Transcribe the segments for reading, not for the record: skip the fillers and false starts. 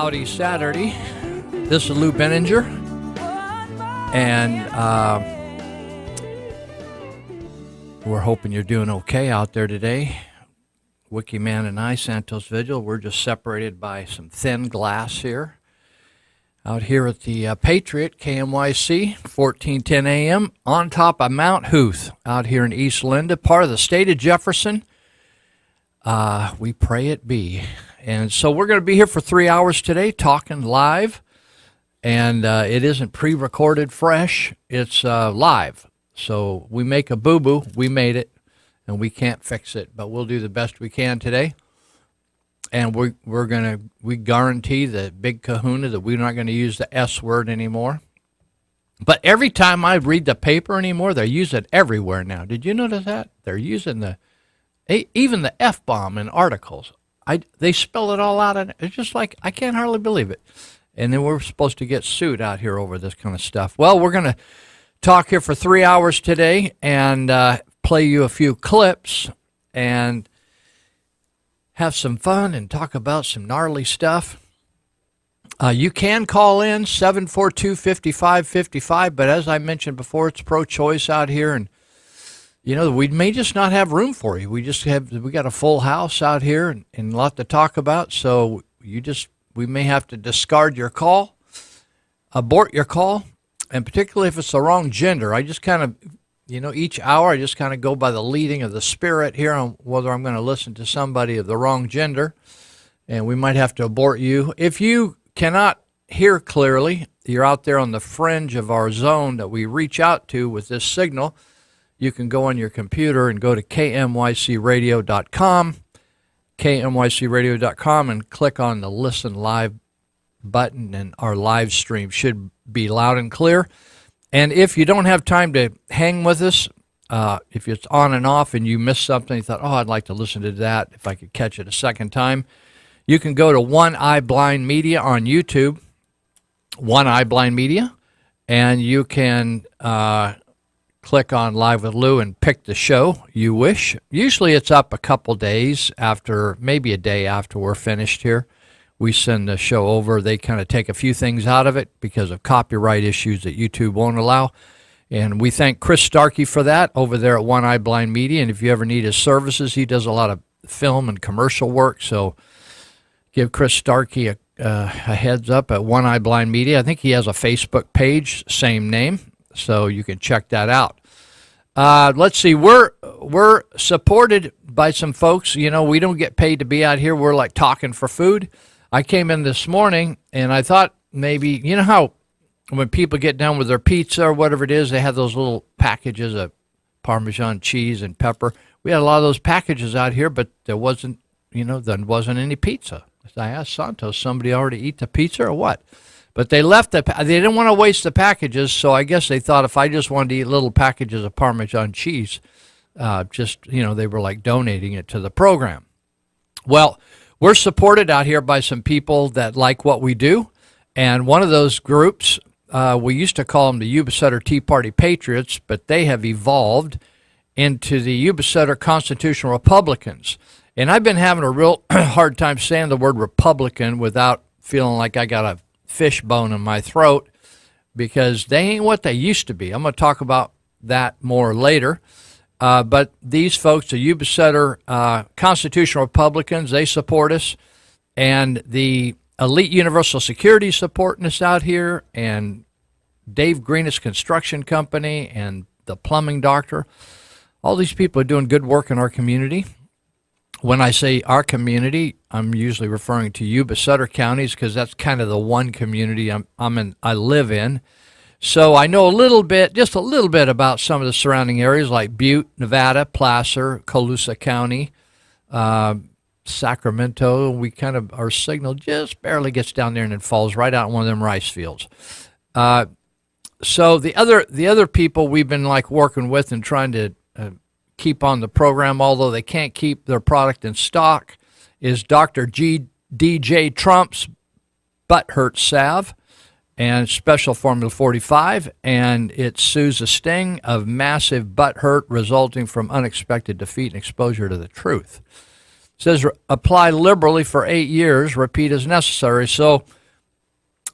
Cloudy Saturday. This is Lou Benninger, and we're hoping you're doing okay out there today. Wiki Man and I, Santos Vigil, we're just separated by some thin glass here. Out here at the Patriot, KMYC, 1410 AM, on top of Mount Huth, out here in East Linda, part of the state of Jefferson. We pray it be. And so we're going to be here for 3 hours today talking live. And it isn't pre-recorded fresh. It's live. So we make a boo-boo. We made it. And we can't fix it. But we'll do the best we can today. And we guarantee the big kahuna that we're not going to use the S word anymore. But every time I read the paper anymore, they use it everywhere now. Did you notice that? They're using even the F-bomb in articles. They spell it all out, and it's just like, I can't hardly believe it. And then we're supposed to get sued out here over this kind of stuff. Well, we're going to talk here for 3 hours today and play you a few clips and have some fun and talk about some gnarly stuff. You can call in 742-5555, but as I mentioned before, it's pro-choice out here, and you know, we may just not have room for you. We got a full house out here and a lot to talk about. So we may have to discard your call, abort your call, and particularly if it's the wrong gender. I just kind of, each hour I just kind of go by the leading of the Spirit here on whether I'm going to listen to somebody of the wrong gender, and we might have to abort you. If you cannot hear clearly, you're out there on the fringe of our zone that we reach out to with this signal. You can go on your computer and go to kmycradio.com, kmycradio.com, and click on the Listen Live button, and our live stream should be loud and clear. And if you don't have time to hang with us, if it's on and off and you miss something, you thought, I'd like to listen to that if I could catch it a second time, you can go to One Eye Blind Media on YouTube, One Eye Blind Media, and you can click on Live with Lou and pick the show you wish. Usually it's up a couple days after, maybe a day after we're finished here. We send the show over. They kind of take a few things out of it because of copyright issues that YouTube won't allow. And we thank Chris Starkey for that over there at One Eye Blind Media. And if you ever need his services, he does a lot of film and commercial work. So give Chris Starkey a heads up at One Eye Blind Media. I think he has a Facebook page, same name. So you can check that out. Let's see. We're supported by some folks. We don't get paid to be out here. We're like talking for food. I came in this morning and I thought maybe, how when people get done with their pizza or whatever it is, they have those little packages of Parmesan cheese and pepper. We had a lot of those packages out here, but there wasn't any pizza. I asked Santos, somebody already eat the pizza or what? But they left they didn't want to waste the packages, so I guess they thought if I just wanted to eat little packages of Parmesan cheese, they were like donating it to the program. Well, we're supported out here by some people that like what we do, and one of those groups, we used to call them the Yuba Sutter Tea Party Patriots, but they have evolved into the Yuba Sutter Constitutional Republicans. And I've been having a real hard time saying the word Republican without feeling like I got a fishbone in my throat, because they ain't what they used to be. I'm going to talk about that more later. But these folks, the Yuba Sutter Constitutional Republicans, they support us. And the Elite Universal Security supporting us out here, and Dave Green's Construction Company, and the Plumbing Doctor. All these people are doing good work in our community. When I say our community, I'm usually referring to Yuba Sutter counties because that's kind of the one community I live in. So I know just a little bit about some of the surrounding areas like Butte, Nevada, Placer, Colusa County, Sacramento. Our signal just barely gets down there and it falls right out in one of them rice fields. So the other people we've been like working with and trying to keep on the program, although they can't keep their product in stock, is Dr. DJ Trump's Butthurt Salve and Special Formula 45, and it soothes a sting of massive butt hurt resulting from unexpected defeat and exposure to the truth. says apply liberally for 8 years, repeat as necessary. So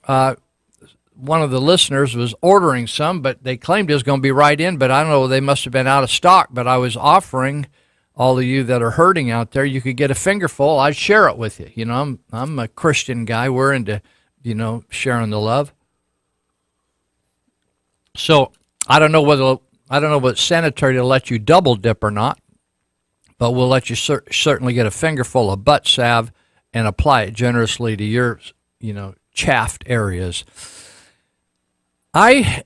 one of the listeners was ordering some, but they claimed it was going to be right in, but I don't know, they must have been out of stock. But I was offering all of you that are hurting out there, you could get a fingerful. I'd share it with you. You know, I'm a Christian guy. We're into, sharing the love. So I don't know whether it's sanitary to let you double dip or not, but we'll let you certainly get a fingerful of butt salve and apply it generously to your, chaffed areas. I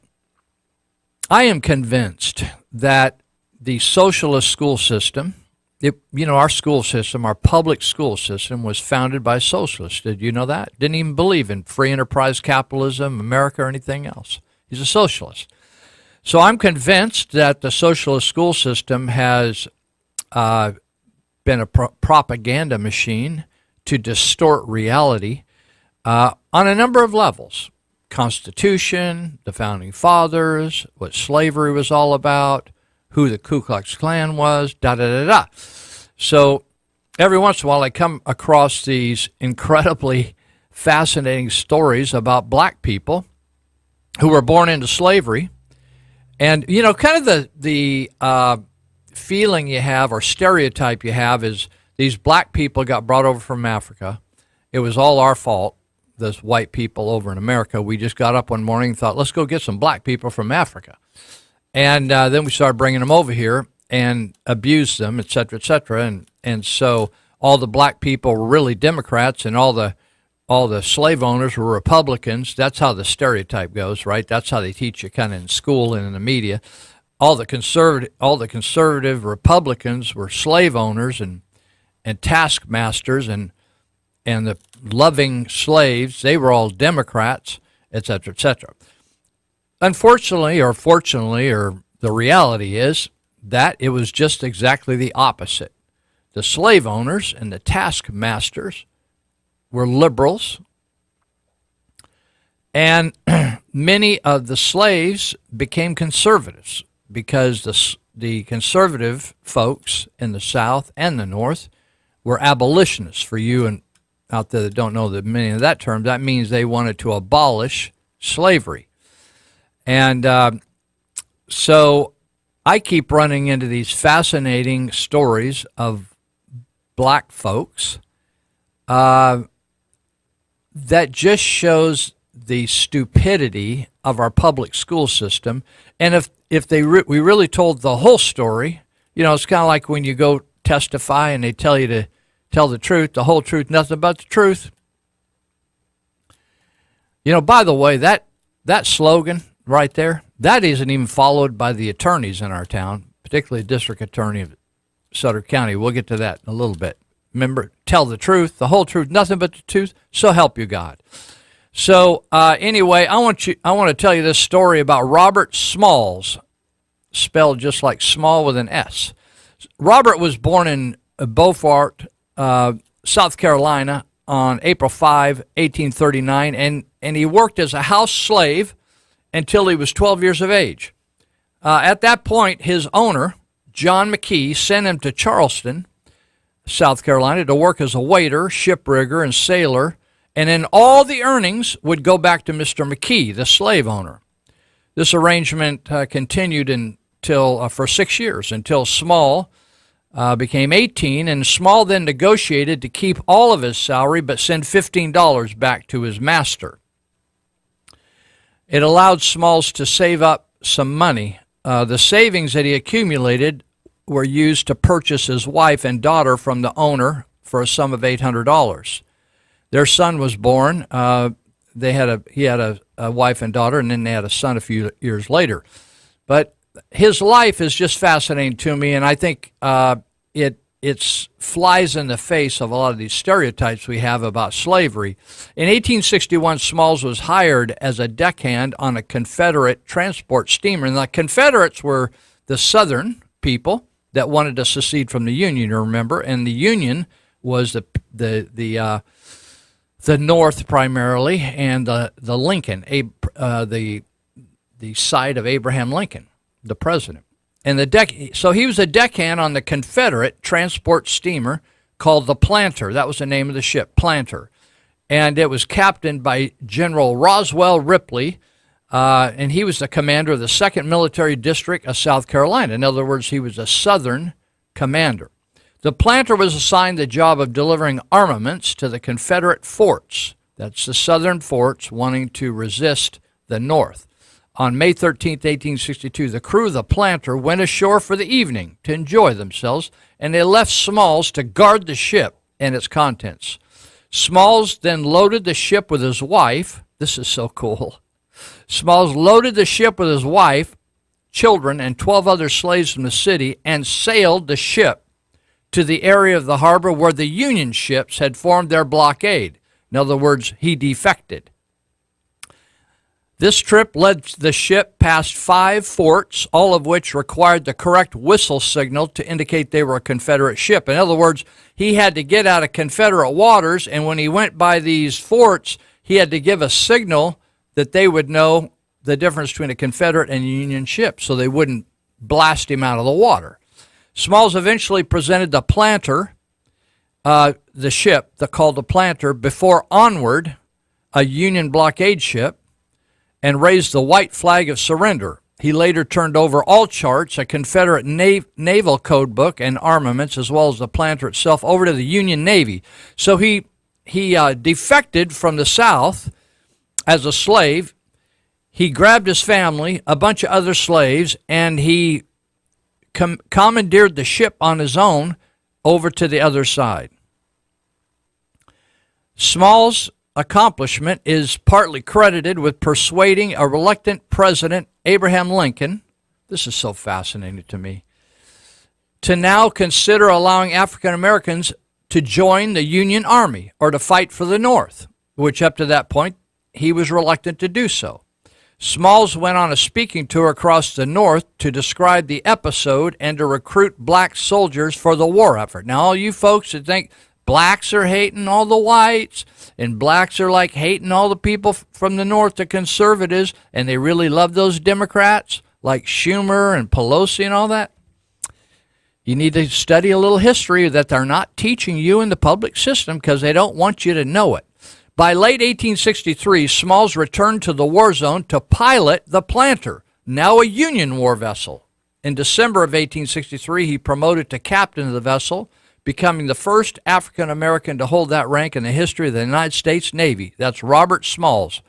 am convinced that the socialist school system, our school system, our public school system was founded by socialists. Did you know that? Didn't even believe in free enterprise capitalism, America, or anything else. He's a socialist. So I'm convinced that the socialist school system has been a propaganda machine to distort reality on a number of levels. Constitution, the Founding Fathers, what slavery was all about, who the Ku Klux Klan was, da-da-da-da. So every once in a while I come across these incredibly fascinating stories about black people who were born into slavery. And, kind of the feeling you have or stereotype you have is these black people got brought over from Africa. It was all our fault, those white people over in America. We just got up one morning and thought, let's go get some black people from Africa. And then we started bringing them over here and abused them, et cetera, et cetera. And so all the black people were really Democrats and all the slave owners were Republicans. That's how the stereotype goes, right? That's how they teach you kind of in school and in the media. All the conservative Republicans were slave owners and taskmasters and the loving slaves. They were all Democrats, et cetera, et cetera. Unfortunately, or fortunately, or the reality is that it was just exactly the opposite. The slave owners and the taskmasters were liberals, and many of the slaves became conservatives because the conservative folks in the South and the North were abolitionists. For you and out there that don't know the meaning of that term, that means they wanted to abolish slavery. And so I keep running into these fascinating stories of black folks that just shows the stupidity of our public school system. And if we really told the whole story, it's kind of like when you go testify and they tell you to tell the truth, the whole truth, nothing but the truth. By the way, that slogan right there, that isn't even followed by the attorneys in our town, particularly the district attorney of Sutter County. We'll get to that in a little bit. Remember, tell the truth, the whole truth, nothing but the truth, so help you God. So anyway, I want to tell you this story about Robert Smalls, spelled just like small with an S. Robert was born in Beaufort, South Carolina on April 5, 1839, and he worked as a house slave until he was 12 years of age. At that point, his owner, John McKee, sent him to Charleston, South Carolina, to work as a waiter, shipbrigger, and sailor, and then all the earnings would go back to Mr. McKee, the slave owner. This arrangement continued for 6 years, until Small became 18, and Small then negotiated to keep all of his salary but send $15 back to his master. It allowed Smalls to save up some money. The savings that he accumulated were used to purchase his wife and daughter from the owner for a sum of $800. Their son was born. He had a wife and daughter, and then they had a son a few years later. But his life is just fascinating to me, and I think it flies in the face of a lot of these stereotypes we have about slavery. In 1861, Smalls was hired as a deckhand on a Confederate transport steamer. And the Confederates were the Southern people that wanted to secede from the Union, you remember, and the Union was the North primarily, and the Lincoln, the side of Abraham Lincoln, the president. And so he was a deckhand on the Confederate transport steamer called the Planter. That was the name of the ship, Planter. And it was captained by General Roswell Ripley, and he was the commander of the 2nd Military District of South Carolina. In other words, he was a Southern commander. The Planter was assigned the job of delivering armaments to the Confederate forts. That's the Southern forts wanting to resist the North. On May 13, 1862, the crew of the Planter went ashore for the evening to enjoy themselves, and they left Smalls to guard the ship and its contents. Smalls then loaded the ship with his wife. This is so cool. Smalls loaded the ship with his wife, children, and 12 other slaves from the city and sailed the ship to the area of the harbor where the Union ships had formed their blockade. In other words, he defected. This trip led the ship past 5 forts, all of which required the correct whistle signal to indicate they were a Confederate ship. In other words, he had to get out of Confederate waters, and when he went by these forts, he had to give a signal that they would know the difference between a Confederate and Union ship, so they wouldn't blast him out of the water. Smalls eventually presented the Planter, the ship called the Planter, before Onward, a Union blockade ship, and raised the white flag of surrender. He later turned over all charts, a Confederate naval code book, and armaments, as well as the Planter itself, over to the Union Navy. So he defected from the South as a slave. He grabbed his family, a bunch of other slaves, and he commandeered the ship on his own over to the other side. Smalls' accomplishment is partly credited with persuading a reluctant President Abraham Lincoln, this is so fascinating to me, to now consider allowing African Americans to join the Union Army or to fight for the North, which up to that point he was reluctant to do so. Smalls went on a speaking tour across the North to describe the episode and to recruit black soldiers for the war effort. Now, all you folks that think blacks are hating all the whites and blacks are like hating all the people from the North, the conservatives, and they really love those Democrats like Schumer and Pelosi and all that, you need to study a little history that they're not teaching you in the public system because they don't want you to know it. By late 1863, Smalls returned to the war zone to pilot the Planter, now a Union war vessel. In December of 1863, he promoted to captain of the vessel, becoming the first African American to hold that rank in the history of the United States Navy. That's Robert Smalls.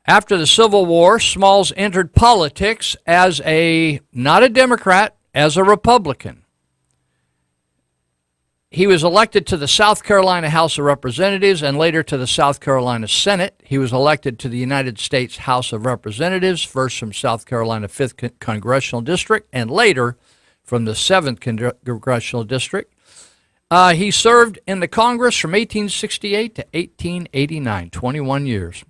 After the Civil War, Smalls entered politics as not a Democrat, as a Republican. He was elected to the South Carolina House of Representatives and later to the South Carolina Senate. He was elected to the United States House of Representatives, first from South Carolina 5th Congressional District and later from the 7th Congressional District. He served in the Congress from 1868 to 1889, 21 years.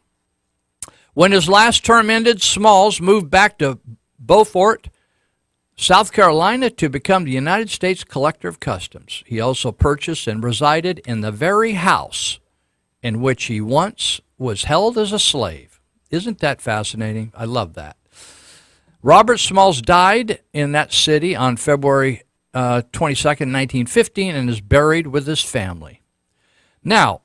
When his last term ended, Smalls moved back to Beaufort, South Carolina, to become the United States Collector of Customs. He also purchased and resided in the very house in which he once was held as a slave. Isn't that fascinating? I love that. Robert Smalls died in that city on February 22nd, 1915, and is buried with his family. Now,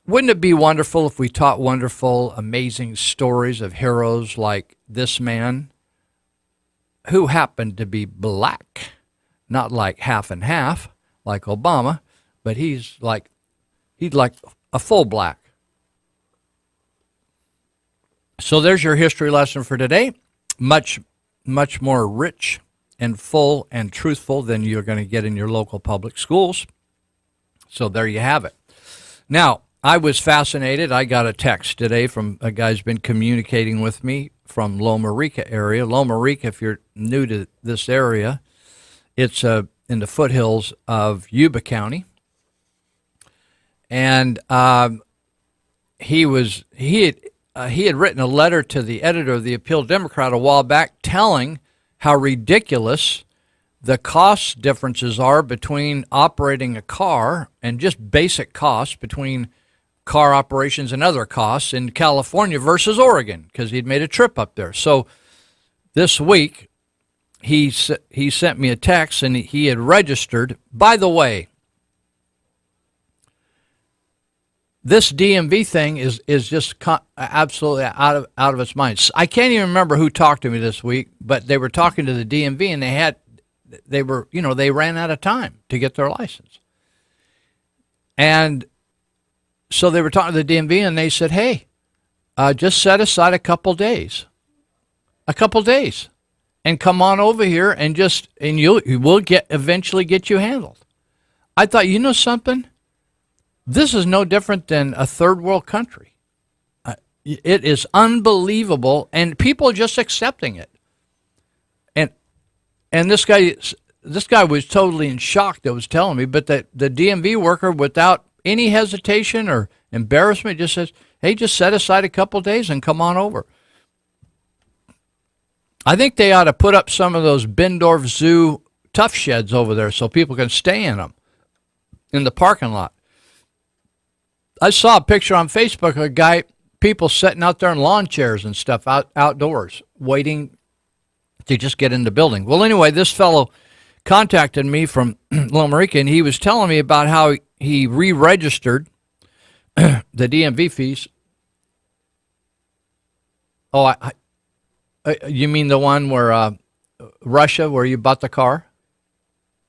wouldn't it be wonderful if we taught wonderful, amazing stories of heroes like this man, who happened to be black, not like half and half, like Obama, but he's like a full black. So there's your history lesson for today. Much, much more rich and full and truthful than you're going to get in your local public schools. So there you have it. Now, I was fascinated. I got a text today from a guy who's been communicating with me from Loma Rica area. Loma Rica, if you're new to this area, it's in the foothills of Yuba County. And he had written a letter to the editor of the Appeal Democrat a while back telling how ridiculous the cost differences are between operating a car and just basic costs between car operations and other costs in California versus Oregon, because he'd made a trip up there. So this week, he sent me a text, and he had registered. By the way, this DMV thing is just absolutely out of its mind. I can't even remember who talked to me this week, but they were talking to the DMV, and they ran out of time to get their license. And so they were talking to the DMV, and they said, hey, just set aside a couple days, and come on over here, and we'll eventually get you handled. I thought, you know something? This is no different than a third world country. It is unbelievable, and people are just accepting it. And this guy was totally in shock that was telling me, but the DMV worker, without any hesitation or embarrassment, just says, hey, just set aside a couple days and come on over. I think they ought to put up some of those Bendorf Zoo tough sheds over there so people can stay in them in the parking lot. I saw a picture on Facebook of people sitting out there in lawn chairs and stuff outdoors, waiting to just get in the building. Well, anyway, this fellow contacted me from Loma Rica, and he was telling me about how he re-registered the DMV fees. Oh, you mean the one where Russia, where you bought the car?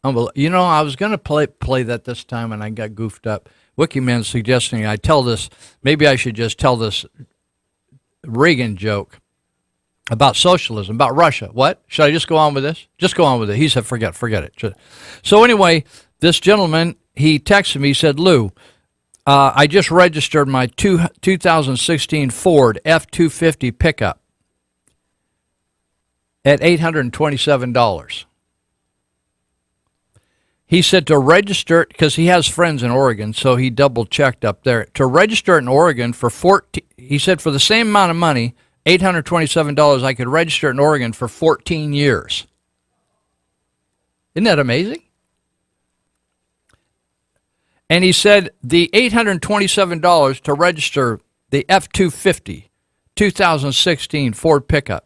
You know, I was going to play that this time, and I got goofed up. Wikiman's suggesting I tell this. Maybe I should just tell this Reagan joke about socialism, about Russia. What? Should I just go on with this? Just go on with it. He said, forget it. So anyway, this gentleman, he texted me, he said, Lou, I just registered my 2016 Ford F-250 pickup at $827. He said to register it, because he has friends in Oregon, so he double-checked up there. To register it in Oregon he said for the same amount of money, $827, I could register it in Oregon for 14 years. Isn't that amazing? And he said the $827 to register the F-250 2016 Ford pickup,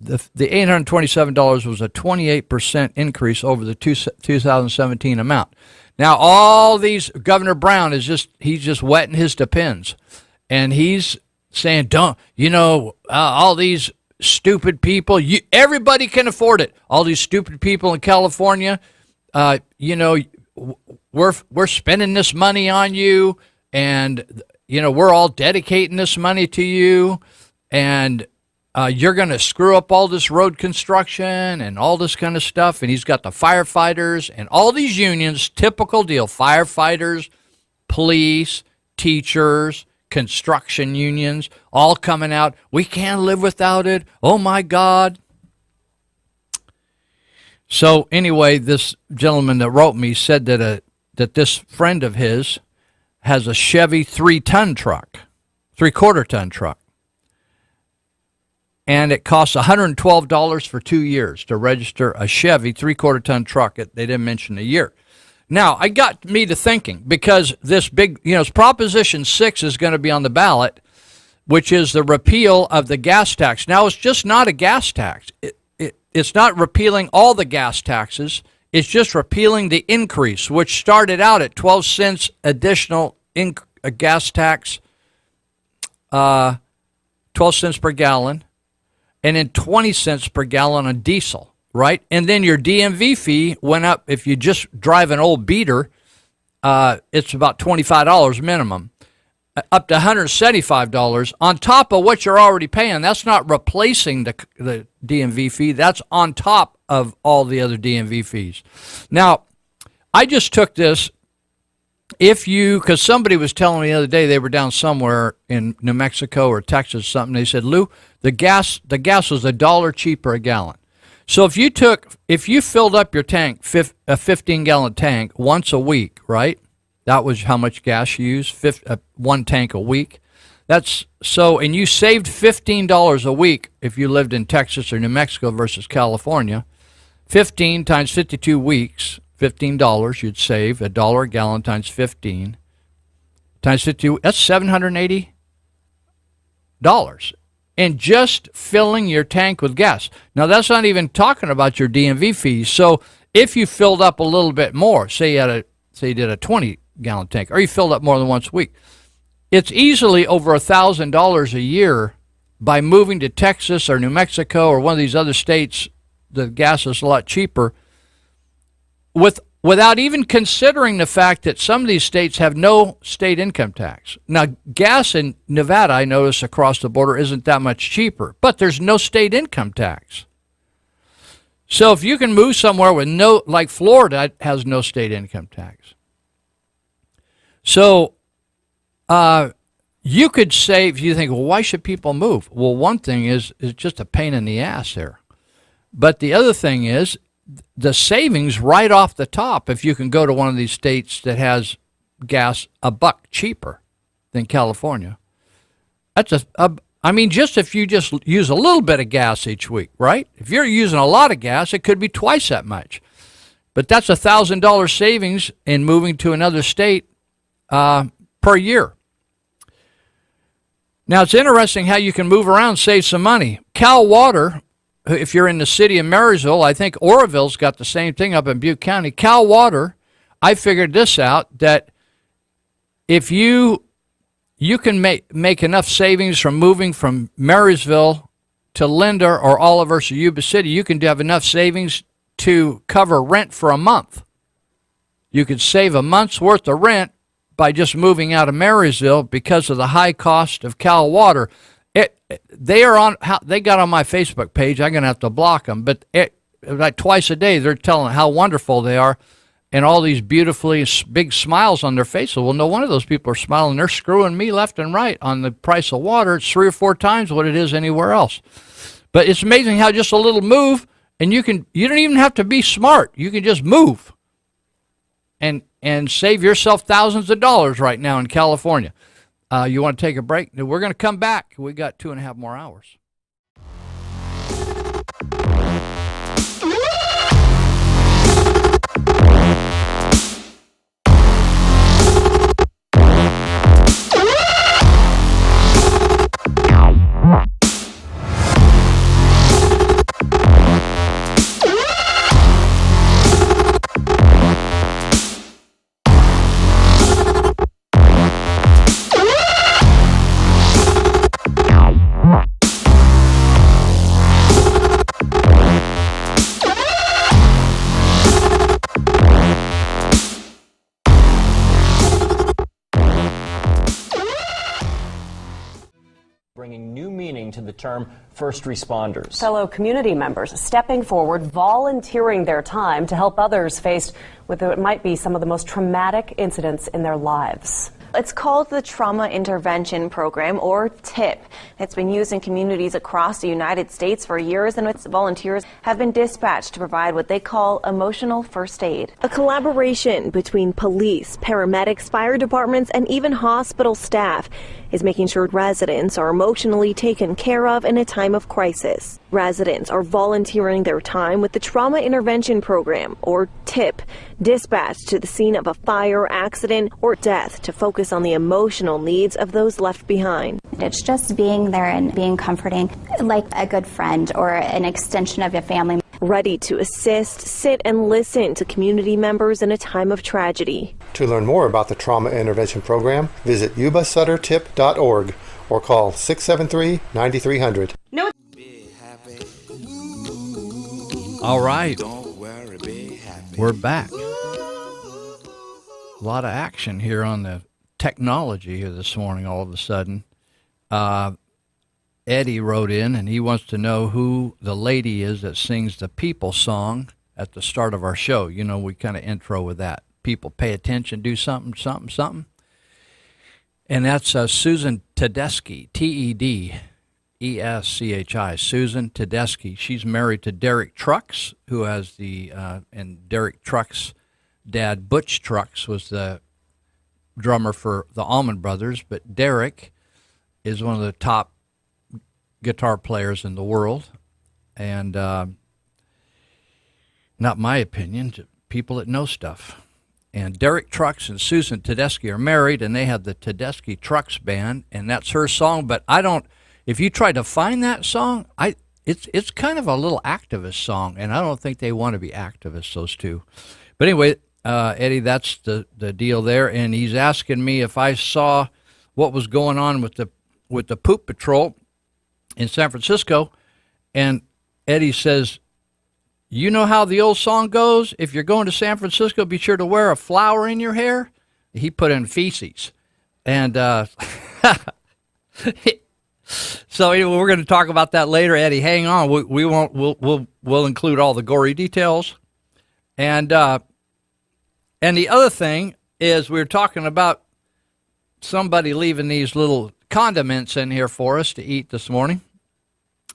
the $827 was a 28% increase over the 2017 amount. Now, all these, Governor Brown he's just wetting his depends. And he's saying, all these stupid people, everybody can afford it. All these stupid people in California, we're spending this money on you, and, we're all dedicating this money to you, and you're going to screw up all this road construction and all this kind of stuff. And he's got the firefighters and all these unions, typical deal, firefighters, police, teachers, construction unions, all coming out. We can't live without it. Oh, my God. So anyway, this gentleman that wrote me said that this friend of his has a Chevy 3-ton truck, 3/4-ton truck. And it costs $112 for 2 years to register a Chevy 3/4-ton truck. They didn't mention a year. Now, I got me to thinking, because this big, Proposition 6 is going to be on the ballot, which is the repeal of the gas tax. Now, it's just not a gas tax. It's not repealing all the gas taxes. It's just repealing the increase, which started out at 12 cents additional gas tax, 12 cents per gallon. And then 20 cents per gallon on diesel, right? And then your DMV fee went up. If you just drive an old beater, it's about $25 minimum, up to $175 on top of what you're already paying. That's not replacing the DMV fee. That's on top of all the other DMV fees. Now, I just took this. Because somebody was telling me the other day, they were down somewhere in New Mexico or Texas or something. They said, Lou, the gas was $1 cheaper a gallon. So if you filled up your tank, a 15-gallon tank once a week, right? That was how much gas you used, one tank a week. And you saved $15 a week if you lived in Texas or New Mexico versus California. 15 times 52 weeks. $15 you'd save, $1 a gallon times 15 times 52, that's $780. in just filling your tank with gas. Now, that's not even talking about your DMV fees. So if you filled up a little bit more, say you did a 20-gallon tank, or you filled up more than once a week, it's easily over $1,000 a year by moving to Texas or New Mexico or one of these other states. The gas is a lot cheaper, without even considering the fact that some of these states have no state income tax. Now, gas in Nevada, I notice across the border, isn't that much cheaper, but there's no state income tax. So if you can move somewhere with like Florida has no state income tax. So you could say, if you think, well, why should people move? Well, one thing is it's just a pain in the ass there. But the other thing is the savings right off the top, if you can go to one of these states that has gas $1 cheaper than California. That's just if you just use a little bit of gas each week, right? If you're using a lot of gas, it could be twice that much. But that's $1,000 savings in moving to another state per year. Now, it's interesting how you can move around, save some money. Cal Water, if you're in the city of Marysville, I think Oroville's got the same thing up in Butte County. Cal Water, I figured this out, that if you can make enough savings from moving from Marysville to Linda or Olivehurst or Yuba City, you can have enough savings to cover rent for a month. You could save a month's worth of rent by just moving out of Marysville because of the high cost of Cal Water. They got on my Facebook page. I'm going to have to block them, but like twice a day they're telling how wonderful they are, and all these beautifully big smiles on their faces. Well, no wonder those people are smiling. They're screwing me left and right on the price of water. It's 3 or 4 times what it is anywhere else. But it's amazing how just a little move, and you don't even have to be smart. You can just move and save yourself thousands of dollars right now in California. You want to take a break? We're going to come back. We got 2.5 more hours. Bringing new meaning to the term first responders. Fellow community members stepping forward, volunteering their time to help others faced with what might be some of the most traumatic incidents in their lives. It's called the Trauma Intervention Program, or TIP. It's been used in communities across the United States for years, and its volunteers have been dispatched to provide what they call emotional first aid. A collaboration between police, paramedics, fire departments, and even hospital staff is making sure residents are emotionally taken care of in a time of crisis. Residents are volunteering their time with the Trauma Intervention Program, or TIP, dispatched to the scene of a fire, accident, or death to focus on the emotional needs of those left behind. It's just being there and being comforting, like a good friend or an extension of your family. Ready to assist, sit, and listen to community members in a time of tragedy. To learn more about the Trauma Intervention Program, visit yubasuttertip.org or call 673-9300. No. All right. We're back. A lot of action here on the technology here this morning all of a sudden. Eddie wrote in, and he wants to know who the lady is that sings the People song at the start of our show. You know, we kind of intro with that. People pay attention, do something, something, something. And that's Susan Tedeschi, Tedeschi, Susan Tedeschi. She's married to Derek Trucks, who has and Derek Trucks' dad, Butch Trucks, was the drummer for the Allman Brothers. But Derek is one of the top guitar players in the world, and not my opinion, people that know stuff. And Derek Trucks and Susan Tedeschi are married, and they have the Tedeschi Trucks Band, and that's her song. But if you try to find that song, it's kind of a little activist song, and I don't think they want to be activists, those two. But anyway, Eddie, that's the deal there, and he's asking me if I saw what was going on with the poop patrol in San Francisco, and Eddie says, you know how the old song goes? If you're going to San Francisco, be sure to wear a flower in your hair. He put in feces, and so anyway, we're going to talk about that later, Eddie. Hang on, we won't. We'll include all the gory details, and the other thing is we were talking about somebody leaving these little condiments in here for us to eat this morning,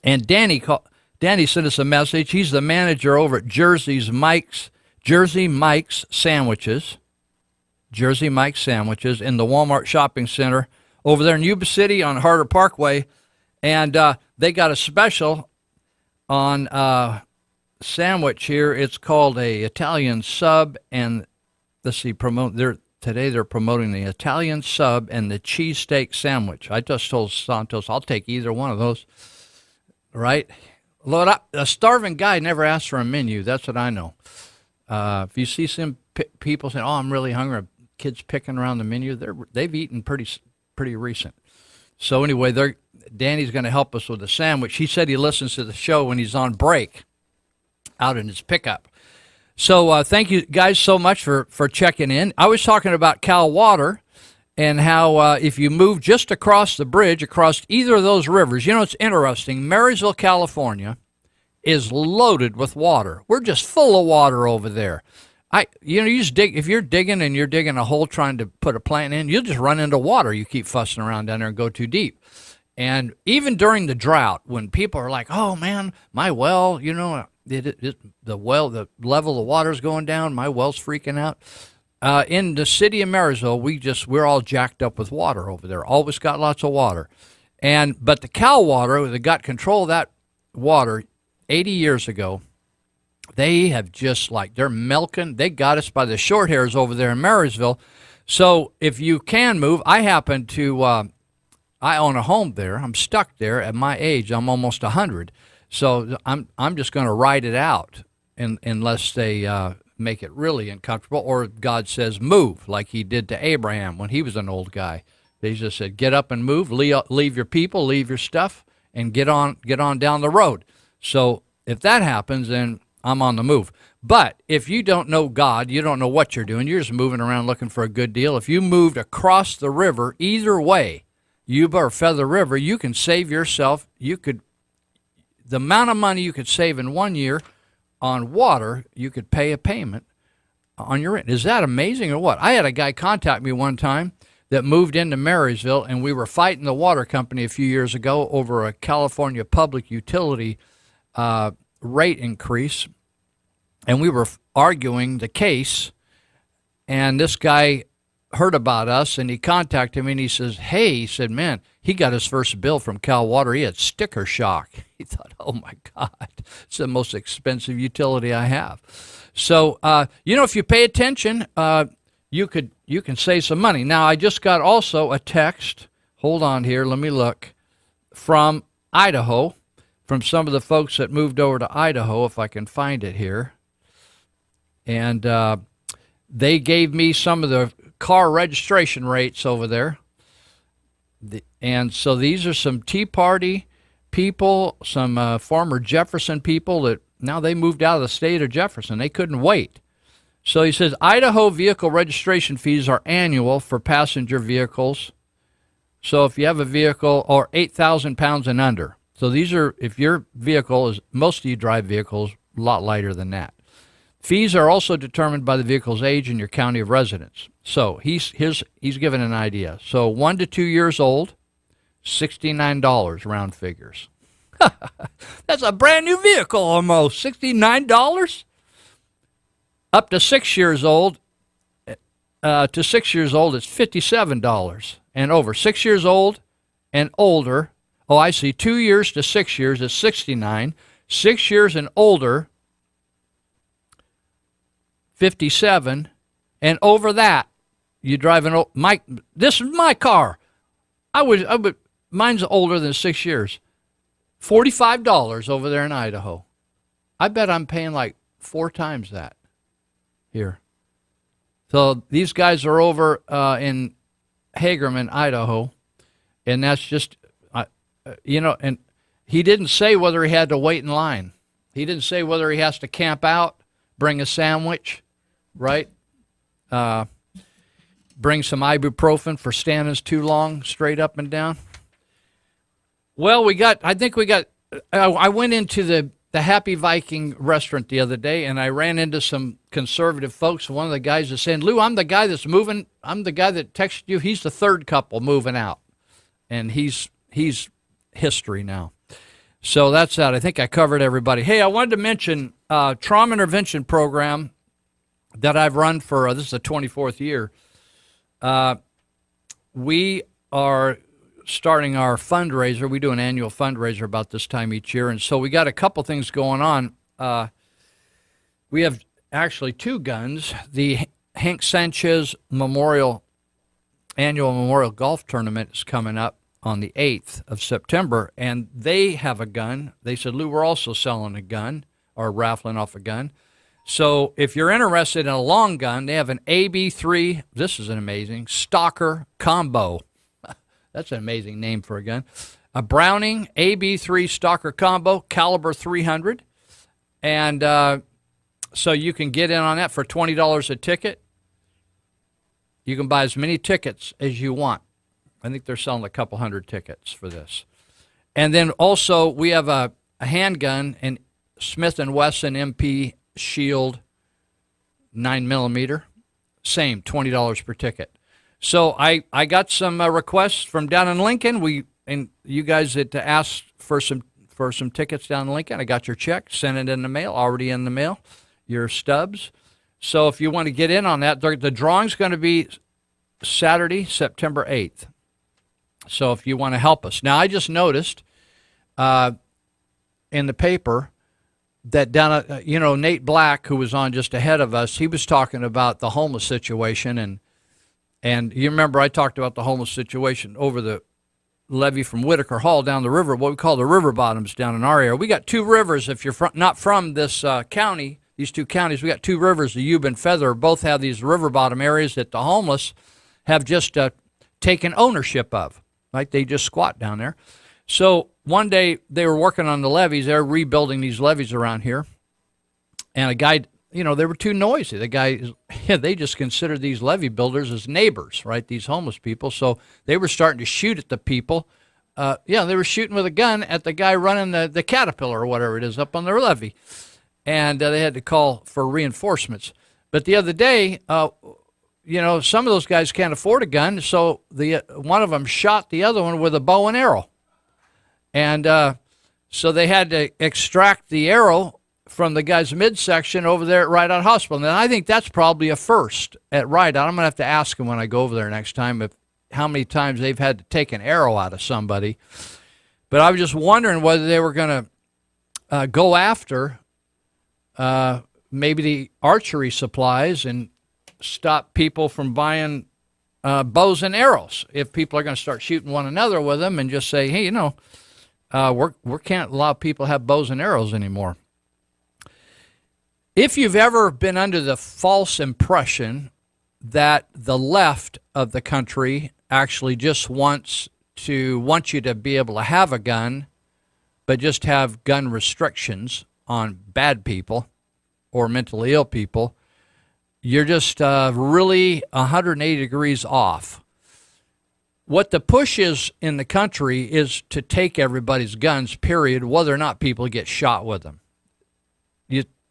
and Danny sent us a message. He's the manager over at Jersey Mike's Sandwiches. Jersey Mike's Sandwiches in the Walmart Shopping Center over there in Yuba City on Harder Parkway. And they got a special on sandwich here. It's called a Italian sub, and let's see, today they're promoting the Italian sub and the cheesesteak sandwich. I just told Santos I'll take either one of those, right? Lord, a starving guy never asks for a menu. That's what I know. If you see some people saying, "Oh, I'm really hungry," kids picking around the menu, they've eaten pretty recent. So anyway, Danny's going to help us with the sandwich. He said he listens to the show when he's on break out in his pickup. So thank you guys so much for checking in. I was talking about Cal Water and how if you move just across the bridge, across either of those rivers, it's interesting. Marysville, California is loaded with water. We're just full of water over there. You just dig. If you're digging and you're digging a hole trying to put a plant in, you'll just run into water. You keep fussing around down there and go too deep. And even during the drought, when people are like, "Oh man, my well, the level of water is going down. My well's freaking out." In the city of Marysville, we're all jacked up with water over there. Always got lots of water, but the Cal Water, that got control of that water 80 years ago. They have they're milking. They got us by the short hairs over there in Marysville. So if you can move, I happen to, I own a home there. I'm stuck there at my age. I'm almost 100. So I'm just going to ride it out unless they make it really uncomfortable, or God says move, like he did to Abraham when he was an old guy. They just said, get up and move, leave your people, leave your stuff, and get on down the road. So if that happens, then I'm on the move. But if you don't know God, you don't know what you're doing, you're just moving around looking for a good deal. If you moved across the river, either way, Yuba or Feather River, you can save yourself. The amount of money you could save in 1 year on water, you could pay a payment on your rent. Is that amazing or what? I had a guy contact me one time that moved into Marysville, and we were fighting the water company a few years ago over a California public utility rate increase, and we were arguing the case, and this guy heard about us, and he contacted me, and he says, he said, man, he got his first bill from Cal Water. He had sticker shock. He thought, oh my God, it's the most expensive utility I have. So, if you pay attention, you can save some money. Now, I just got also a text, hold on here, let me look, from Idaho, from some of the folks that moved over to Idaho, if I can find it here. And they gave me some of the car registration rates over there. And so these are some Tea Party people, some former Jefferson people that now they moved out of the state of Jefferson. They couldn't wait. So he says, Idaho vehicle registration fees are annual for passenger vehicles. So if you have a vehicle or 8,000 pounds and under. So these are, if your vehicle is, most of you drive vehicles a lot lighter than that. Fees are also determined by the vehicle's age and your county of residence. So he's given an idea. So 1 to 2 years old, $69 round figures. That's a brand new vehicle almost, $69. Up to 6 years old, it's $57. And over 6 years old and older, oh, I see, 2 years to 6 years is $69. 6 years and older, $57. And over that, you drive this is my car. mine's older than 6 years. $45 over there in Idaho. I bet I'm paying like 4 times that here. So these guys are over in Hagerman, Idaho, and that's just, and he didn't say whether he had to wait in line. He didn't say whether he has to camp out, bring a sandwich, right? Bring some ibuprofen for standing too long, straight up and down. Well, I went into the Happy Viking restaurant the other day, and I ran into some conservative folks. One of the guys is saying, Lou, I'm the guy that's moving. I'm the guy that texted you. He's the third couple moving out. And he's history now. So that's that. I think I covered everybody. Hey, I wanted to mention trauma intervention program that I've run for, this is the 24th year. We are starting our fundraiser. We do an annual fundraiser about this time each year. And so we got a couple things going on. We have actually 2 guns. The Hank Sanchez Annual Memorial Golf Tournament is coming up on the 8th of September, and they have a gun. They said, Lou, we're also selling a gun or raffling off a gun. So if you're interested in a long gun, they have an AB3, this is an amazing, Stalker Combo. That's an amazing name for a gun. A Browning AB3 Stalker Combo, caliber 300. And so you can get in on that for $20 a ticket. You can buy as many tickets as you want. I think they're selling a couple hundred tickets for this. And then also we have a handgun, an Smith & Wesson MP Shield 9mm. Same, $20 per ticket. So I got some requests from down in Lincoln. And you guys that asked for some tickets down in Lincoln. I got your check, sent it in the mail, already in the mail, your stubs. So if you want to get in on that, the drawing's going to be Saturday, September 8th. So if you want to help us. Now, I just noticed in the paper that down at, Nate Black, who was on just ahead of us, he was talking about the homeless situation. And you remember I talked about the homeless situation over the levee from Whitaker Hall down the river, what we call the river bottoms down in our area. We got 2 rivers. If you're not from this county, these 2 counties, we got 2 rivers, the Yuba and Feather, both have these river bottom areas that the homeless have just taken ownership of. Right? They just squat down there. So one day they were working on the levees. They were rebuilding these levees around here. And a guy, they were too noisy. The guy, they just considered these levee builders as neighbors, right? These homeless people. So they were starting to shoot at the people. They were shooting with a gun at the guy running the Caterpillar or whatever it is up on their levee. And they had to call for reinforcements. But the other day, some of those guys can't afford a gun, so one of them shot the other one with a bow and arrow. And so they had to extract the arrow from the guy's midsection over there at Rideout Hospital. And I think that's probably a first at Rideout. I'm going to have to ask them when I go over there next time how many times they've had to take an arrow out of somebody. But I was just wondering whether they were going to go after maybe the archery supplies and stop people from buying bows and arrows. If people are going to start shooting one another with them and just say, hey, we can't allow people to have bows and arrows anymore. If you've ever been under the false impression that the left of the country actually just wants you to be able to have a gun, but just have gun restrictions on bad people or mentally ill people, you're just really 180 degrees off. What the push is in the country is to take everybody's guns, period, whether or not people get shot with them.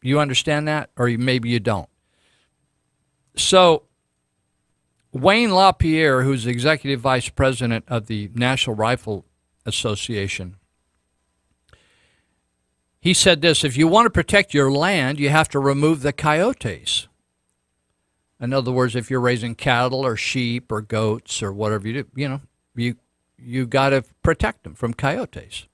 You understand that? Or maybe you don't. So Wayne LaPierre, who's the executive vice president of the National Rifle Association, he said this: if you want to protect your land, you have to remove the coyotes. In other words, if you're raising cattle or sheep or goats or whatever you do, you got to protect them from coyotes.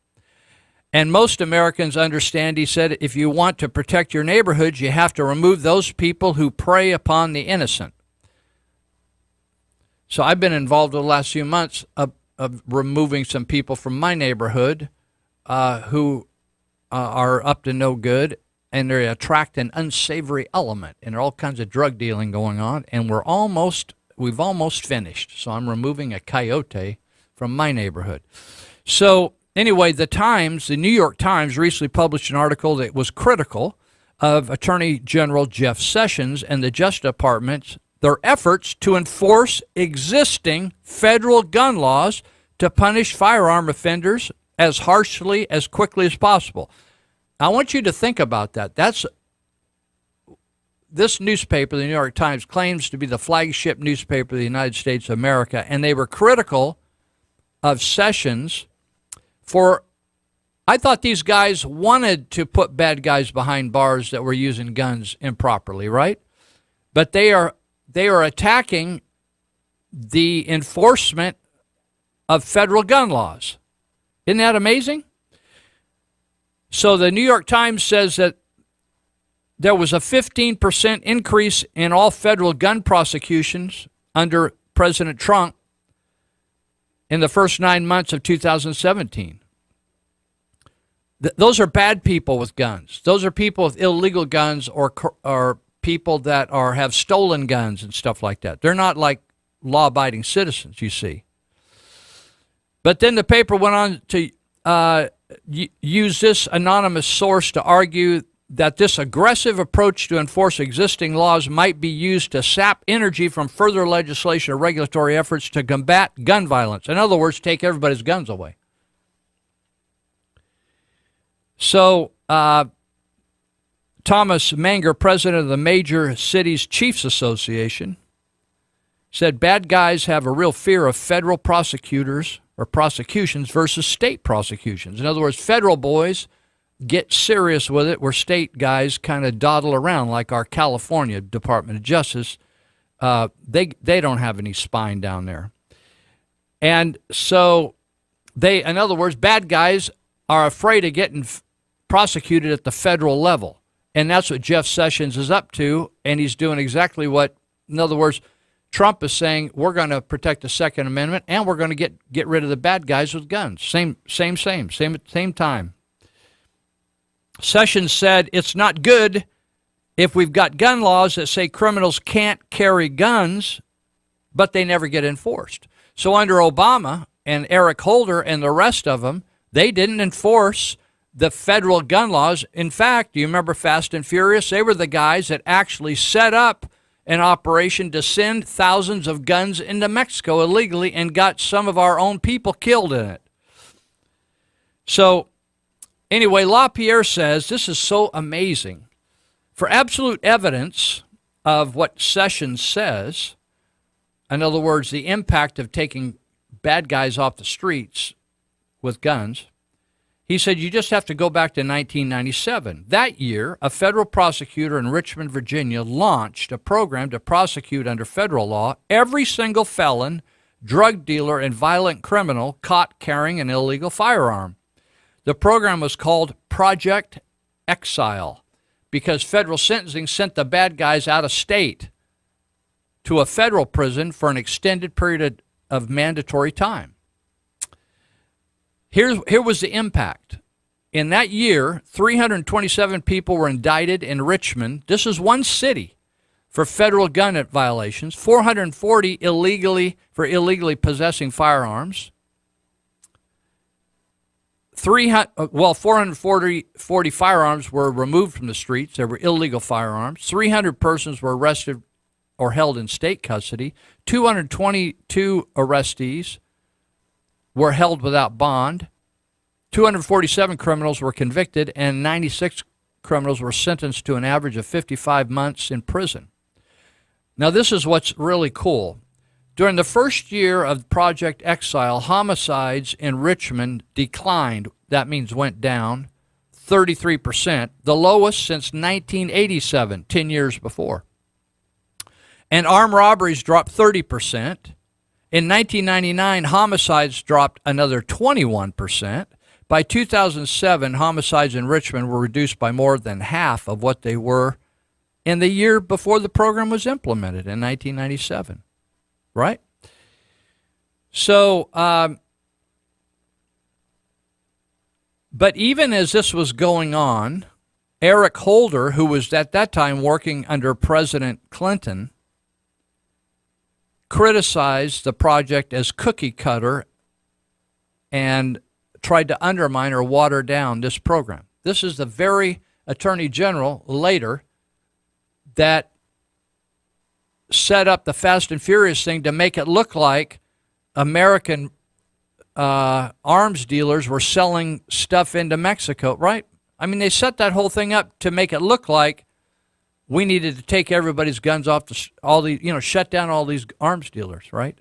And most Americans understand, he said, if you want to protect your neighborhoods, you have to remove those people who prey upon the innocent. So I've been involved over the last few months of removing some people from my neighborhood who are up to no good, and they attract an unsavory element, and there are all kinds of drug dealing going on, and we've almost finished. So I'm removing a coyote from my neighborhood. So anyway, the New York Times recently published an article that was critical of Attorney General Jeff Sessions and the Justice Department, their efforts to enforce existing federal gun laws to punish firearm offenders as harshly, as quickly as possible. I want you to think about that. This newspaper, the New York Times, claims to be the flagship newspaper of the United States of America, and they were critical of Sessions for, I thought these guys wanted to put bad guys behind bars that were using guns improperly, right? But they are attacking the enforcement of federal gun laws. Isn't that amazing? So the New York Times says that there was a 15% increase in all federal gun prosecutions under President Trump in the first 9 months of 2017. Those are bad people with guns. Those are people with illegal guns or people that have stolen guns and stuff like that. They're not like law-abiding citizens, you see. But then the paper went on to use this anonymous source to argue that this aggressive approach to enforce existing laws might be used to sap energy from further legislation or regulatory efforts to combat gun violence. In other words, take everybody's guns away. So, Thomas Manger, president of the Major Cities Chiefs Association, said bad guys have a real fear of federal prosecutors or prosecutions versus state prosecutions. In other words, federal boys get serious with it, where state guys kind of dawdle around, like our California Department of Justice. They don't have any spine down there. And so in other words, bad guys are afraid of getting prosecuted at the federal level. And that's what Jeff Sessions is up to, and he's doing exactly what, in other words, Trump is saying, we're going to protect the Second Amendment, and we're going to get rid of the bad guys with guns. Same time. Sessions said it's not good if we've got gun laws that say criminals can't carry guns, but they never get enforced. So under Obama and Eric Holder and the rest of them, they didn't enforce the federal gun laws. In fact, do you remember Fast and Furious? They were the guys that actually set up an operation to send thousands of guns into Mexico illegally and got some of our own people killed in it. So anyway, LaPierre says this is so amazing. For absolute evidence of what Sessions says, in other words, the impact of taking bad guys off the streets with guns, he said you just have to go back to 1997. That year, a federal prosecutor in Richmond, Virginia, launched a program to prosecute under federal law every single felon, drug dealer, and violent criminal caught carrying an illegal firearm. The program was called Project Exile because federal sentencing sent the bad guys out of state to a federal prison for an extended period of mandatory time. Here was the impact. In that year, 327 people were indicted in Richmond. This is one city for federal gun violations. 440 illegally possessing firearms. 440 firearms were removed from the streets. They were illegal firearms. 300 persons were arrested or held in state custody. 222 arrestees were held without bond. 247 criminals were convicted, and 96 criminals were sentenced to an average of 55 months in prison. Now, this is what's really cool. During the first year of Project Exile, homicides in Richmond declined. That means went down 33%, the lowest since 1987, 10 years before. And armed robberies dropped 30%. In 1999, homicides dropped another 21%. By 2007, homicides in Richmond were reduced by more than half of what they were in the year before the program was implemented in 1997. Right? So But even as this was going on, Eric Holder, who was at that time working under President Clinton, criticized the project as cookie cutter and tried to undermine or water down this program. This is the very Attorney General later that set up the Fast and Furious thing to make it look like American arms dealers were selling stuff into Mexico, right? I mean, they set that whole thing up to make it look like we needed to take everybody's guns off shut down all these arms dealers, right?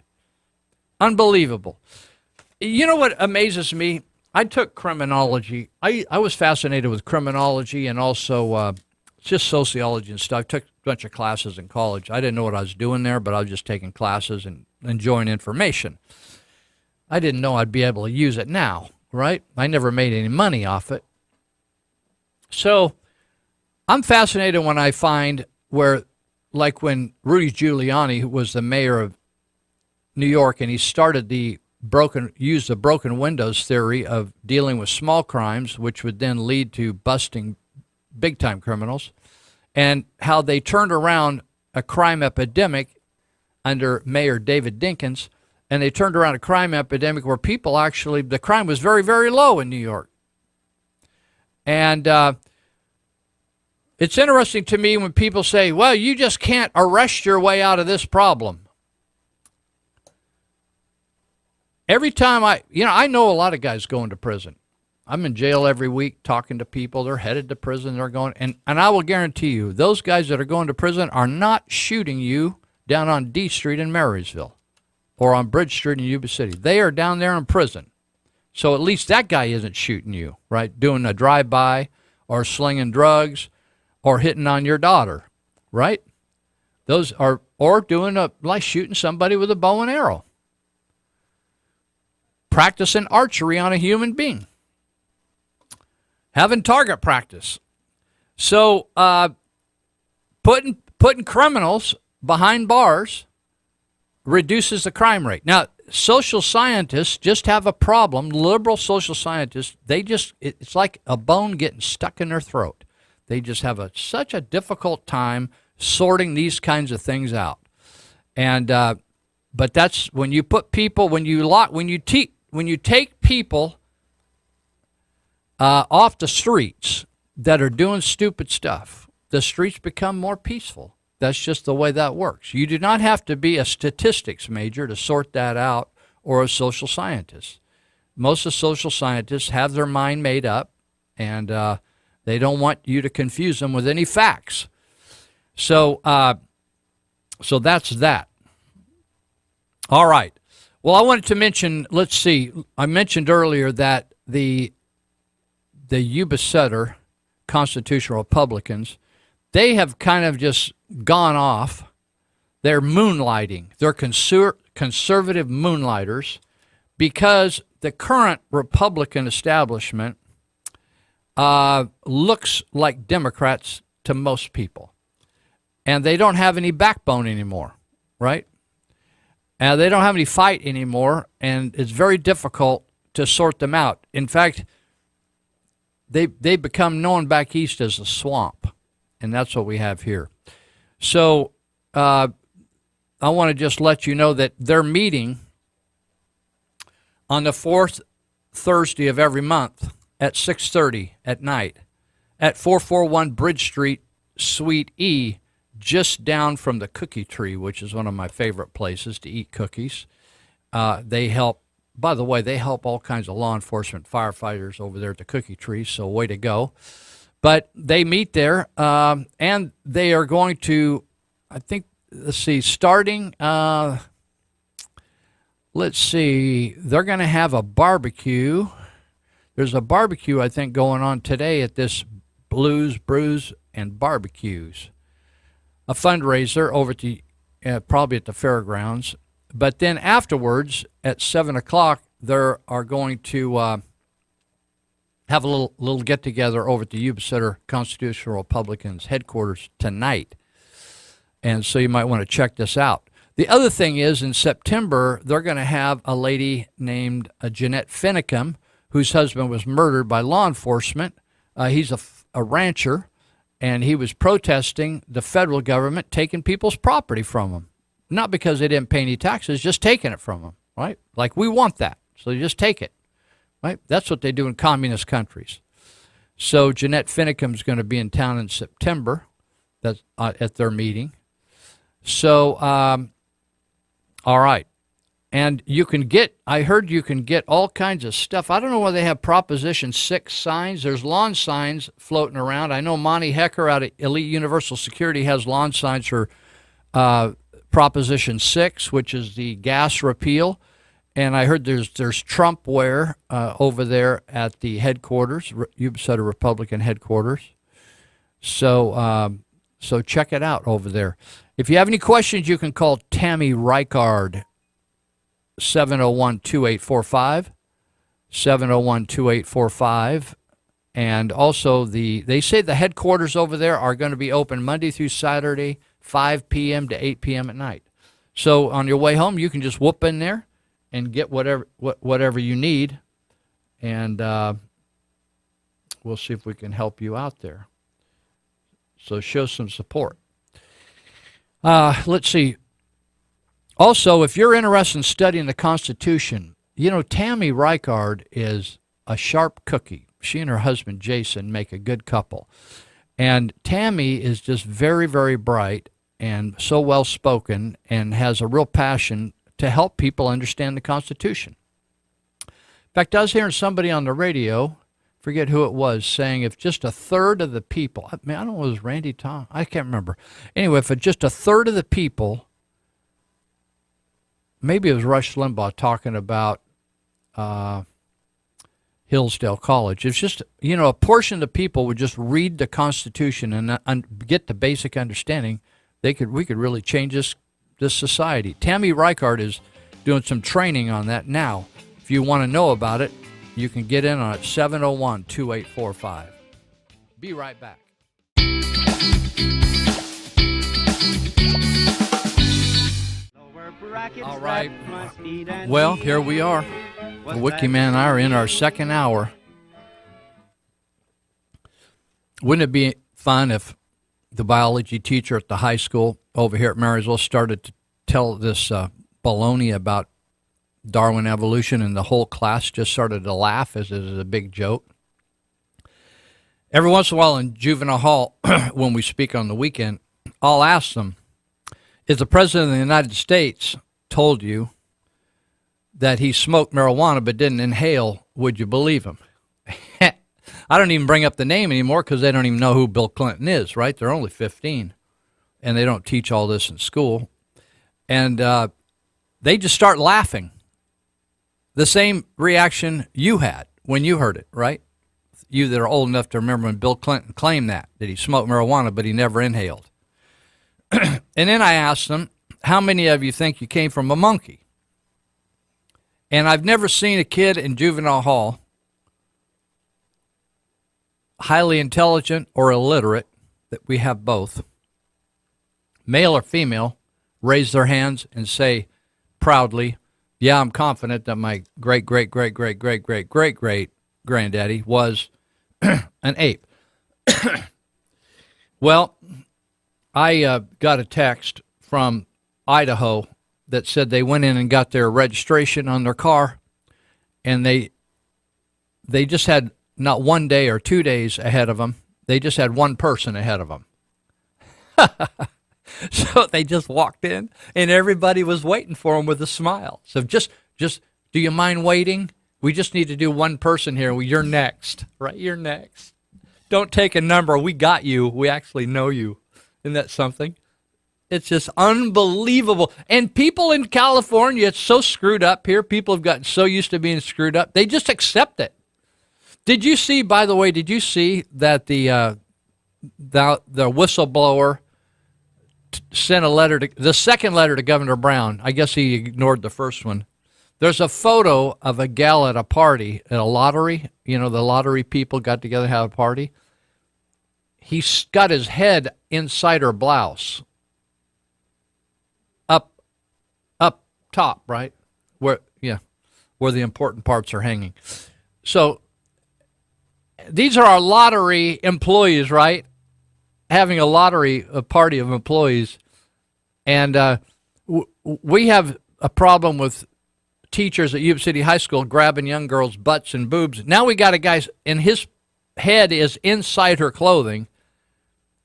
Unbelievable. You know what amazes me? I took criminology. I was fascinated with criminology and also just sociology and stuff. I took a bunch of classes in college. I didn't know what I was doing there, but I was just taking classes and enjoying information. I didn't know I'd be able to use it now, right? I never made any money off it. So I'm fascinated when I find where, like when Rudy Giuliani, who was the mayor of New York, and he started used the broken windows theory of dealing with small crimes, which would then lead to busting big-time criminals, and how they turned around a crime epidemic under Mayor David Dinkins, and they turned around a crime epidemic where the crime was very, very low in New York. And it's interesting to me when people say, well, you just can't arrest your way out of this problem. Every time I know a lot of guys going to prison. I'm in jail every week talking to people. They're headed to prison. They're going, and I will guarantee you, those guys that are going to prison are not shooting you down on D Street in Marysville or on Bridge Street in Yuba City. They are down there in prison. So at least that guy isn't shooting you, right? Doing a drive-by or slinging drugs or hitting on your daughter, right? Those are, or doing like shooting somebody with a bow and arrow. Practicing archery on a human being. Having target practice. So putting criminals behind bars reduces the crime rate. Now, social scientists just have a problem. Liberal social scientists, it's like a bone getting stuck in their throat. They just have such a difficult time sorting these kinds of things out. And but that's when you put people, when you take people off the streets that are doing stupid stuff, the streets become more peaceful. That's just the way that works. You do not have to be a statistics major to sort that out, or a social scientist. Most of social scientists have their mind made up, and they don't want you to confuse them with any facts. So that's that. All right. Well, I wanted to mention, let's see, I mentioned earlier that the Yuba Sutter Constitutional Republicans, they have kind of just gone off. They're moonlighting. They're conservative moonlighters because the current Republican establishment looks like Democrats to most people. And they don't have any backbone anymore, right? And they don't have any fight anymore, and it's very difficult to sort them out. In fact, they become known back east as the swamp, and that's what we have here. So I want to just let you know that they're meeting on the fourth Thursday of every month at 6:30 at night at 441 Bridge Street, Suite E, just down from the Cookie Tree, which is one of my favorite places to eat cookies. They help, by the way, they help all kinds of law enforcement firefighters over there at the Cookie Tree, so way to go. But they meet there, and they are going to, I think, let's see, starting, let's see, they're going to have a barbecue. There's a barbecue, I think, going on today at this Blues, Brews, and Barbecues. A fundraiser over at the, probably at the fairgrounds. But then afterwards, at 7 o'clock, they are going to have a little get-together over at the Yuba Sutter Constitutional Republicans headquarters tonight. And so you might want to check this out. The other thing is, in September, they're going to have a lady named Jeanette Finicum, whose husband was murdered by law enforcement. He's a rancher, and he was protesting the federal government taking people's property from them. Not because they didn't pay any taxes, just taking it from them, right? Like, we want that, so you just take it, right? That's what they do in communist countries. So Jeanette Finicum's going to be in town in September. That's at their meeting. So, all right. And I heard you can get all kinds of stuff. I don't know whether they have Proposition 6 signs. There's lawn signs floating around. I know Monty Hecker out at Elite Universal Security has lawn signs for Proposition 6, which is the gas repeal. And I heard there's Trumpware over there at the headquarters, Bisodero Republican headquarters. So check it out over there. If you have any questions, you can call Tammy Rijkaard, 701-2845, 701-2845. And also they say the headquarters over there are going to be open Monday through Saturday, 5 p.m. to 8 p.m. at night. So on your way home, you can just whoop in there and get whatever you need, and we'll see if we can help you out there. So show some support. Let's see. Also, if you're interested in studying the Constitution, Tammy Rijkaard is a sharp cookie. She and her husband, Jason, make a good couple. And Tammy is just very, very bright and so well-spoken and has a real passion to help people understand the Constitution. In fact, I was hearing somebody on the radio, forget who it was, saying if just a third of the people, I don't know, it was Randy Tom, I can't remember. Anyway, if just a third of the people, maybe it was Rush Limbaugh talking about Hillsdale College. It's just, a portion of the people would just read the Constitution and get the basic understanding, we could really change this society. Tammy Rijkaard is doing some training on that now. If you want to know about it, you can get in on it, 701-2845. Be right back. All right. Well, here we are. The Wiki Man and I are in our second hour. Wouldn't it be fun if the biology teacher at the high school over here at Marysville started to tell this baloney about Darwin evolution, and the whole class just started to laugh as it is a big joke? Every once in a while in juvenile hall, when we speak on the weekend, I'll ask them, if the President of the United States told you that he smoked marijuana but didn't inhale, would you believe him? I don't even bring up the name anymore because they don't even know who Bill Clinton is, right? They're only 15, and they don't teach all this in school. And they just start laughing. The same reaction you had when you heard it, right? You that are old enough to remember when Bill Clinton claimed that he smoked marijuana, but he never inhaled. And then I asked them, how many of you think you came from a monkey? And I've never seen a kid in juvenile hall, highly intelligent or illiterate, that we have both, male or female, raise their hands and say proudly, yeah, I'm confident that my great-great-great-great-great-great-great-granddaddy was an ape. Well, I got a text from Idaho that said they went in and got their registration on their car, and they just had not 1 day or 2 days ahead of them. They just had one person ahead of them. So they just walked in, and everybody was waiting for them with a smile. So just do you mind waiting? We just need to do one person here. Well, you're next, right? You're next. Don't take a number. We got you. We actually know you. Isn't that something? It's just unbelievable. And people in California, it's so screwed up here. People have gotten so used to being screwed up. They just accept it. Did you see, by the way, that the whistleblower sent a letter the second letter to Governor Brown? I guess he ignored the first one. There's a photo of a gal at a party, at a lottery. The lottery people got together to have a party. He's got his head inside her blouse. Up top, right? Where the important parts are hanging. So these are our lottery employees, right? Having a party of employees. And we have a problem with teachers at Yuba City High School grabbing young girls' butts and boobs. Now we got a guy, and his head is inside her clothing.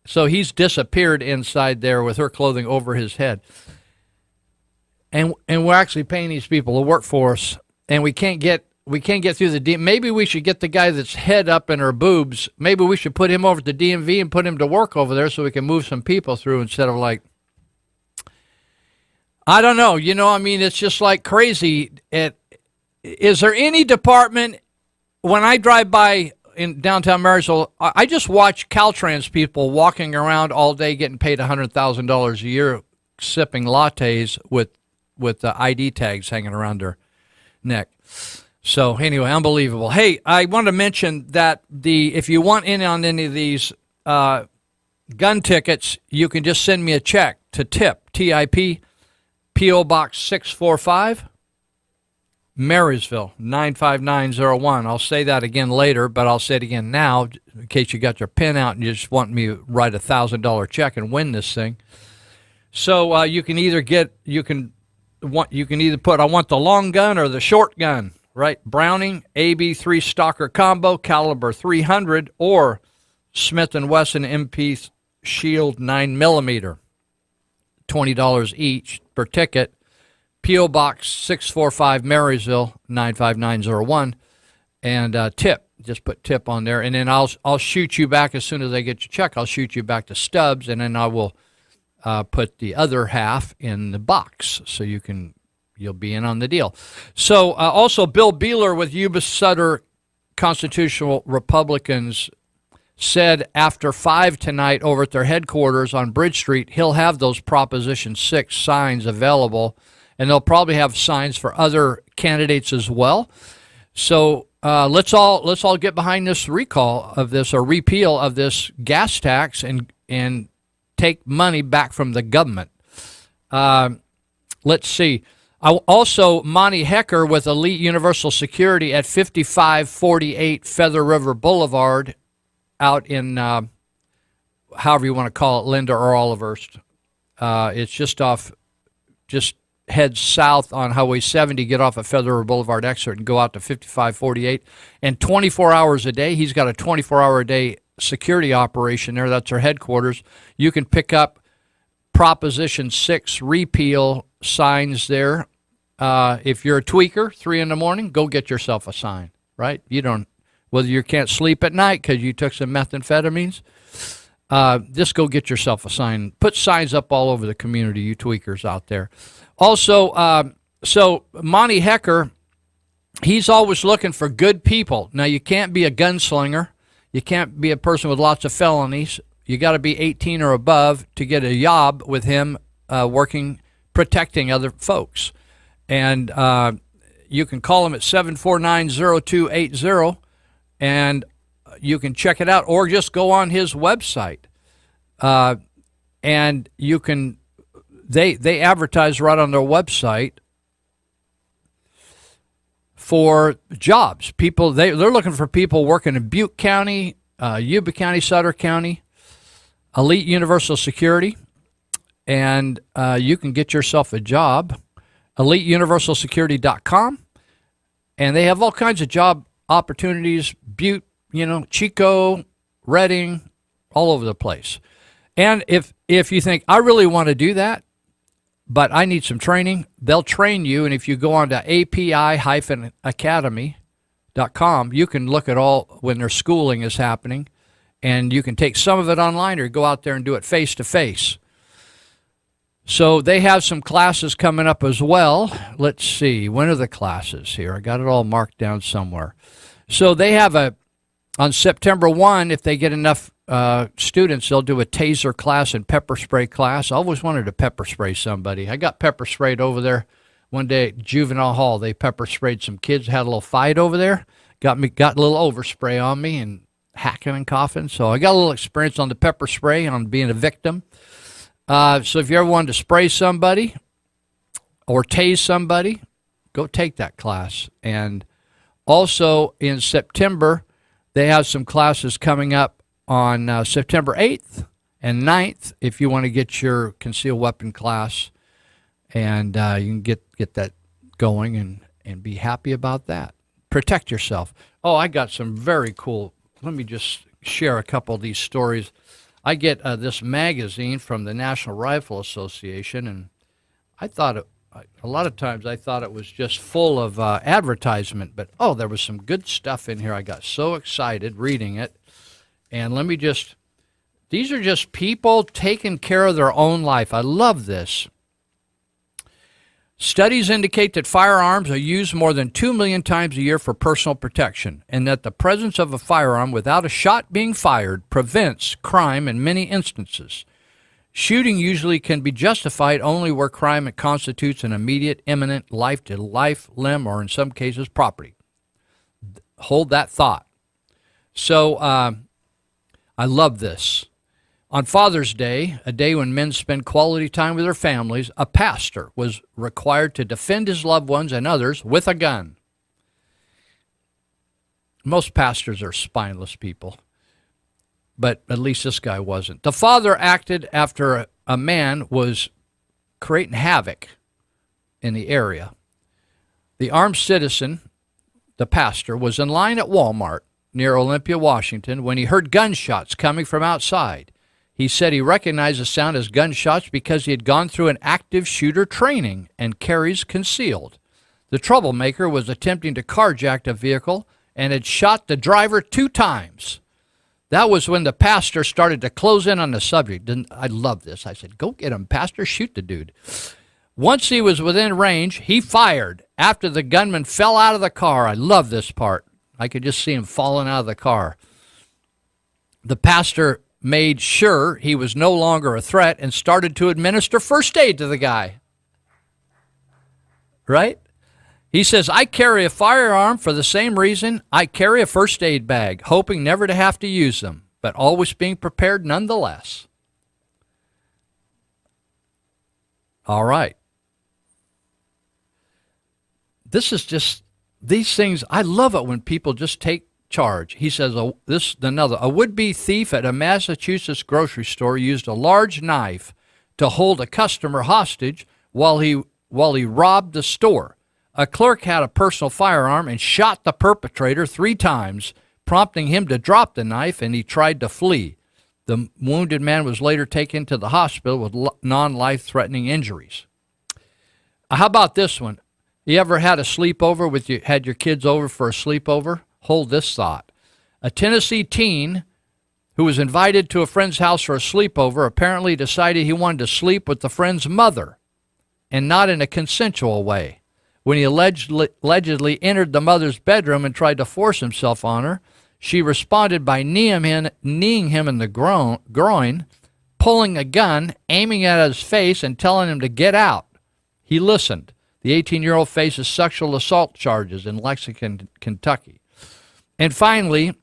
So he's disappeared inside there with her clothing over his head. And we're actually paying these people to work for us, and we can't get through the DMV. Maybe we should get the guy that's head up in her boobs. Maybe we should put him over at the DMV and put him to work over there so we can move some people through instead of like, I don't know. It's just like crazy. Is there any department, when I drive by in downtown Marysville, I just watch Caltrans people walking around all day getting paid $100,000 a year sipping lattes with the ID tags hanging around their neck. So anyway, unbelievable. Hey, I want to mention that if you want in on any of these gun tickets, you can just send me a check to TIP, T-I-P, P.O. Box 645, Marysville, 95901. I'll say that again later, but I'll say it again now in case you got your pen out and you just want me to write a $1,000 check and win this thing. So you can either put I want the long gun or the short gun, right? Browning AB3 Stalker Combo, caliber 300, or Smith & Wesson MP Shield 9mm. $20 each per ticket. P.O. Box 645 Marysville 95901, and tip. Just put tip on there, and then I'll shoot you back as soon as I get your check. I'll shoot you back to Stubbs, and then I will put the other half in the box, so you'll be in on the deal. So also Bill Beeler with Yuba Sutter Constitutional Republicans said after 5 tonight over at their headquarters on Bridge Street, he'll have those Proposition 6 signs available, and they'll probably have signs for other candidates as well. So let's all get behind this recall of this or repeal of this gas tax and take money back from the government. Let's see. Also, Monty Hecker with Elite Universal Security at 5548 Feather River Boulevard out in, however you want to call it, Linda or Olivehurst. It's just head south on Highway 70, get off of Feather River Boulevard exit and go out to 5548. And 24 hours a day, he's got a 24-hour-a-day security operation there. That's our headquarters. You can pick up Proposition 6 repeal signs there. If you're a tweaker, 3 in the morning, go get yourself a sign, right? Whether you can't sleep at night because you took some methamphetamines, just go get yourself a sign. Put signs up all over the community, you tweakers out there. Also, so Monty Hecker, he's always looking for good people. Now, you can't be a gunslinger. You can't be a person with lots of felonies. You got to be 18 or above to get a job with him protecting other folks. And you can call him at 749-0280, and you can check it out, or just go on his website. And you can, they advertise right on their website for jobs. People, they're looking for people working in Butte County, Yuba County, Sutter County, Elite Universal Security, and you can get yourself a job. EliteUniversalSecurity.com, and they have all kinds of job opportunities. Butte, Chico, Redding, all over the place. And if you think, I really want to do that, but I need some training, they'll train you. And if you go on to api-academy.com, you can look at all when their schooling is happening, and you can take some of it online or go out there and do it face-to-face. So they have some classes coming up as well. Let's see. When are the classes here? I got it all marked down somewhere. So they have on September 1, if they get enough students, they'll do a taser class and pepper spray class. I always wanted to pepper spray somebody. I got pepper sprayed over there one day at Juvenile Hall. They pepper sprayed some kids, had a little fight over there, got a little overspray on me and hacking and coughing. So I got a little experience on the pepper spray, on being a victim. So if you ever wanted to spray somebody or tase somebody, go take that class. And Also in September, they have some classes coming up on September 8th and 9th if you want to get your concealed weapon class. And you can get that going and be happy about that. Protect yourself. Oh, I got some very cool, let me just share a couple of these stories. I get this magazine from the National Rifle Association, and I thought a lot of times I thought it was just full of advertisement, but there was some good stuff in here. I got so excited reading it. And these are just people taking care of their own life. I love this. Studies indicate that firearms are used more than 2 million times a year for personal protection, and that the presence of a firearm without a shot being fired prevents crime in many instances. Shooting usually can be justified only where crime constitutes an immediate, imminent, life-to-life, limb, or in some cases, property. Hold that thought. So, I love this. On Father's Day, a day when men spend quality time with their families, a pastor was required to defend his loved ones and others with a gun. Most pastors are spineless people, but at least this guy wasn't. The father acted after a man was creating havoc in the area. The armed citizen, the pastor, was in line at Walmart near Olympia, Washington, when he heard gunshots coming from outside. He said he recognized the sound as gunshots because he had gone through an active shooter training and carries concealed. The troublemaker was attempting to carjack the vehicle and had shot the driver 2 times. That was when the pastor started to close in on the subject. And I love this. I said, go get him, pastor, shoot the dude. Once he was within range, he fired after the gunman fell out of the car. I love this part. I could just see him falling out of the car. The pastor made sure he was no longer a threat and started to administer first aid to the guy. Right? He says, I carry a firearm for the same reason I carry a first aid bag, hoping never to have to use them, but always being prepared nonetheless. All right. This is just, these things, I love it when people just take charge. He says, a would-be thief at a Massachusetts grocery store used a large knife to hold a customer hostage while he robbed the store. A clerk had a personal firearm and shot the perpetrator 3 times, prompting him to drop the knife, and he tried to flee. The wounded man was later taken to the hospital with non-life-threatening injuries. How about this one? You ever had a sleepover had your kids over for a sleepover? Hold this thought. A Tennessee teen who was invited to a friend's house for a sleepover apparently decided he wanted to sleep with the friend's mother, and not in a consensual way. When he allegedly entered the mother's bedroom and tried to force himself on her, she responded by kneeing him in the groin, pulling a gun, aiming at his face, and telling him to get out. He listened. The 18-year-old faces sexual assault charges in Lexington, Kentucky. And finally,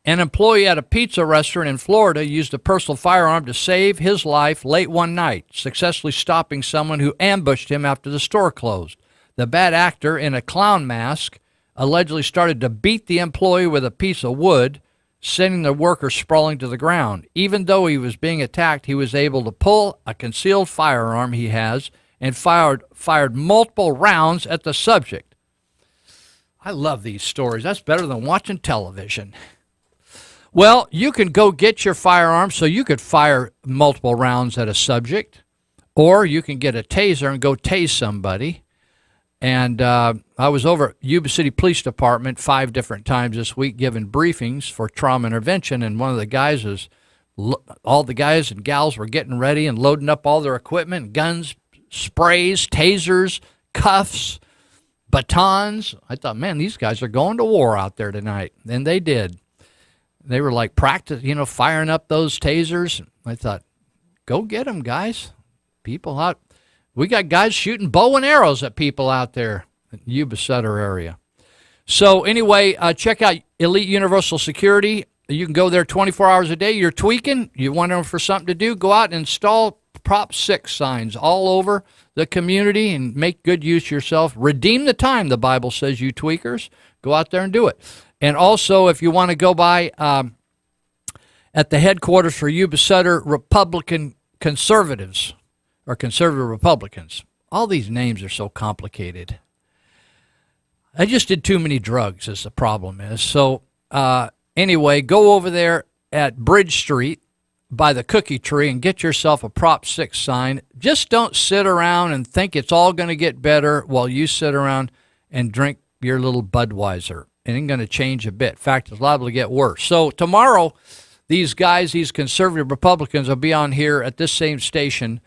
an employee at a pizza restaurant in Florida used a personal firearm to save his life late one night, successfully stopping someone who ambushed him after the store closed. The bad actor in a clown mask allegedly started to beat the employee with a piece of wood, sending the worker sprawling to the ground. Even though he was being attacked, he was able to pull a concealed firearm he has and fired multiple rounds at the subject. I love these stories. That's better than watching television. Well, you can go get your firearm so you could fire multiple rounds at a subject, or you can get a taser and go tase somebody. And I was over at Yuba City Police Department 5 different times this week giving briefings for trauma intervention, and one of the guys all the guys and gals were getting ready and loading up all their equipment, guns, sprays, tasers, cuffs, batons. I thought, man, these guys are going to war out there tonight. And they did. They were like firing up those tasers. I thought, go get them, guys. People out. We got guys shooting bow and arrows at people out there in the Yuba Sutter area. So anyway, check out Elite Universal Security. You can go there 24 hours a day. You're tweaking. You want them for something to do. Go out and install Prop 6 signs all over the community and make good use of yourself. Redeem the time, the Bible says, you tweakers. Go out there and do it. And also, if you want to go by at the headquarters for Yuba Sutter Republican Conservatives, or Conservative Republicans. All these names are so complicated. I just did too many drugs, is the problem is. So anyway, go over there at Bridge Street by the cookie tree and get yourself a Prop 6 sign. Just don't sit around and think it's all going to get better while you sit around and drink your little Budweiser. It ain't going to change a bit. In fact, it's liable to get worse. So tomorrow, these guys, these conservative Republicans, will be on here at this same station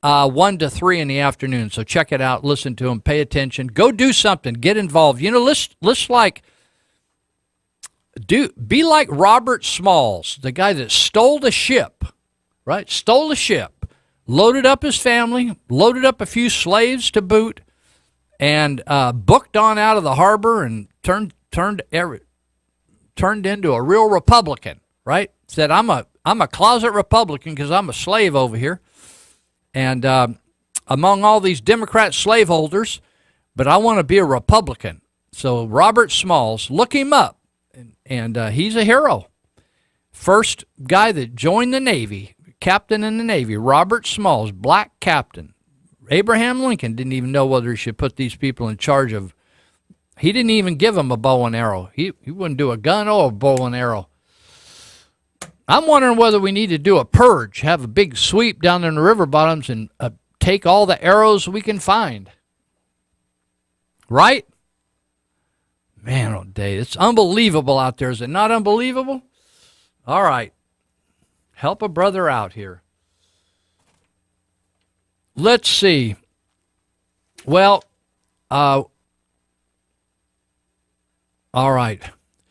1 to 3 in the afternoon. So check it out, listen to them, pay attention, go do something, get involved. You know, let's be like Robert Smalls, the guy that stole the ship, right? Stole the ship, loaded up his family, loaded up a few slaves to boot, and booked on out of the harbor and turned into a real Republican, right? Said, I'm a closet Republican because I'm a slave over here. And among all these Democrat slaveholders, but I want to be a Republican. So Robert Smalls, look him up, and he's a hero. First guy that joined the Navy, captain in the Navy, Robert Smalls, black captain. Abraham Lincoln didn't even know whether he should put these people in charge of. He didn't even give them a bow and arrow. He wouldn't do a gun or a bow and arrow. I'm wondering whether we need to do a purge, have a big sweep down in the river bottoms and take all the arrows we can find. Right? Man, oh, day, it's unbelievable out there. Is it not unbelievable? All right. Help a brother out here. Let's see. Well, all right.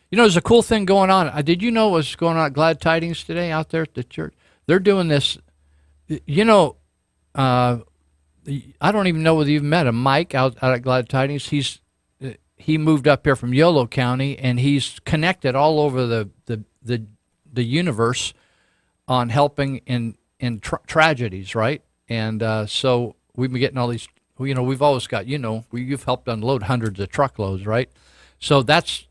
You know, there's a cool thing going on. Did you know what's going on at Glad Tidings today out there at the church? They're doing this. You know, I don't even know whether you've met him, Mike, out at Glad Tidings. He moved up here from Yolo County, and he's connected all over the universe on helping in tragedies, right? And so we've been getting all these. You know, we've always got. You know, you've helped unload hundreds of truckloads, right? So that's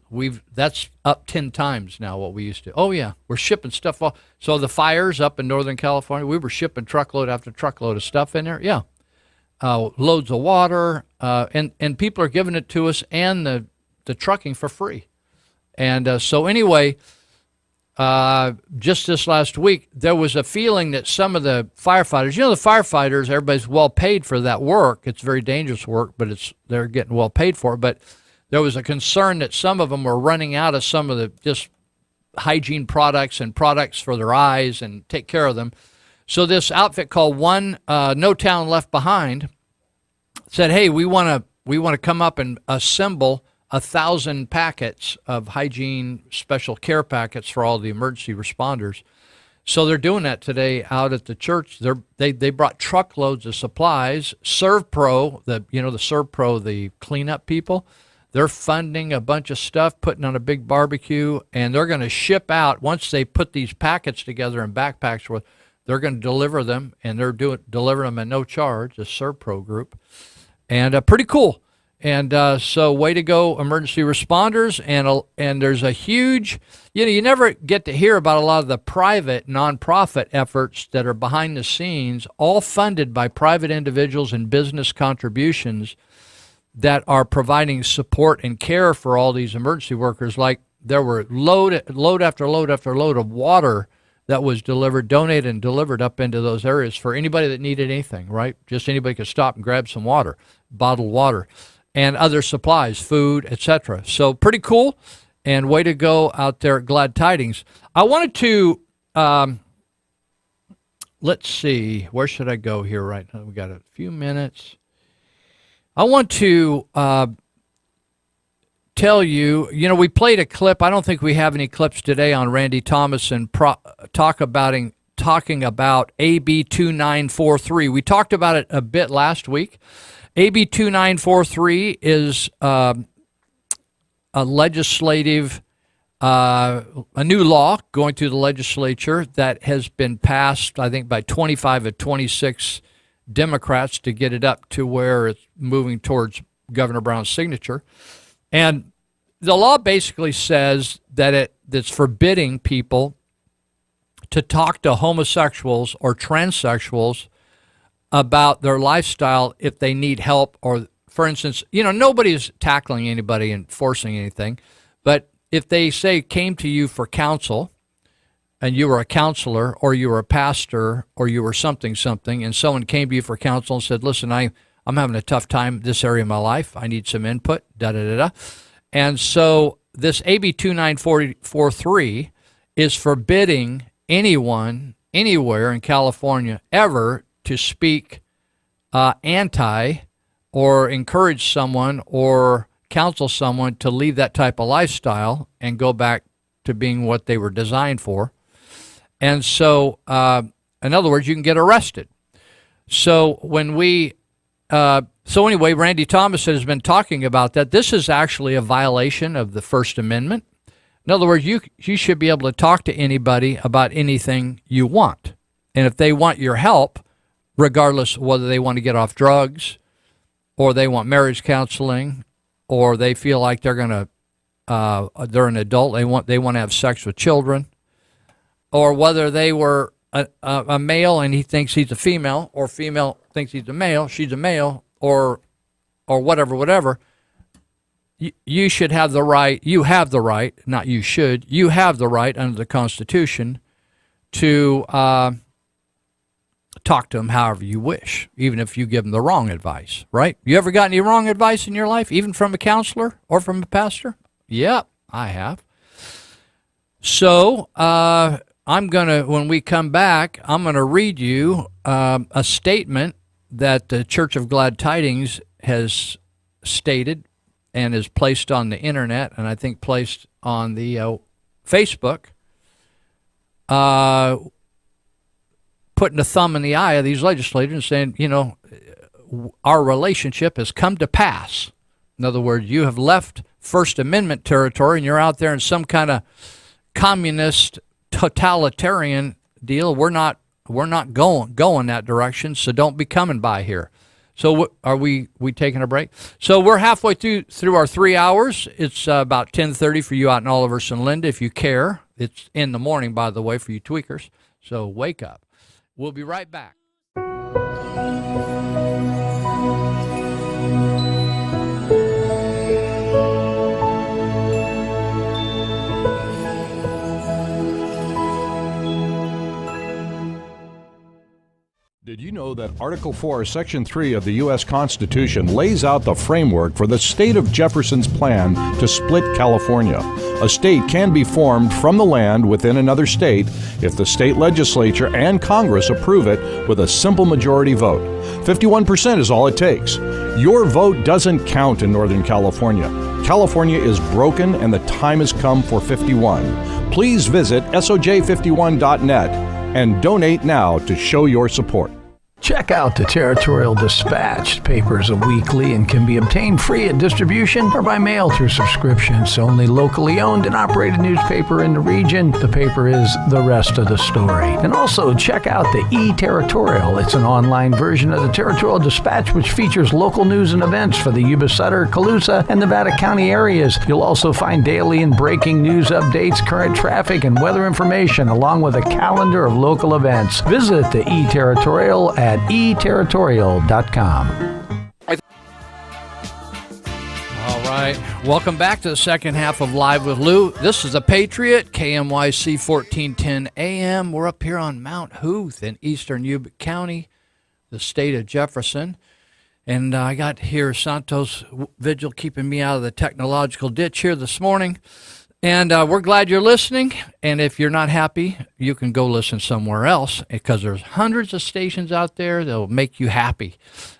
up 10 times now what we used to. Oh yeah, we're shipping stuff off. So the fires up in Northern California, we were shipping truckload after truckload of stuff in there. Yeah, loads of water, and people are giving it to us and the trucking for free. And so anyway, just this last week, there was a feeling that some of the firefighters, you know, the firefighters, everybody's well paid for that work. It's very dangerous work, but they're getting well paid for it. But there was a concern that some of them were running out of some of the just hygiene products and products for their eyes and take care of them. So this outfit called No Town Left Behind said, hey, we want to come up and assemble 1,000 packets of hygiene special care packets for all the emergency responders. So they're doing that today out at the church. They brought truckloads of supplies. ServPro, the ServPro, the cleanup people, they're funding a bunch of stuff, putting on a big barbecue, and they're going to ship out, once they put these packets together in backpacks, they're going to deliver them, and they're delivering them at no charge, the ServPro group. And pretty cool. And so way to go, emergency responders. And there's a huge, you never get to hear about a lot of the private nonprofit efforts that are behind the scenes, all funded by private individuals and business contributions that are providing support and care for all these emergency workers. Like there were load after load after load of water that was donated and delivered up into those areas for anybody that needed anything, right? Just anybody could stop and grab some water, bottled water, and other supplies, food, etc. So pretty cool, and way to go out there at Glad Tidings. I wanted to, let's see, where should I go here right now? We got a few minutes. I want to tell you, we played a clip. I don't think we have any clips today on Randy Thomas and talking about AB 2943. We talked about it a bit last week. AB 2943 is a legislative, a new law going through the legislature that has been passed, I think, by 25 of 26 Democrats to get it up to where it's moving towards Governor Brown's signature. And the law basically says that it's forbidding people to talk to homosexuals or transsexuals about their lifestyle if they need help. Or, for instance, nobody's tackling anybody and forcing anything, but if they came to you for counsel, and you were a counselor or you were a pastor or you were something, and someone came to you for counsel and said, listen, I'm having a tough time in this area of my life. I need some input, da-da-da-da. And so this AB 2943 is forbidding anyone anywhere in California ever to speak anti or encourage someone or counsel someone to leave that type of lifestyle and go back to being what they were designed for. And so, in other words, you can get arrested. So anyway, Randy Thomas has been talking about that. This is actually a violation of the First Amendment. In other words, you should be able to talk to anybody about anything you want. And if they want your help, regardless of whether they want to get off drugs or they want marriage counseling or they feel like they're an adult, they want to have sex with children, or whether they were a male and he thinks he's a female, or female thinks he's a male, she's a male, or whatever, you should have the right, you have the right, not you should, you have the right under the Constitution to talk to them however you wish, even if you give them the wrong advice, right? You ever got any wrong advice in your life, even from a counselor or from a pastor? Yep, I have. So, when we come back, I'm going to read you a statement that the Church of Glad Tidings has stated and is placed on the internet, and I think placed on the Facebook, putting a thumb in the eye of these legislators and saying, our relationship has come to pass. In other words, you have left First Amendment territory and you're out there in some kind of communist totalitarian deal. We're not going that direction, so don't be coming by here. So are we taking a break? So we're halfway through our 3 hours. It's about 10:30 for you out in Olivehurst and Linda, if you care. It's in the morning, by the way, for you tweakers. So wake up. We'll be right back. Did you know that Article 4, Section 3 of the U.S. Constitution lays out the framework for the state of Jefferson's plan to split California? A state can be formed from the land within another state if the state legislature and Congress approve it with a simple majority vote. 51% is all it takes. Your vote doesn't count in Northern California. California is broken and the time has come for 51. Please visit soj51.net and donate now to show your support. Check out the Territorial Dispatch. Papers are weekly and can be obtained free at distribution or by mail through subscriptions. Only locally owned and operated newspaper in the region. The paper is the rest of the story. And also check out the E-Territorial. It's an online version of the Territorial Dispatch which features local news and events for the Yuba Sutter, Colusa, and Nevada County areas. You'll also find daily and breaking news updates, current traffic, and weather information along with a calendar of local events. Visit the E-Territorial at eterritorial.com. All right. Welcome back to the second half of Live with Lou. This is The Patriot, KMYC 1410 AM. We're up here on Mount Hooth in eastern Yuba County, the state of Jefferson. And I got here Santos Vigil keeping me out of the technological ditch here this morning. And we're glad you're listening. And if you're not happy, you can go listen somewhere else because there's hundreds of stations out there that will make you happy,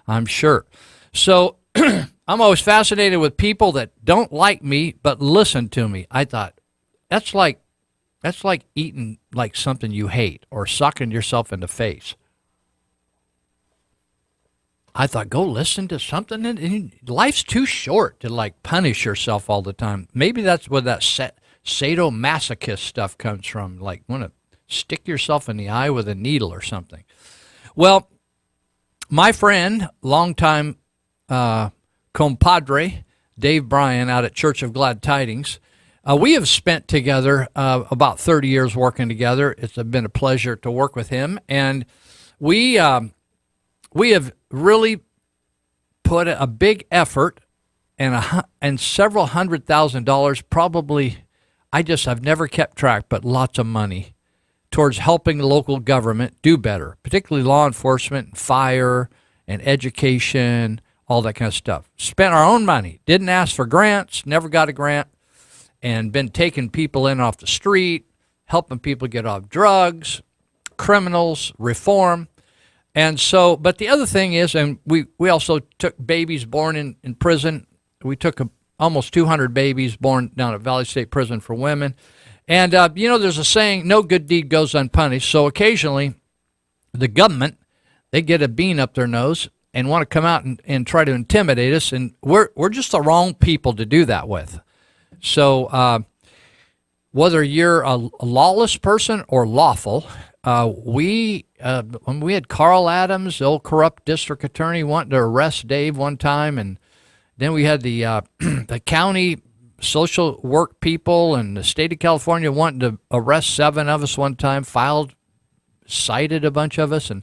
I'm sure. So I'm always fascinated with people that don't like me but listen to me. I thought that's like eating like something you hate or sucking yourself in the face. I thought, go listen to something. And life's too short to like punish yourself all the time. Maybe that's where that sadomasochist stuff comes from. Like, want to stick yourself in the eye with a needle or something. Well, my friend, longtime compadre, Dave Bryan out at Church of Glad Tidings. We have spent together about 30 years working together. It's been a pleasure to work with him, and we have really put a big effort and several $100,000, probably, I've never kept track, but lots of money towards helping the local government do better, particularly law enforcement, fire, and education, all that kind of stuff. Spent our own money, didn't ask for grants, never got a grant, and been taking people in off the street, helping people get off drugs, criminals, reform. And so, but the other thing is, and we also took babies born in prison. We took almost 200 babies born down at Valley State Prison for women. And, there's a saying, no good deed goes unpunished. So occasionally the government, they get a bean up their nose and want to come out and try to intimidate us. And we're just the wrong people to do that with. So whether you're a lawless person or lawful, we had Carl Adams, the old corrupt district attorney, wanting to arrest Dave one time, and then we had the the county social work people and the state of California wanting to arrest 7 of us one time, cited a bunch of us, and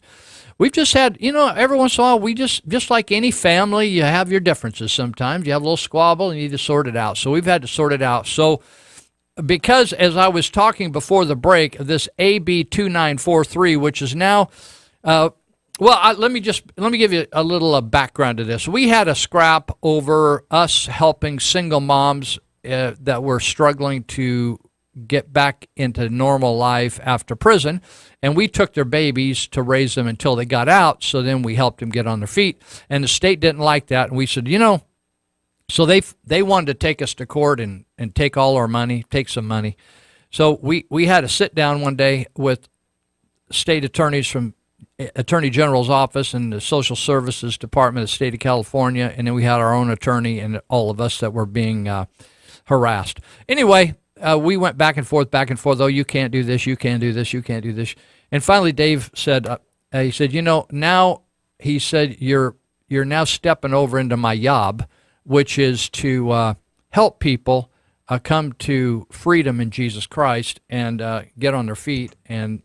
we've just had, every once in a while, we just like any family, you have your differences sometimes. You have a little squabble and you need to sort it out. So we've had to sort it out. So because, as I was talking before the break, this AB 2943, which is now, let me give you a little background to this. We had a scrap over us helping single moms that were struggling to get back into normal life after prison, and we took their babies to raise them until they got out, so then we helped them get on their feet, and the state didn't like that, and we said, so they wanted to take us to court and take all our money, take some money. So we had a sit down one day with state attorneys from Attorney General's office and the Social Services Department of the state of California, and then we had our own attorney and all of us that were being harassed. Anyway, we went back and forth, oh, you can't do this, you can't do this, you can't do this. And finally Dave said, now, he said, you're now stepping over into my job, which is to help people come to freedom in Jesus Christ and get on their feet. And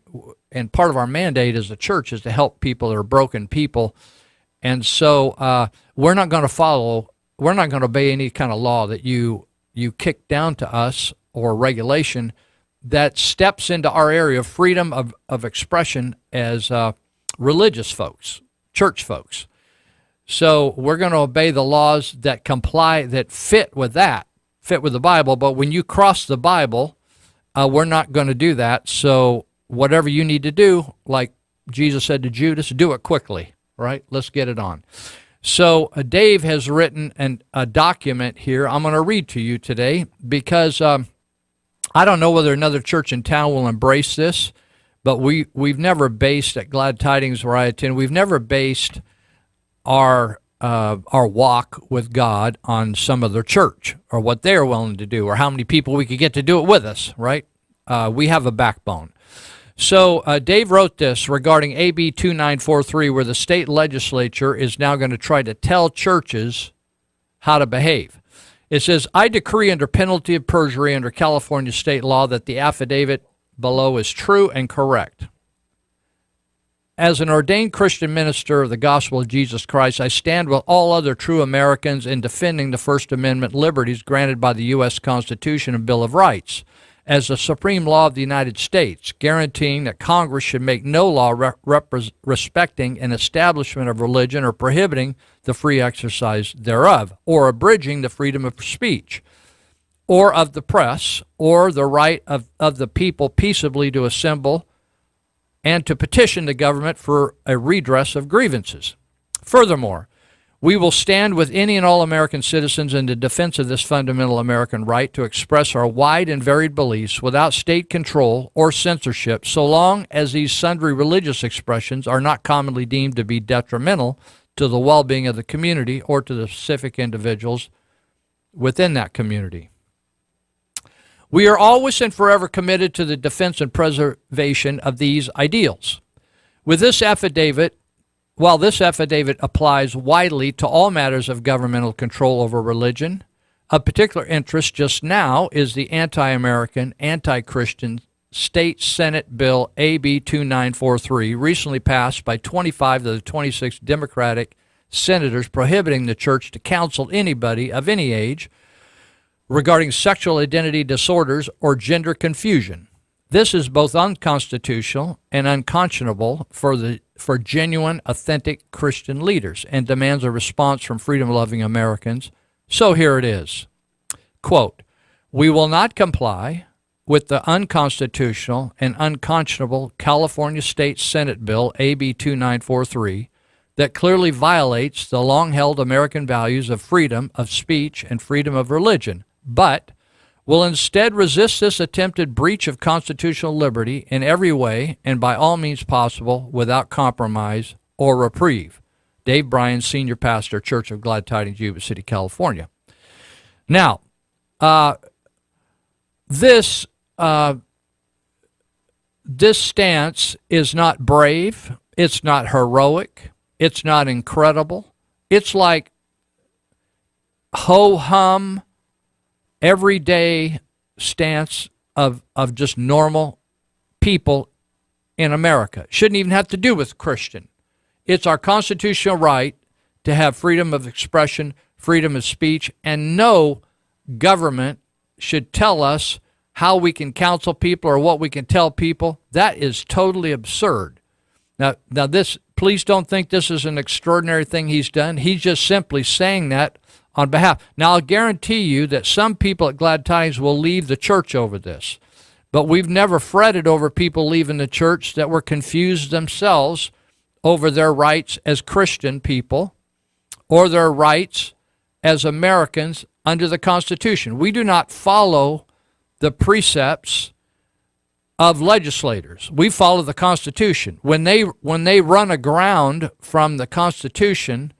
part of our mandate as a church is to help people that are broken people. And so we're not going to obey any kind of law that you kick down to us or regulation that steps into our area of freedom of expression as religious folks, church folks. So we're going to obey the laws that fit with the Bible. But when you cross the Bible, we're not going to do that. So whatever you need to do, like Jesus said to Judas, do it quickly, right? Let's get it on. So Dave has written a document here I'm going to read to you today because I don't know whether another church in town will embrace this, but we've never based at Glad Tidings where I attend, we've never based our walk with God on some other church or what they're willing to do or how many people we could get to do it with us, right? We have a backbone. So Dave wrote this regarding AB 2943, where the state legislature is now going to try to tell churches how to behave. It says, I decree under penalty of perjury under California state law that the affidavit below is true and correct. As an ordained Christian minister of the gospel of Jesus Christ, I stand with all other true Americans in defending the First Amendment liberties granted by the U.S. Constitution and Bill of Rights as the supreme law of the United States, guaranteeing that Congress should make no law respecting an establishment of religion or prohibiting the free exercise thereof, or abridging the freedom of speech, or of the press, or the right of the people peaceably to assemble and to petition the government for a redress of grievances. Furthermore, we will stand with any and all American citizens in the defense of this fundamental American right to express our wide and varied beliefs without state control or censorship, so long as these sundry religious expressions are not commonly deemed to be detrimental to the well-being of the community or to the specific individuals within that community. We are always and forever committed to the defense and preservation of these ideals. With this affidavit, while this affidavit applies widely to all matters of governmental control over religion, Of particular interest just now is the anti-American, anti-Christian State Senate Bill AB 2943, recently passed by 25 of the 26 Democratic senators, prohibiting the church to counsel anybody of any age regarding sexual identity disorders or gender confusion. This is both unconstitutional and unconscionable for genuine, authentic Christian leaders and demands a response from freedom-loving Americans. So here it is. Quote, "We will not comply with the unconstitutional and unconscionable California State Senate Bill AB 2943 that clearly violates the long-held American values of freedom of speech and freedom of religion, but will instead resist this attempted breach of constitutional liberty in every way and by all means possible without compromise or reprieve." Dave Bryan, Senior Pastor, Church of Glad Tidings, Yuba City, California. Now, this stance is not brave, it's not heroic, it's not incredible. It's like ho-hum, everyday stance of just normal people in America. Shouldn't even have to do with Christian. It's our constitutional right to have freedom of expression, freedom of speech, and no government should tell us how we can counsel people or what we can tell people. That is totally absurd. Now this, please don't think this is an extraordinary thing he's done. He's just simply saying that on behalf. Now, I'll guarantee you that some people at Glad Tidings will leave the church over this, but we've never fretted over people leaving the church that were confused themselves over their rights as Christian people or their rights as Americans under the Constitution. We do not follow the precepts of legislators. We follow the Constitution. When they run aground from the Constitution,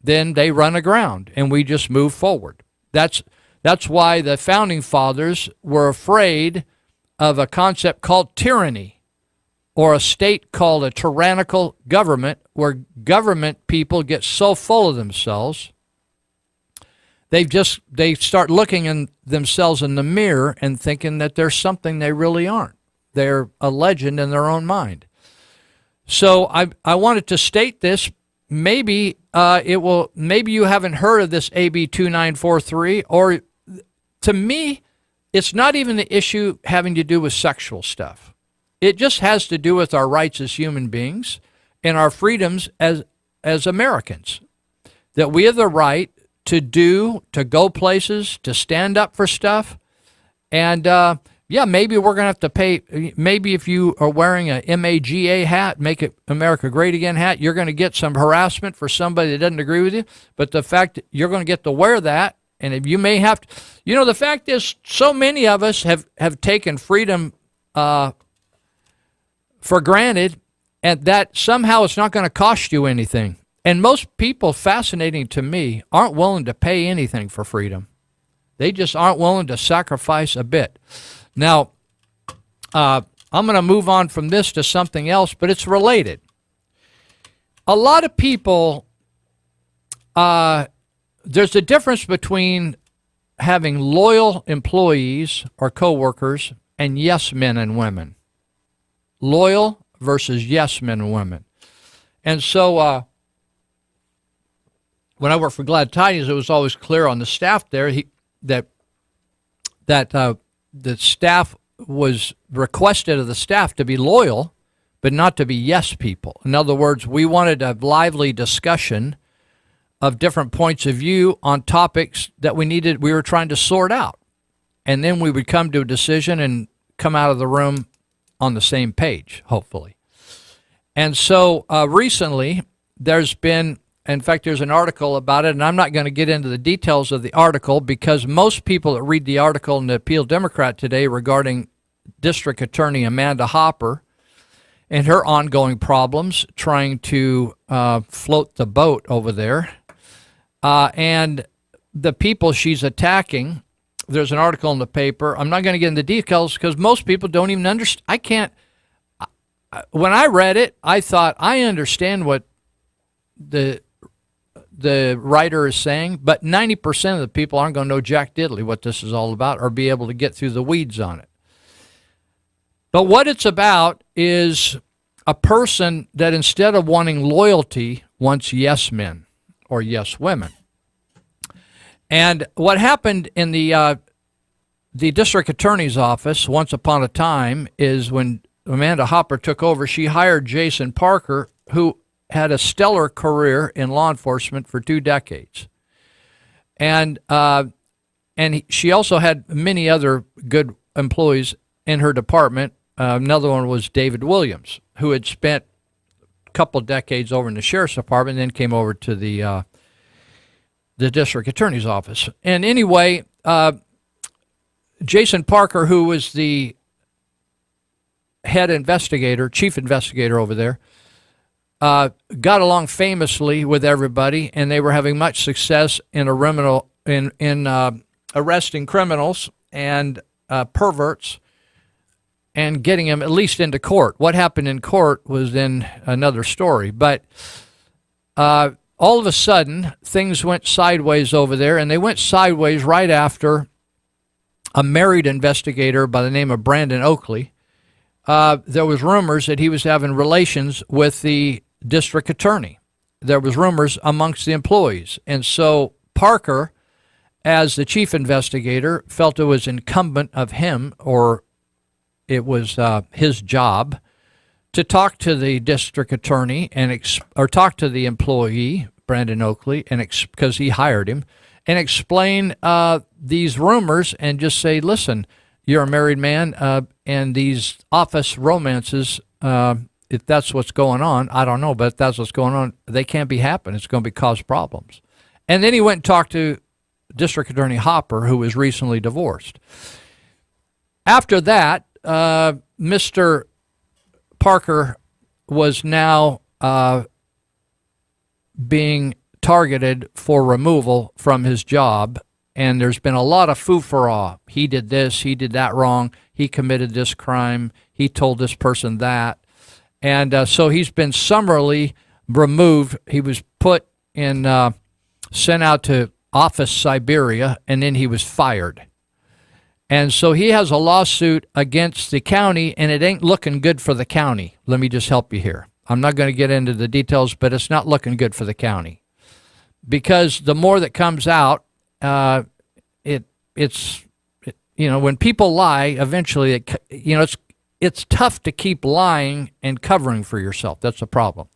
then they run aground, and we just move forward. That's why the Founding Fathers were afraid of a concept called tyranny, or a state called a tyrannical government, where government people get so full of themselves, they start looking in themselves in the mirror and thinking that they're something they really aren't. They're a legend in their own mind. So I wanted to state this. Maybe maybe you haven't heard of this AB 2943, or to me, it's not even the issue having to do with sexual stuff. It just has to do with our rights as human beings and our freedoms as Americans. That we have the right to go places, to stand up for stuff. And maybe we're going to have to pay. Maybe if you are wearing a MAGA hat, Make It America Great Again hat, you're going to get some harassment for somebody that doesn't agree with you. But the fact that you're going to get to wear that, and if you may have to, the fact is, so many of us have taken freedom for granted, and that somehow it's not going to cost you anything. And most people, fascinating to me, aren't willing to pay anything for freedom. They just aren't willing to sacrifice a bit. Now, I'm going to move on from this to something else, but it's related. A lot of people, there's a difference between having loyal employees or coworkers and yes men and women. Loyal versus yes men and women. And so when I worked for Glad Tidings, it was always clear on the staff there that the staff was requested of the staff to be loyal, but not to be yes people. In other words, we wanted a lively discussion of different points of view on topics that we were trying to sort out. And then we would come to a decision and come out of the room on the same page, hopefully. And so recently, there's an article about it, and I'm not going to get into the details of the article because most people that read the article in the Appeal Democrat today regarding District Attorney Amanda Hopper and her ongoing problems trying to float the boat over there, and the people she's attacking. There's an article in the paper. I'm not going to get into details because most people don't even understand. When I read it, I thought, I understand what the the writer is saying, but 90% of the people aren't going to know jack diddly what this is all about or be able to get through the weeds on it. But what it's about is a person that instead of wanting loyalty wants yes men or yes women. And what happened in the district attorney's office once upon a time is when Amanda Hopper took over, she hired Jason Parker, who had a stellar career in law enforcement for 2 decades. And she also had many other good employees in her department. Another one was David Williams, who had spent a couple decades over in the sheriff's department and then came over to the district attorney's office. And anyway, Jason Parker, who was the head investigator, chief investigator over there, got along famously with everybody, and they were having much success in arresting criminals and perverts and getting them at least into court. What happened in court was then another story. But all of a sudden, things went sideways over there, and they went sideways right after a married investigator by the name of Brandon Oakley. There was rumors that he was having relations with the district attorney. There was rumors amongst the employees. And so Parker, as the chief investigator, felt it was incumbent of him, or it was his job, to talk to the district attorney or talk to the employee, Brandon Oakley, and because he hired him, and explain these rumors and just say, listen, you're a married man, and these office romances, if that's what's going on, I don't know, but if that's what's going on, they can't be happening. It's going to cause problems. And then he went and talked to District Attorney Hopper, who was recently divorced. After that, Mr. Parker was now being targeted for removal from his job, and there's been a lot of foo-for-ah. He did this, he did that wrong, he committed this crime, he told this person that. And so he's been summarily removed. He was put in, sent out to Office Siberia, and then he was fired. And so he has a lawsuit against the county, and it ain't looking good for the county. Let me just help you here. I'm not going to get into the details, but it's not looking good for the county. Because the more that comes out, it's when people lie, eventually, it's tough to keep lying and covering for yourself. That's a problem.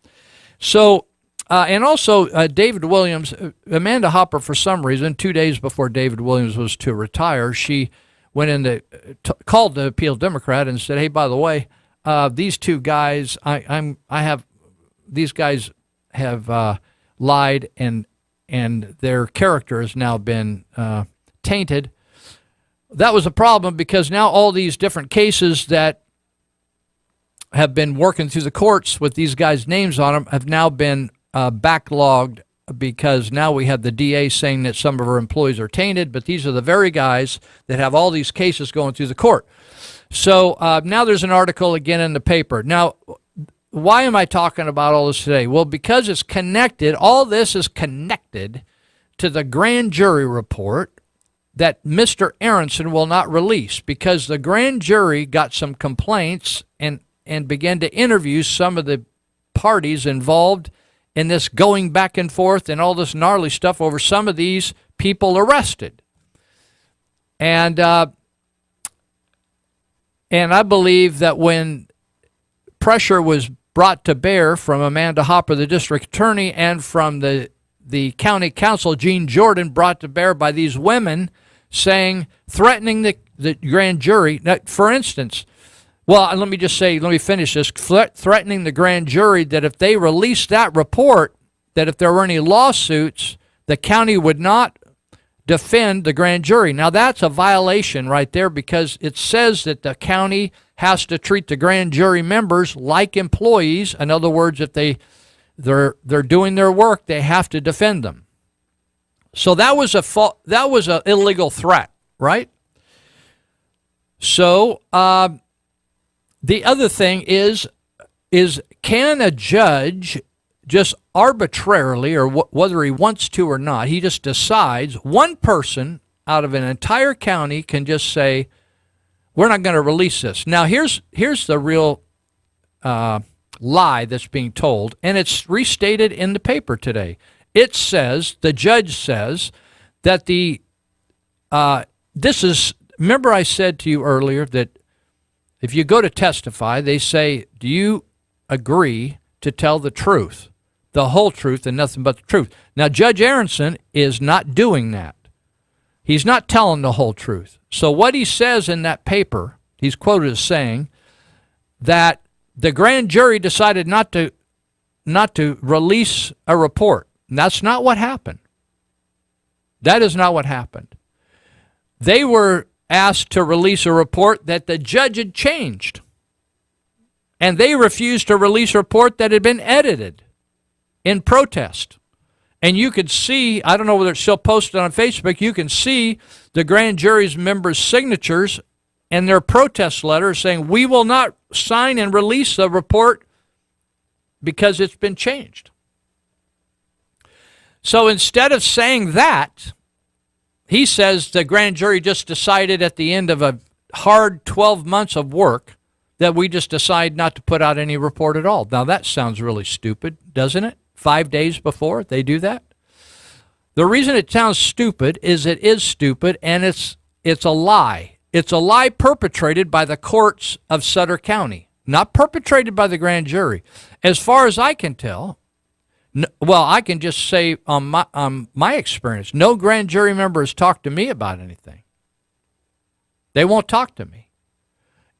So, and also David Williams, Amanda Hopper, for some reason, 2 days before David Williams was to retire, she went in called the Appeal Democrat and said, "Hey, by the way, these two guys, these guys have lied, and their character has now been tainted." That was a problem because now all these different cases that have been working through the courts with these guys' names on them have now been backlogged, because now we have the DA saying that some of our employees are tainted, but these are the very guys that have all these cases going through the court. So now there's an article again in the paper. Now, why am I talking about all this today? Well, because it's connected. All this is connected to the grand jury report that Mr. Aronson will not release, because the grand jury got some complaints and began to interview some of the parties involved in this going back and forth and all this gnarly stuff over some of these people arrested. And I believe that when pressure was brought to bear from Amanda Hopper, the district attorney, and from the county council, Gene Jordan, brought to bear by these women threatening the grand jury. Now, for instance, well, let me finish this. Threatening the grand jury that if they released that report, that if there were any lawsuits, the county would not defend the grand jury. Now, that's a violation right there, because it says that the county has to treat the grand jury members like employees. In other words, if they're doing their work, they have to defend them. So that was an illegal threat, right? So the other thing is can a judge just arbitrarily, or whether he wants to or not, he just decides one person out of an entire county can just say, we're not going to release this. Now, here's the real lie that's being told, and it's restated in the paper today. It says, the judge says, that remember I said to you earlier that if you go to testify, they say, do you agree to tell the truth, the whole truth, and nothing but the truth? Now, Judge Aronson is not doing that. He's not telling the whole truth. So what he says in that paper, he's quoted as saying that the grand jury decided not to release a report. And that's not what happened. That is not what happened. They were asked to release a report that the judge had changed. And they refused to release a report that had been edited in protest. And you could see, I don't know whether it's still posted on Facebook, you can see the grand jury's members' signatures and their protest letters saying, we will not sign and release the report because it's been changed. So instead of saying that, he says the grand jury just decided at the end of a hard 12 months of work that we just decide not to put out any report at all. Now that sounds really stupid, doesn't it? 5 days before they do that? The reason it sounds stupid is it is stupid, and it's a lie. It's a lie perpetrated by the courts of Sutter County, not perpetrated by the grand jury. As far as I can tell, well, I can just say on my experience, no grand jury member has talked to me about anything. They won't talk to me.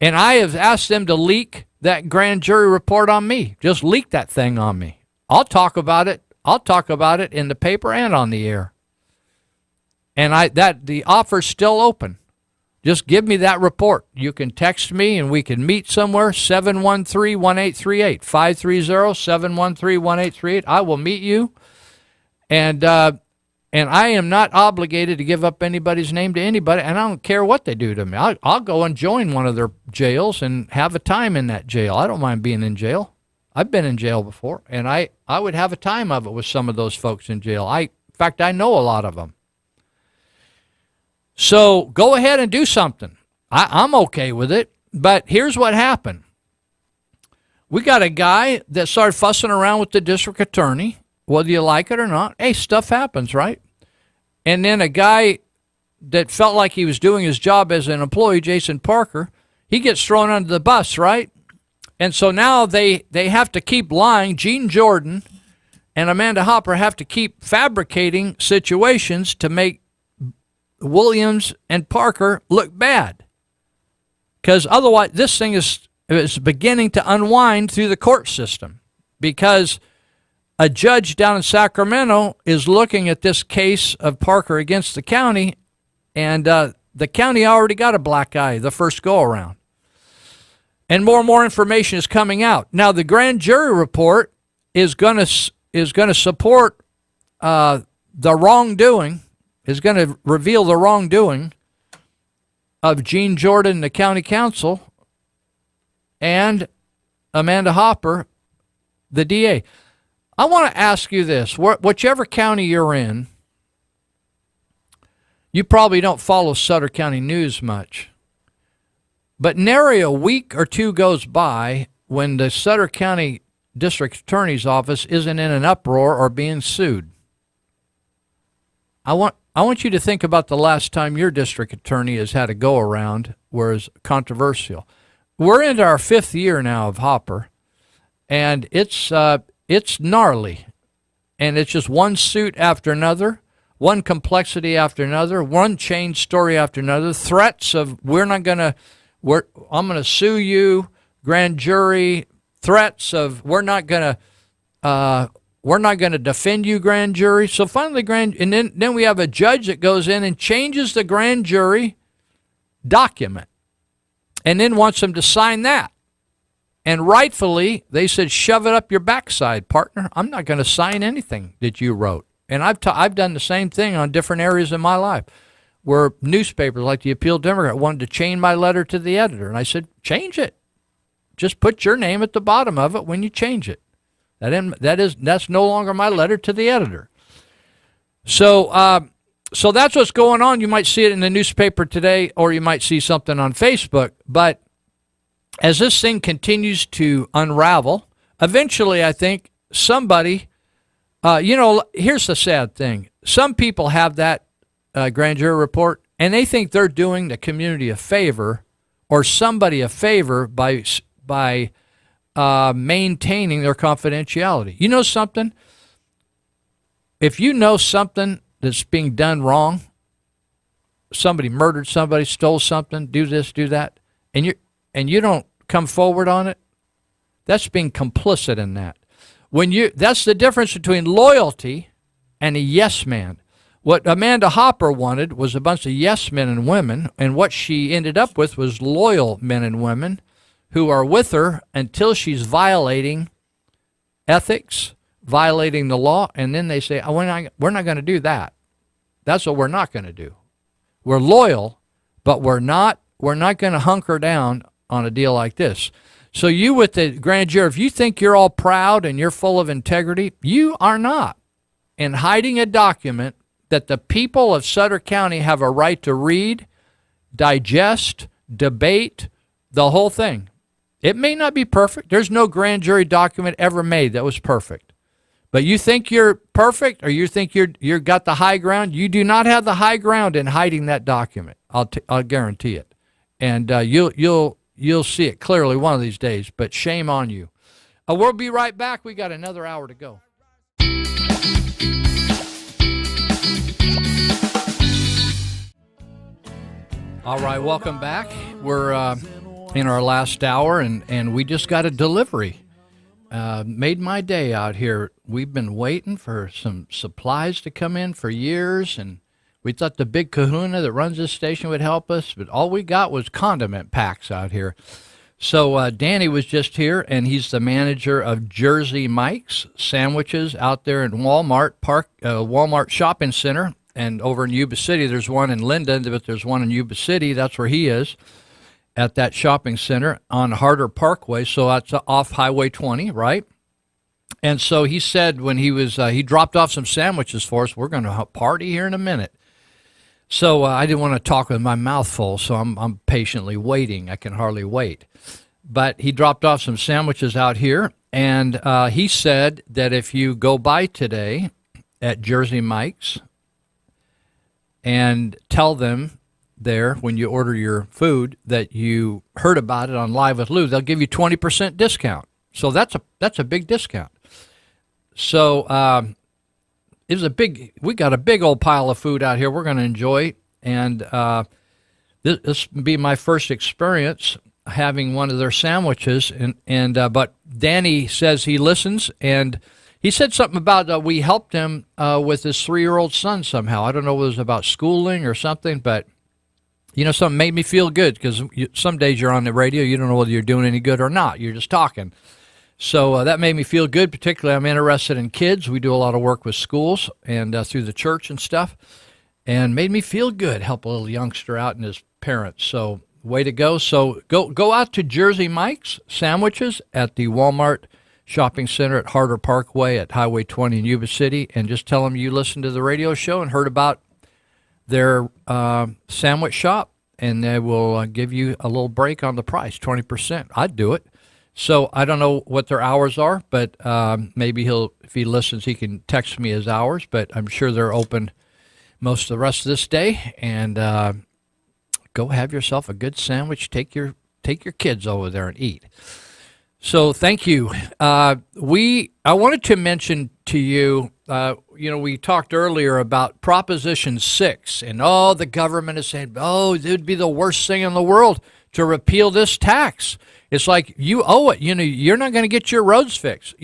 And I have asked them to leak that grand jury report on me. Just leak that thing on me. I'll talk about it. I'll talk about it in the paper and on the air. And the offer's still open. Just give me that report. You can text me and we can meet somewhere, 713-1838, 530-713-1838. I will meet you. And I am not obligated to give up anybody's name to anybody, and I don't care what they do to me. I'll go and join one of their jails and have a time in that jail. I don't mind being in jail. I've been in jail before, and I would have a time of it with some of those folks in jail. In fact, I know a lot of them. So go ahead and do something. I'm okay with it, but here's what happened. We got a guy that started fussing around with the district attorney, whether you like it or not. Hey, stuff happens, right? And then a guy that felt like he was doing his job as an employee, Jason Parker, he gets thrown under the bus, right? And so now they have to keep lying. Gene Jordan and Amanda Hopper have to keep fabricating situations to make Williams and Parker look bad. Because otherwise, this thing is beginning to unwind through the court system. Because a judge down in Sacramento is looking at this case of Parker against the county, and the county already got a black eye the first go-around. And more information is coming out. Now, the grand jury report is going to support the wrongdoing, is going to reveal the wrongdoing of Gene Jordan, the county council, and Amanda Hopper, the DA. I want to ask you this. Whichever county you're in, you probably don't follow Sutter County news much. But nary a week or two goes by when the Sutter County District Attorney's Office isn't in an uproar or being sued. I want you to think about the last time your district attorney has had a go-around where it's controversial. We're into our 5th year now of Hopper, and it's gnarly. And it's just one suit after another, one complexity after another, one change story after another, threats of I'm going to sue you, grand jury, threats of we're not going to defend you, grand jury. So finally, and then we have a judge that goes in and changes the grand jury document and then wants them to sign that. And rightfully, they said, shove it up your backside, partner. I'm not going to sign anything that you wrote. And I've done the same thing on different areas in my life where newspapers like the Appeal Democrat wanted to change my letter to the editor. And I said, change it. Just put your name at the bottom of it when you change it. That's no longer my letter to the editor. So so that's what's going on. You might see it in the newspaper today, or you might see something on Facebook. But as this thing continues to unravel, eventually I think somebody, here's the sad thing. Some people have that grand jury report, and they think they're doing the community a favor or somebody a favor by maintaining their confidentiality. You know something? If you know something that's being done wrong, somebody murdered somebody, stole something, do this, do that, and you don't come forward on it, that's being complicit in that. That's the difference between loyalty and a yes man. What Amanda Hopper wanted was a bunch of yes men and women, and what she ended up with was loyal men and women who are with her until she's violating ethics, violating the law, and then they say, we're not going to do that. That's what we're not going to do. We're loyal, but we're not going to hunker down on a deal like this. So you with the grand jury, if you think you're all proud and you're full of integrity, you are not. And hiding a document that the people of Sutter County have a right to read, digest, debate, the whole thing. It may not be perfect. There's no grand jury document ever made that was perfect. But you think you're perfect, or you think you're got the high ground? You do not have the high ground in hiding that document. I'll guarantee it, and you'll see it clearly one of these days. But shame on you. We'll be right back. We got another hour to go. All right, welcome back. We're in our last hour, and we just got a delivery. Made my day out here. We've been waiting for some supplies to come in for years, and we thought the big kahuna that runs this station would help us, but all we got was condiment packs out here. So Danny was just here, and he's the manager of Jersey Mike's Sandwiches out there in Walmart Shopping Center, and over in Yuba City. There's one in Linden, but there's one in Yuba City. That's where he is, at that shopping center on Harder Parkway. So that's off Highway 20, right? And so he said when he dropped off some sandwiches for us, we're going to party here in a minute. So I didn't want to talk with my mouth full, so I'm patiently waiting. I can hardly wait. But he dropped off some sandwiches out here, and he said that if you go by today at Jersey Mike's and tell them there when you order your food that you heard about it on Live with Lou, they'll give you 20% discount. So that's a big discount. So we got a big old pile of food out here we're going to enjoy, and this will be my first experience having one of their sandwiches. But Danny says he listens, and he said something about we helped him with his 3-year-old son somehow. I don't know whether it was about schooling or something, but something made me feel good, because some days you're on the radio, you don't know whether you're doing any good or not. You're just talking. So that made me feel good. Particularly, I'm interested in kids. We do a lot of work with schools and through the church and stuff, and made me feel good. Help a little youngster out and his parents. So way to go. So go out to Jersey Mike's Sandwiches at the Walmart Shopping Center at Harder Parkway at Highway 20 in Yuba City, and just tell them you listened to the radio show and heard about their sandwich shop, and they will give you a little break on the price, 20%. I'd do it. So I don't know what their hours are, but maybe if he listens, he can text me his hours, but I'm sure they're open most of the rest of this day. And go have yourself a good sandwich. Take your kids over there and eat. So thank you. I wanted to mention to you, we talked earlier about Proposition 6, and the government is saying, it would be the worst thing in the world to repeal this tax. It's like you owe it. You're not going to get your roads fixed.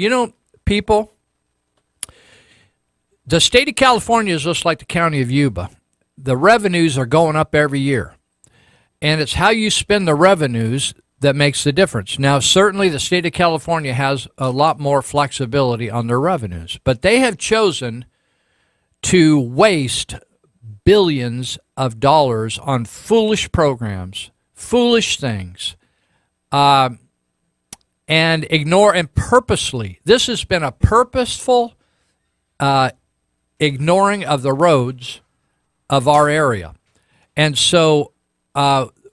People, the state of California is just like the county of Yuba. The revenues are going up every year, and it's how you spend the revenues that makes the difference. Now, certainly the state of California has a lot more flexibility on their revenues, but they have chosen to waste billions of dollars on foolish programs, foolish things. and ignore, and purposely, this has been a purposeful ignoring of the roads of our area. And so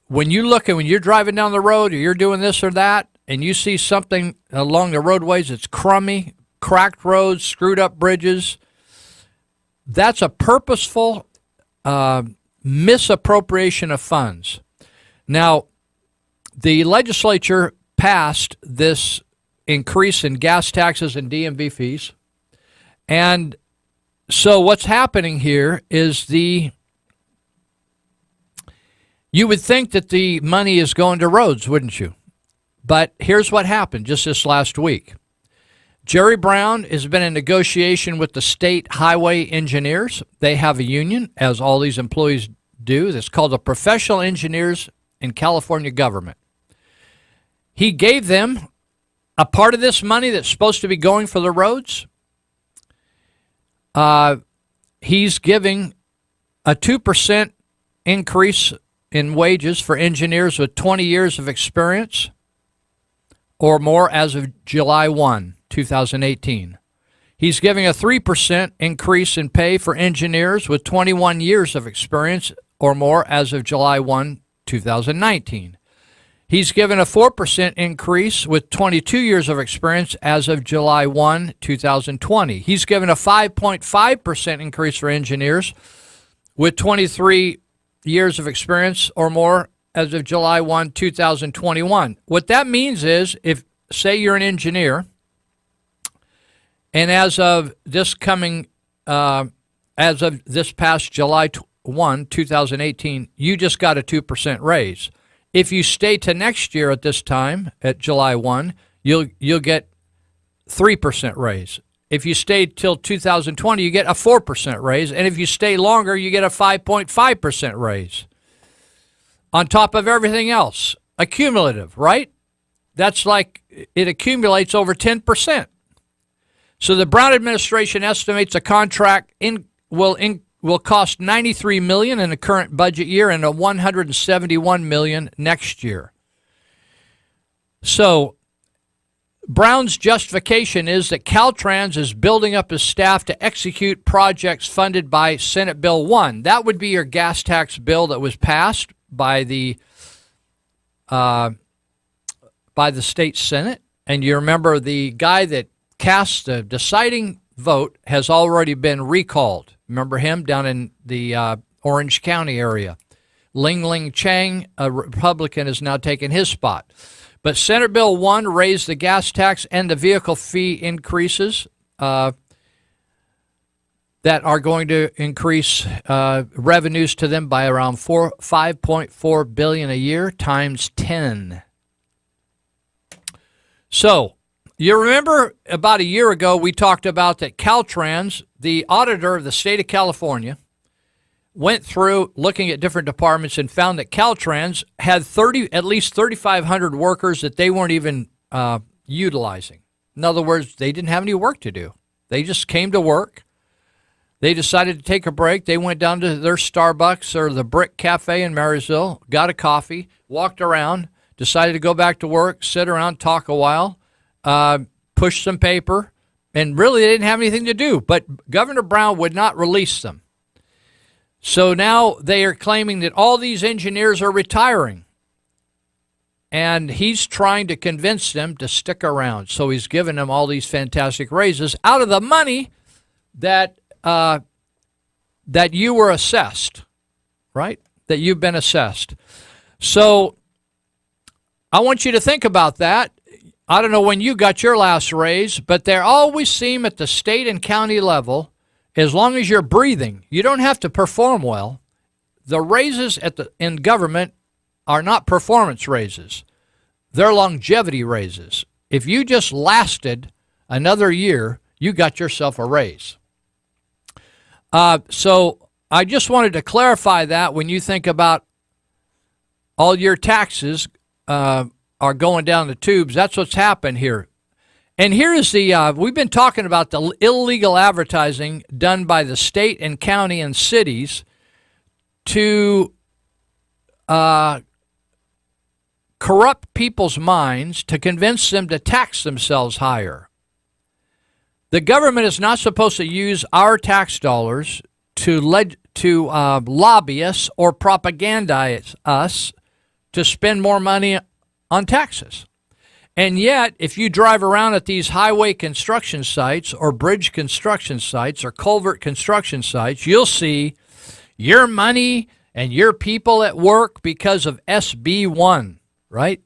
when you're driving down the road or you're doing this or that, and you see something along the roadways that's crummy, cracked roads, screwed up bridges, that's a purposeful misappropriation of funds. Now, the legislature passed this increase in gas taxes and DMV fees. And so what's happening here is you would think that the money is going to roads, wouldn't you? But here's what happened just this last week. Jerry Brown has been in negotiation with the state highway engineers. They have a union, as all these employees do. It's called the Professional Engineers in California Government. He gave them a part of this money that's supposed to be going for the roads. He's giving a 2% increase in wages for engineers with 20 years of experience or more as of July 1, 2018. He's giving a 3% increase in pay for engineers with 21 years of experience or more as of July 1, 2019. He's given a 4% increase with 22 years of experience as of July 1, 2020. He's given a 5.5% increase for engineers with 23 years of experience or more as of July 1, 2021. What that means is, if, say you're an engineer, and as of this past July 1, 2018, you just got a 2% raise. If you stay to next year at this time, at July 1, you'll get 3% raise. If you stay till 2020, you get a 4% raise. And if you stay longer, you get a 5.5% raise. On top of everything else, accumulative, right? That's like, it accumulates over 10%. So the Brown administration estimates a contract will cost $93 million in the current budget year and a $171 million next year. So Brown's justification is that Caltrans is building up his staff to execute projects funded by Senate Bill 1. That would be your gas tax bill that was passed by the state Senate. And you remember the guy that cast the deciding vote has already been recalled. Remember him down in the Orange County area. Ling Ling Chang, a Republican, has now taken his spot. But Senate Bill 1 raised the gas tax and the vehicle fee increases that are going to increase revenues to them by around $5.4 billion a year times 10. So you remember about a year ago we talked about that Caltrans, the auditor of the state of California, went through looking at different departments and found that Caltrans had at least 3,500 workers that they weren't even utilizing. In other words, they didn't have any work to do. They just came to work. They decided to take a break. They went down to their Starbucks or the Brick Cafe in Marysville, got a coffee, walked around, decided to go back to work, sit around, talk a while, push some paper, and really they didn't have anything to do. But Governor Brown would not release them. So now they are claiming that all these engineers are retiring. And he's trying to convince them to stick around. So he's giving them all these fantastic raises out of the money that you were assessed, right? That you've been assessed. So I want you to think about that. I don't know when you got your last raise, but there always seem at the state and county level, as long as you're breathing, you don't have to perform well. The raises in government are not performance raises. They're longevity raises. If you just lasted another year, you got yourself a raise. So I just wanted to clarify that when you think about all your taxes are going down the tubes. That's what's happened here. And here is we've been talking about the illegal advertising done by the state and county and cities to corrupt people's minds to convince them to tax themselves higher. The government is not supposed to use our tax dollars to lobby us or propagandize us to spend more money on taxes. And yet, if you drive around at these highway construction sites or bridge construction sites or culvert construction sites, you'll see your money and your people at work because of SB1, right?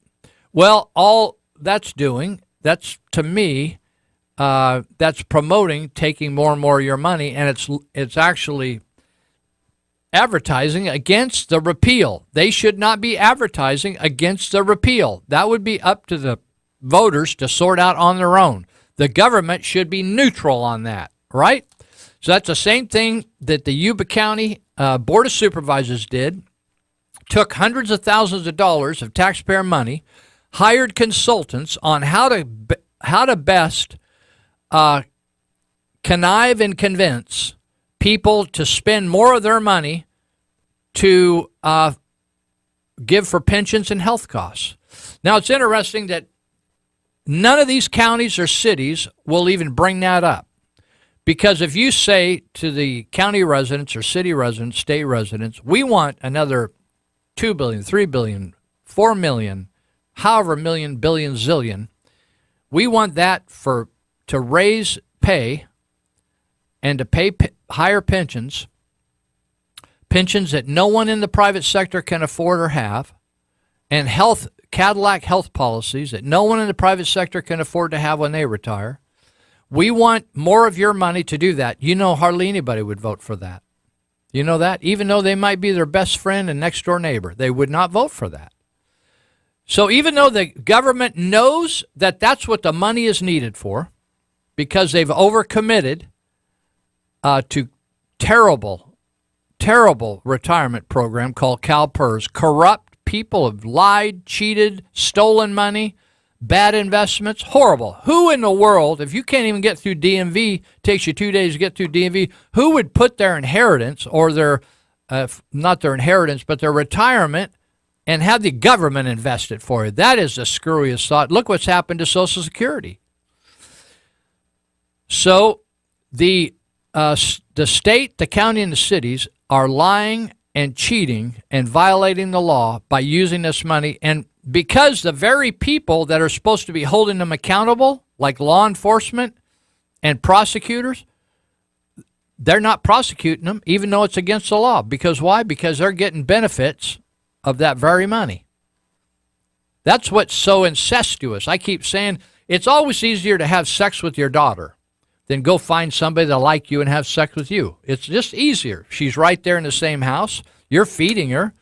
Well, all that's doing, that's to me, that's promoting taking more and more of your money, and it's actually advertising against the repeal. They should not be advertising against the repeal. That would be up to the voters to sort out on their own. The government should be neutral on that, right? So that's the same thing that the Yuba County Board of Supervisors did, took hundreds of thousands of dollars of taxpayer money, hired consultants on how to best connive and convince people to spend more of their money to give for pensions and health costs. Now, it's interesting that none of these counties or cities will even bring that up. Because if you say to the county residents or city residents, state residents, we want another $2 billion, $3 billion, $4 million, however million, billion, zillion, we want that to raise pay and to pay higher pensions that no one in the private sector can afford or have, and Cadillac health policies that no one in the private sector can afford to have when they retire. We want more of your money to do that. You know, hardly anybody would vote for that. You know that? Even though they might be their best friend and next door neighbor, they would not vote for that. So even though the government knows that that's what the money is needed for, because they've overcommitted to terrible retirement program called CalPERS, corrupt people have lied, cheated, stolen money, bad investments, horrible. Who in the world, if you can't even get through DMV, takes you 2 days to get through DMV, who would put their inheritance or their, not their inheritance, but their retirement and have the government invest it for you? That is the screwiest thought. Look what's happened to Social Security. So the state, the county, and the cities are lying and cheating and violating the law by using this money. And because the very people that are supposed to be holding them accountable, like law enforcement and prosecutors, they're not prosecuting them, even though it's against the law. Because why? Because they're getting benefits of that very money. That's what's so incestuous. I keep saying it's always easier to have sex with your daughter than go find somebody that like you and have sex with you. It's just easier. She's right there in the same house. You're feeding her,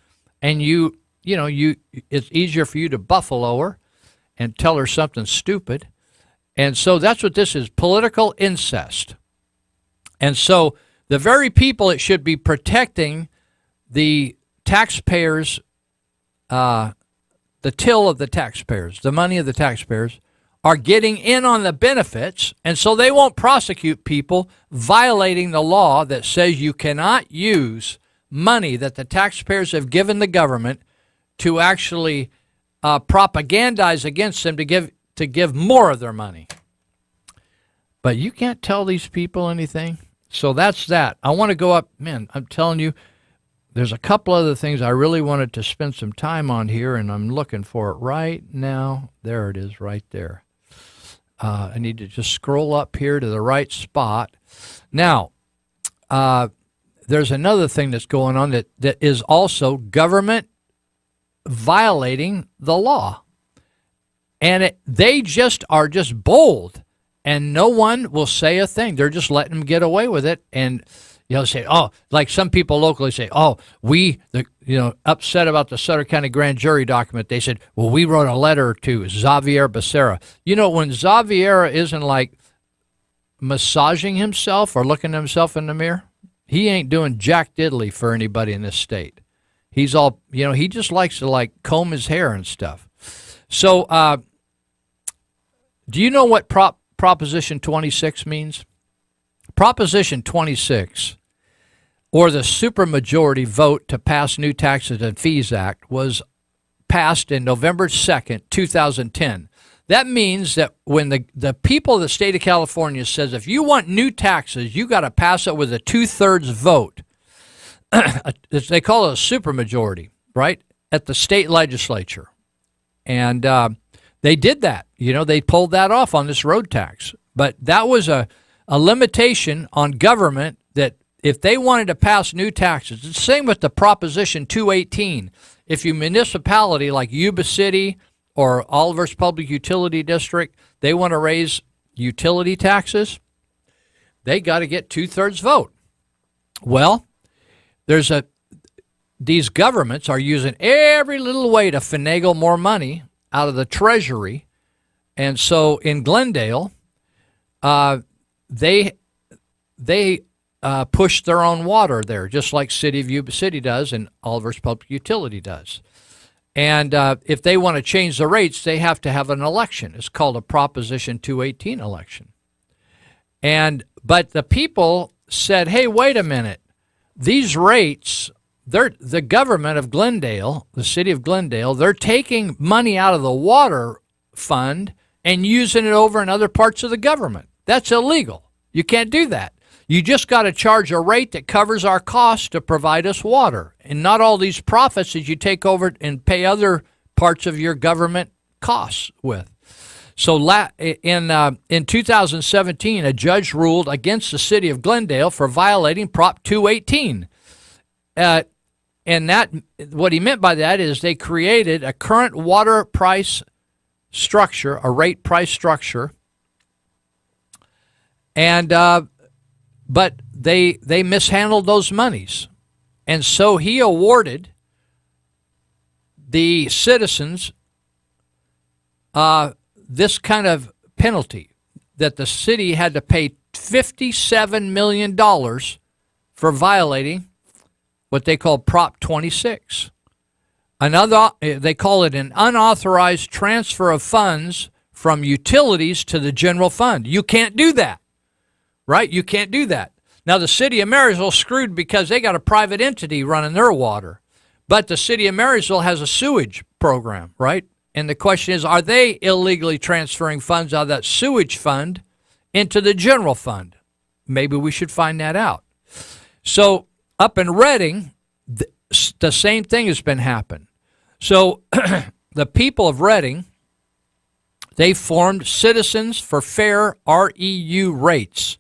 and it's easier for you to buffalo her and tell her something stupid. And so that's what this is, political incest. And so the very people it should be protecting the taxpayers, the till of the taxpayers, the money of the taxpayers, are getting in on the benefits, and so they won't prosecute people violating the law that says you cannot use money that the taxpayers have given the government to actually propagandize against them to give more of their money. But you can't tell these people anything. So that's that. I want to go up. Man, I'm telling you, there's a couple other things I really wanted to spend some time on here, and I'm looking for it right now. There it is right there. I need to just scroll up here to the right spot. Now, there's another thing that's going on that is also government violating the law. And they just are just bold, and no one will say a thing. They're just letting them get away with it. And say, oh, like some people locally say, oh, upset about the Sutter County grand jury document. They said, well, we wrote a letter to Xavier Becerra. When Xavier isn't like massaging himself or looking at himself in the mirror, he ain't doing jack diddly for anybody in this state. He's all, he just likes to like comb his hair and stuff. So do you know what Proposition 26 means? Proposition 26, or the supermajority vote to pass New Taxes and Fees Act, was passed in November 2nd, 2010. That means that when the people of the state of California says if you want new taxes, you got to pass it with a 2/3 vote. They call it a supermajority, right, at the state legislature. And they did that. They pulled that off on this road tax. But that was a limitation on government that if they wanted to pass new taxes, it's the same with the Proposition 218. If you municipality like Yuba City or Oliver's Public Utility District, they want to raise utility taxes, they got to get 2/3 vote. Well, these governments are using every little way to finagle more money out of the Treasury. And so in Glendale, they push their own water there, just like City of Yuba City does and Oliver's Public Utility does. And if they want to change the rates, they have to have an election. It's called a Proposition 218 election. But the people said, hey, wait a minute. These rates, the government of Glendale, the city of Glendale, they're taking money out of the water fund and using it over in other parts of the government. That's illegal. You can't do that. You just got to charge a rate that covers our costs to provide us water, and not all these profits that you take over and pay other parts of your government costs with. So in 2017, a judge ruled against the city of Glendale for violating Prop 218. And what he meant by that is they created a current water price structure, a rate price structure, and but they mishandled those monies. And so he awarded the citizens this kind of penalty, that the city had to pay $57 million for violating what they call Prop 26. They call it an unauthorized transfer of funds from utilities to the general fund. You can't do that, right? You can't do that. Now, the city of Marysville screwed because they got a private entity running their water. But the city of Marysville has a sewage program, right? And the question is, are they illegally transferring funds out of that sewage fund into the general fund? Maybe we should find that out. So up in Redding, the same thing has been happening. So the people of Redding, they formed Citizens for Fair REU rates,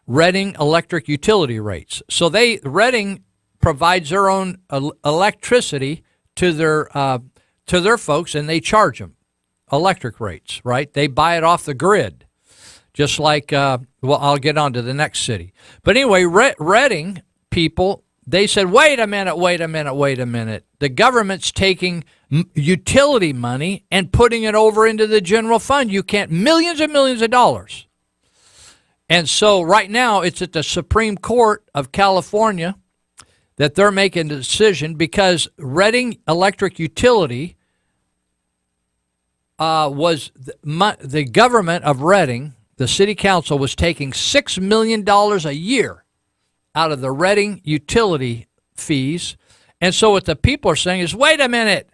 Redding electric utility rates. So Redding provides their own electricity to their folks, and they charge them electric rates, right? They buy it off the grid, just like, I'll get on to the next city. But anyway, Redding people, they said, wait a minute. The government's taking utility money and putting it over into the general fund. You can't, millions and millions of dollars. And so right now it's at the Supreme Court of California that they're making the decision, because Redding Electric Utility was the government of Redding, the city council was taking $6 million a year out of the Redding utility fees. And so what the people are saying is, wait a minute,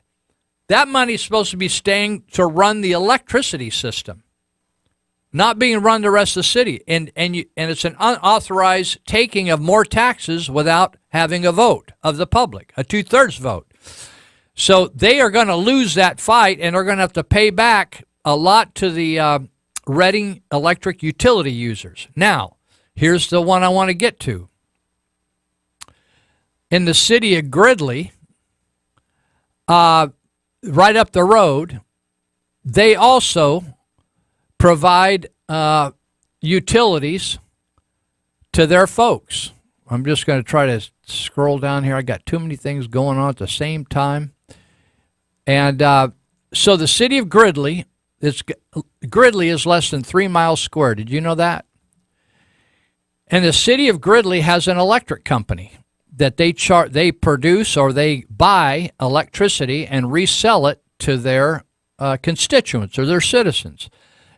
that money's supposed to be staying to run the electricity system, not being run the rest of the city. And it's an unauthorized taking of more taxes without having a vote of the public, a 2/3 vote. So they are going to lose that fight, and they're going to have to pay back a lot to the Redding electric utility users. Now, here's the one I want to get to. In the city of Gridley, right up the road, they also provide utilities to their folks. I'm just going to try to scroll down here. I got too many things going on at the same time. And so the city of Gridley, Gridley is less than 3 miles square. Did you know that? And the city of Gridley has an electric company that they produce or they buy electricity and resell it to their constituents or their citizens.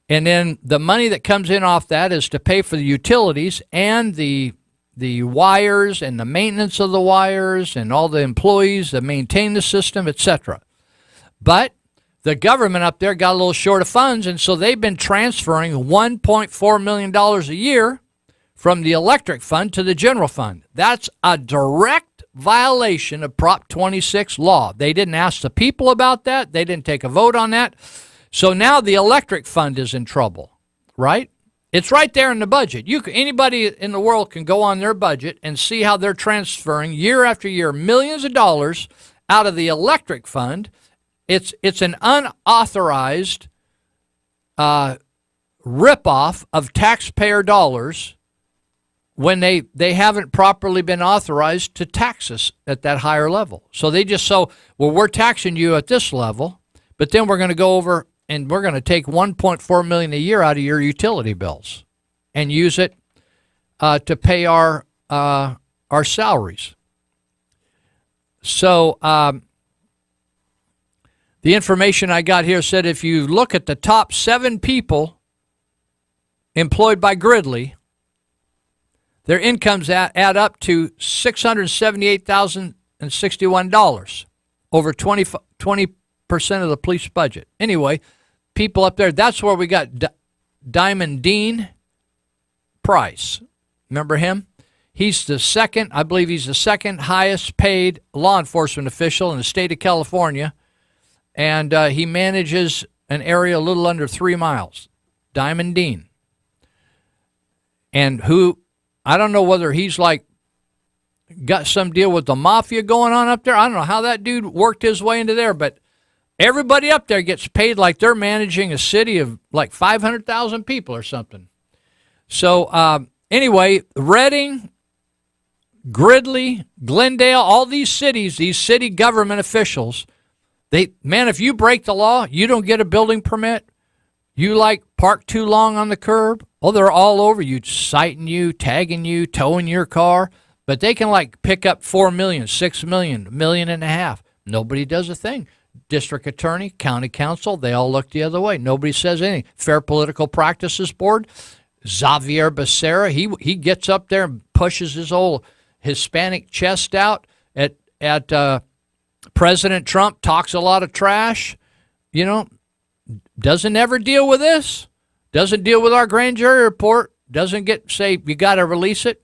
And then the money that comes in off that is to pay for the utilities and the wires and the maintenance of the wires and all the employees that maintain the system, etc. But the government up there got a little short of funds, and so they've been transferring $1.4 million a year from the electric fund to the general fund. That's a direct violation of Prop 26 law. They didn't ask the people about that. They didn't take a vote on that. So now the electric fund is in trouble, right? It's right there in the budget. Anybody in the world can go on their budget and see how they're transferring year after year millions of dollars out of the electric fund. It's an unauthorized ripoff of taxpayer dollars when they haven't properly been authorized to tax us at that higher level. So they just we're taxing you at this level, but then we're going to go over and we're going to take $1.4 million a year out of your utility bills and use it to pay our salaries. So the information I got here said if you look at the top 7 people employed by Gridley, their incomes add up to $678,061, over 20% of the police budget. Anyway, people up there, that's where we got Diamond Dean Price. Remember him? He's the second highest paid law enforcement official in the state of California, and he manages an area a little under 3 miles. Diamond Dean. And I don't know whether he's got some deal with the mafia going on up there. I don't know how that dude worked his way into there, but everybody up there gets paid like they're managing a city of 500,000 people or something. So anyway, Redding, Gridley, Glendale, all these cities, these city government officials, if you break the law, you don't get a building permit, you park too long on the curb, they're all over you, citing you, tagging you, towing your car, but they can pick up $4 million, $6 million, $1.5 million. Nobody does a thing. District attorney, county council, they all look the other way. Nobody says anything. Fair Political Practices Board, Xavier Becerra, he gets up there and pushes his old Hispanic chest out at President Trump, talks a lot of trash, doesn't ever deal with this, doesn't deal with our grand jury report, doesn't say you got to release it.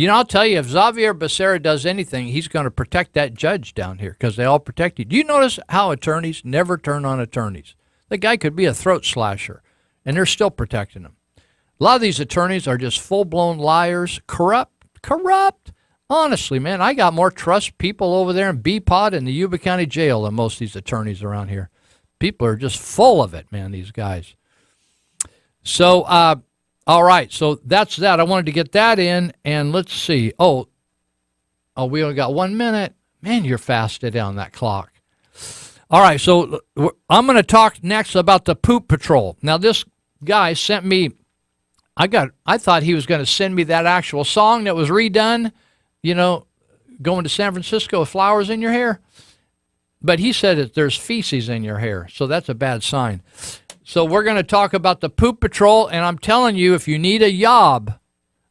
I'll tell you, if Xavier Becerra does anything, he's going to protect that judge down here because they all protect you. Do you notice how attorneys never turn on attorneys? The guy could be a throat slasher, and they're still protecting him. A lot of these attorneys are just full-blown liars, corrupt. Honestly, man, I got more trust people over there in BPOD in the Yuba County Jail than most of these attorneys around here. People are just full of it, man, these guys. So, all right, so that's that. I wanted to get that in, and let's see. Oh, we only got 1 minute. Man, you're fast on that clock. All right, so I'm going to talk next about the poop patrol. Now, this guy sent me, I thought he was going to send me that actual song that was redone, going to San Francisco with flowers in your hair. But he said that there's feces in your hair, so that's a bad sign. So we're going to talk about the poop patrol, and I'm telling you, if you need a job,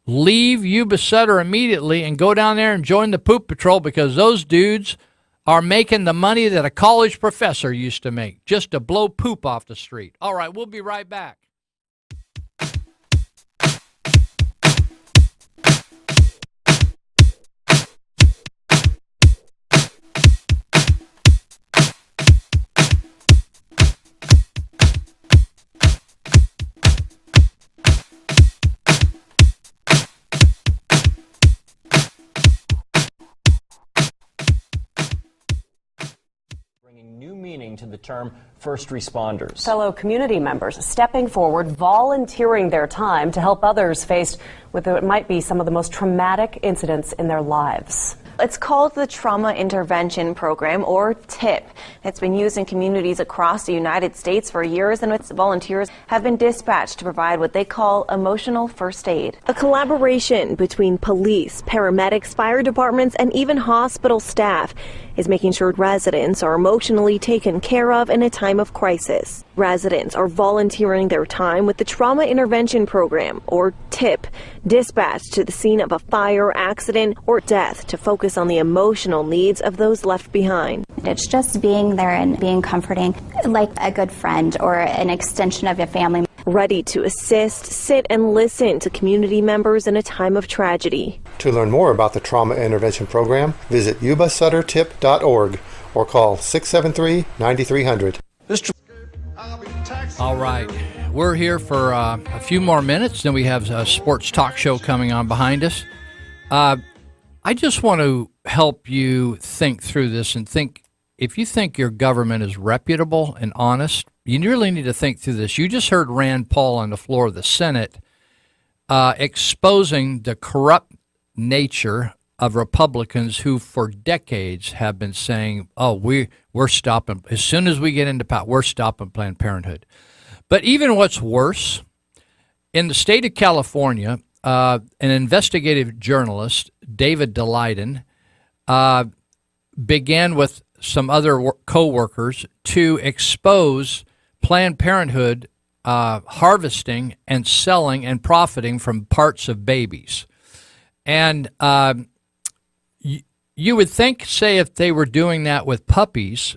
leave Yuba Sutter immediately and go down there and join the poop patrol because those dudes are making the money that a college professor used to make just to blow poop off the street. All right, we'll be right back. To the term first responders. Fellow community members stepping forward, volunteering their time to help others faced with what might be some of the most traumatic incidents in their lives. It's called the Trauma Intervention Program, or TIP. It's been used in communities across the United States for years, and its volunteers have been dispatched to provide what they call emotional first aid. A collaboration between police, paramedics, fire departments, and even hospital staff is making sure residents are emotionally taken care of in a time of crisis. Residents are volunteering their time with the Trauma Intervention Program, or TIP, dispatched to the scene of a fire, accident, or death to focus on the emotional needs of those left behind. It's just being there and being comforting, like a good friend or an extension of your family. Ready to assist, sit, and listen to community members in a time of tragedy. To learn more about the Trauma Intervention Program, visit yubasuttertip.org or call 673-9300. All right. We're here for a few more minutes, then we have a sports talk show coming on behind us. I just want to help you think through this and think, if you think your government is reputable and honest, you really need to think through this. You just heard Rand Paul on the floor of the Senate exposing the corrupt nature of Republicans who for decades have been saying, oh, we're stopping, as soon as we get into power, we're stopping Planned Parenthood. But even what's worse, in the state of California, an investigative journalist, David Daleiden, began with some other co-workers to expose Planned Parenthood harvesting and selling and profiting from parts of babies. And you would think, say, if they were doing that with puppies,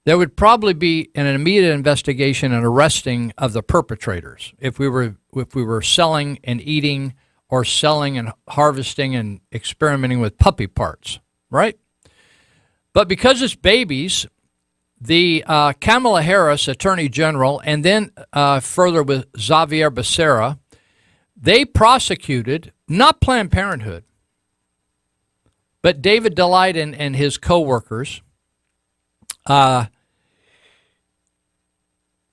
there would probably be an immediate investigation and arresting of the perpetrators if we were selling and eating or selling and harvesting and experimenting with puppy parts, right? But because it's babies, the Kamala Harris, Attorney General, and then further with Xavier Becerra, they prosecuted not Planned Parenthood, but David Daleiden and his co-workers.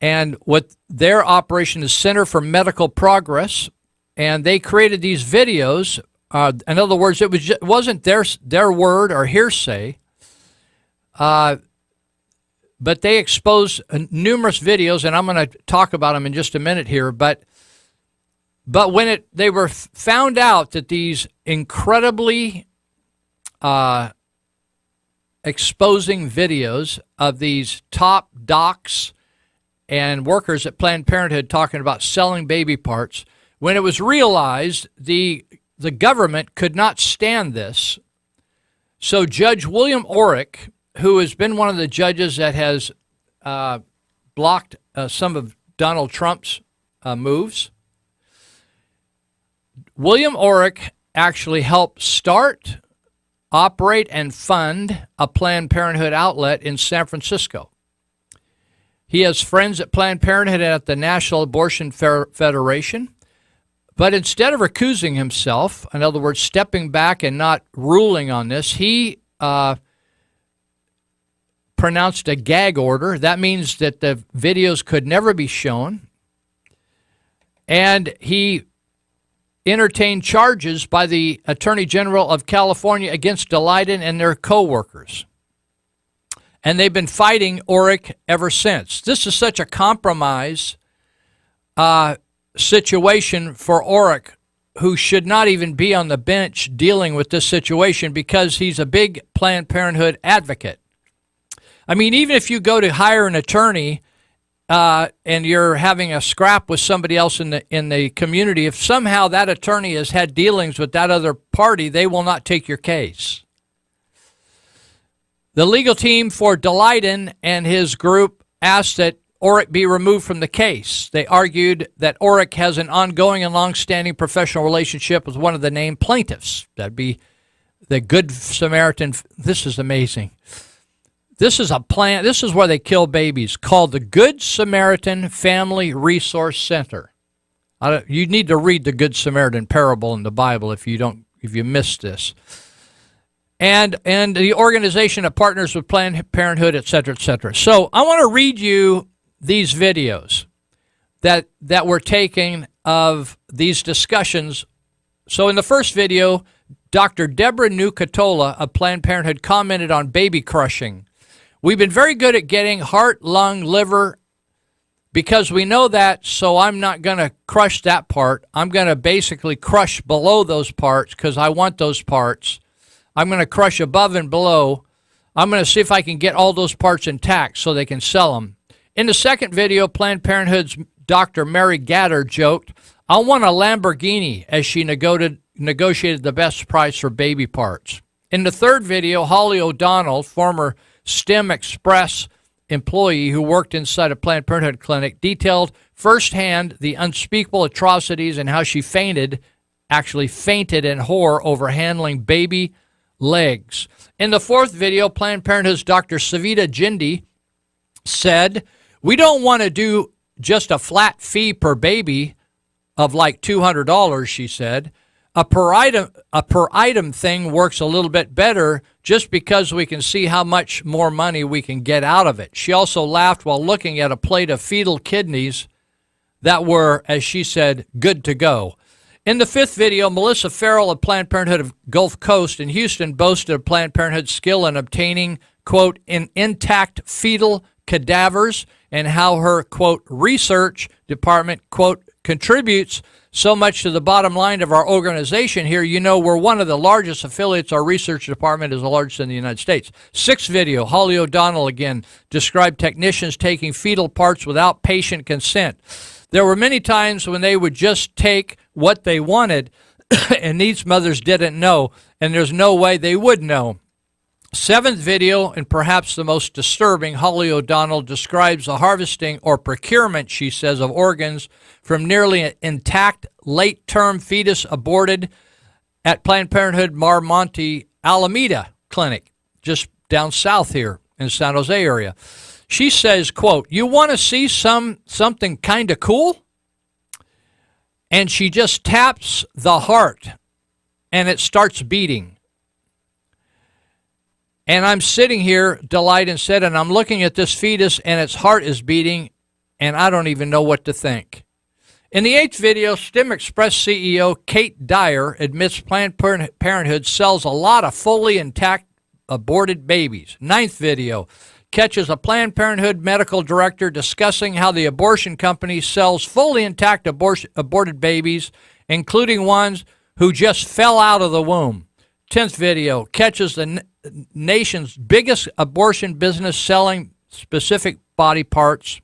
And what their operation is Center for Medical Progress, and they created these videos. In other words, it wasn't their word or hearsay, but they exposed numerous videos, and I'm going to talk about them in just a minute here. But when they were found out that these incredibly exposing videos of these top docs and workers at Planned Parenthood talking about selling baby parts, when it was realized the government could not stand this, so Judge William Orrick, who has been one of the judges that has blocked some of Donald Trump's moves, William Orrick actually helped start, operate, and fund a Planned Parenthood outlet in San Francisco. He has friends at Planned Parenthood and at the National Abortion Federation. But instead of recusing himself, in other words, stepping back and not ruling on this, he pronounced a gag order. That means that the videos could never be shown. And he entertained charges by the Attorney General of California against Daleiden and their co-workers. And they've been fighting Orrick ever since. This is such a compromise situation for Orrick, who should not even be on the bench dealing with this situation because he's a big Planned Parenthood advocate. I mean, even if you go to hire an attorney and you're having a scrap with somebody else in the community, if somehow that attorney has had dealings with that other party, they will not take your case. The legal team for Daleiden and his group asked that Orrick be removed from the case. They argued that Orrick has an ongoing and long-standing professional relationship with one of the named plaintiffs. That'd be the Good Samaritan. This is amazing. This is a plan. This is where they kill babies, called the Good Samaritan Family Resource Center. You need to read the Good Samaritan parable in the Bible if you missed this. And the organization that partners with Planned Parenthood, et cetera, et cetera. So I want to read you these videos that were taken of these discussions. So in the first video, Dr. Deborah Nucatola of Planned Parenthood commented on baby crushing. We've been very good at getting heart, lung, liver, because we know that, so I'm not going to crush that part. I'm going to basically crush below those parts because I want those parts. I'm going to crush above and below. I'm going to see if I can get all those parts intact so they can sell them. In the second video, Planned Parenthood's Dr. Mary Gatter joked, I want a Lamborghini, as she negotiated the best price for baby parts. In the third video, Holly O'Donnell, former STEM Express employee who worked inside a Planned Parenthood clinic, detailed firsthand the unspeakable atrocities and how she actually fainted in horror over handling baby legs. In the fourth video, Planned Parenthood's Dr. Savita Jindi said, "We don't want to do just a flat fee per baby of like $200, she said. A per item thing works a little bit better just because we can see how much more money we can get out of it." She also laughed while looking at a plate of fetal kidneys that were, as she said, good to go. In the fifth video, Melissa Farrell of Planned Parenthood of Gulf Coast in Houston boasted of Planned Parenthood's skill in obtaining, quote, intact fetal cadavers and how her, quote, research department, quote, contributes so much to the bottom line of our organization here. You know, we're one of the largest affiliates. Our research department is the largest in the United States. Sixth video, Holly O'Donnell again described technicians taking fetal parts without patient consent. There were many times when they would just take what they wanted, and these mothers didn't know, and there's no way they would know. Seventh video, and perhaps the most disturbing, Holly O'Donnell describes the harvesting or procurement, she says, of organs from nearly intact late-term fetus aborted at Planned Parenthood Mar Monte Alameda Clinic, just down south here in San Jose area. She says, quote, "You want to see something kind of cool?" And she just taps the heart, and it starts beating. And I'm sitting here, Delight and said, and I'm looking at this fetus, and its heart is beating, and I don't even know what to think. In the eighth video, STEM Express CEO Kate Dyer admits Planned Parenthood sells a lot of fully intact aborted babies. Ninth video catches a Planned Parenthood medical director discussing how the abortion company sells fully intact aborted babies, including ones who just fell out of the womb. 10th video catches the nation's biggest abortion business selling specific body parts,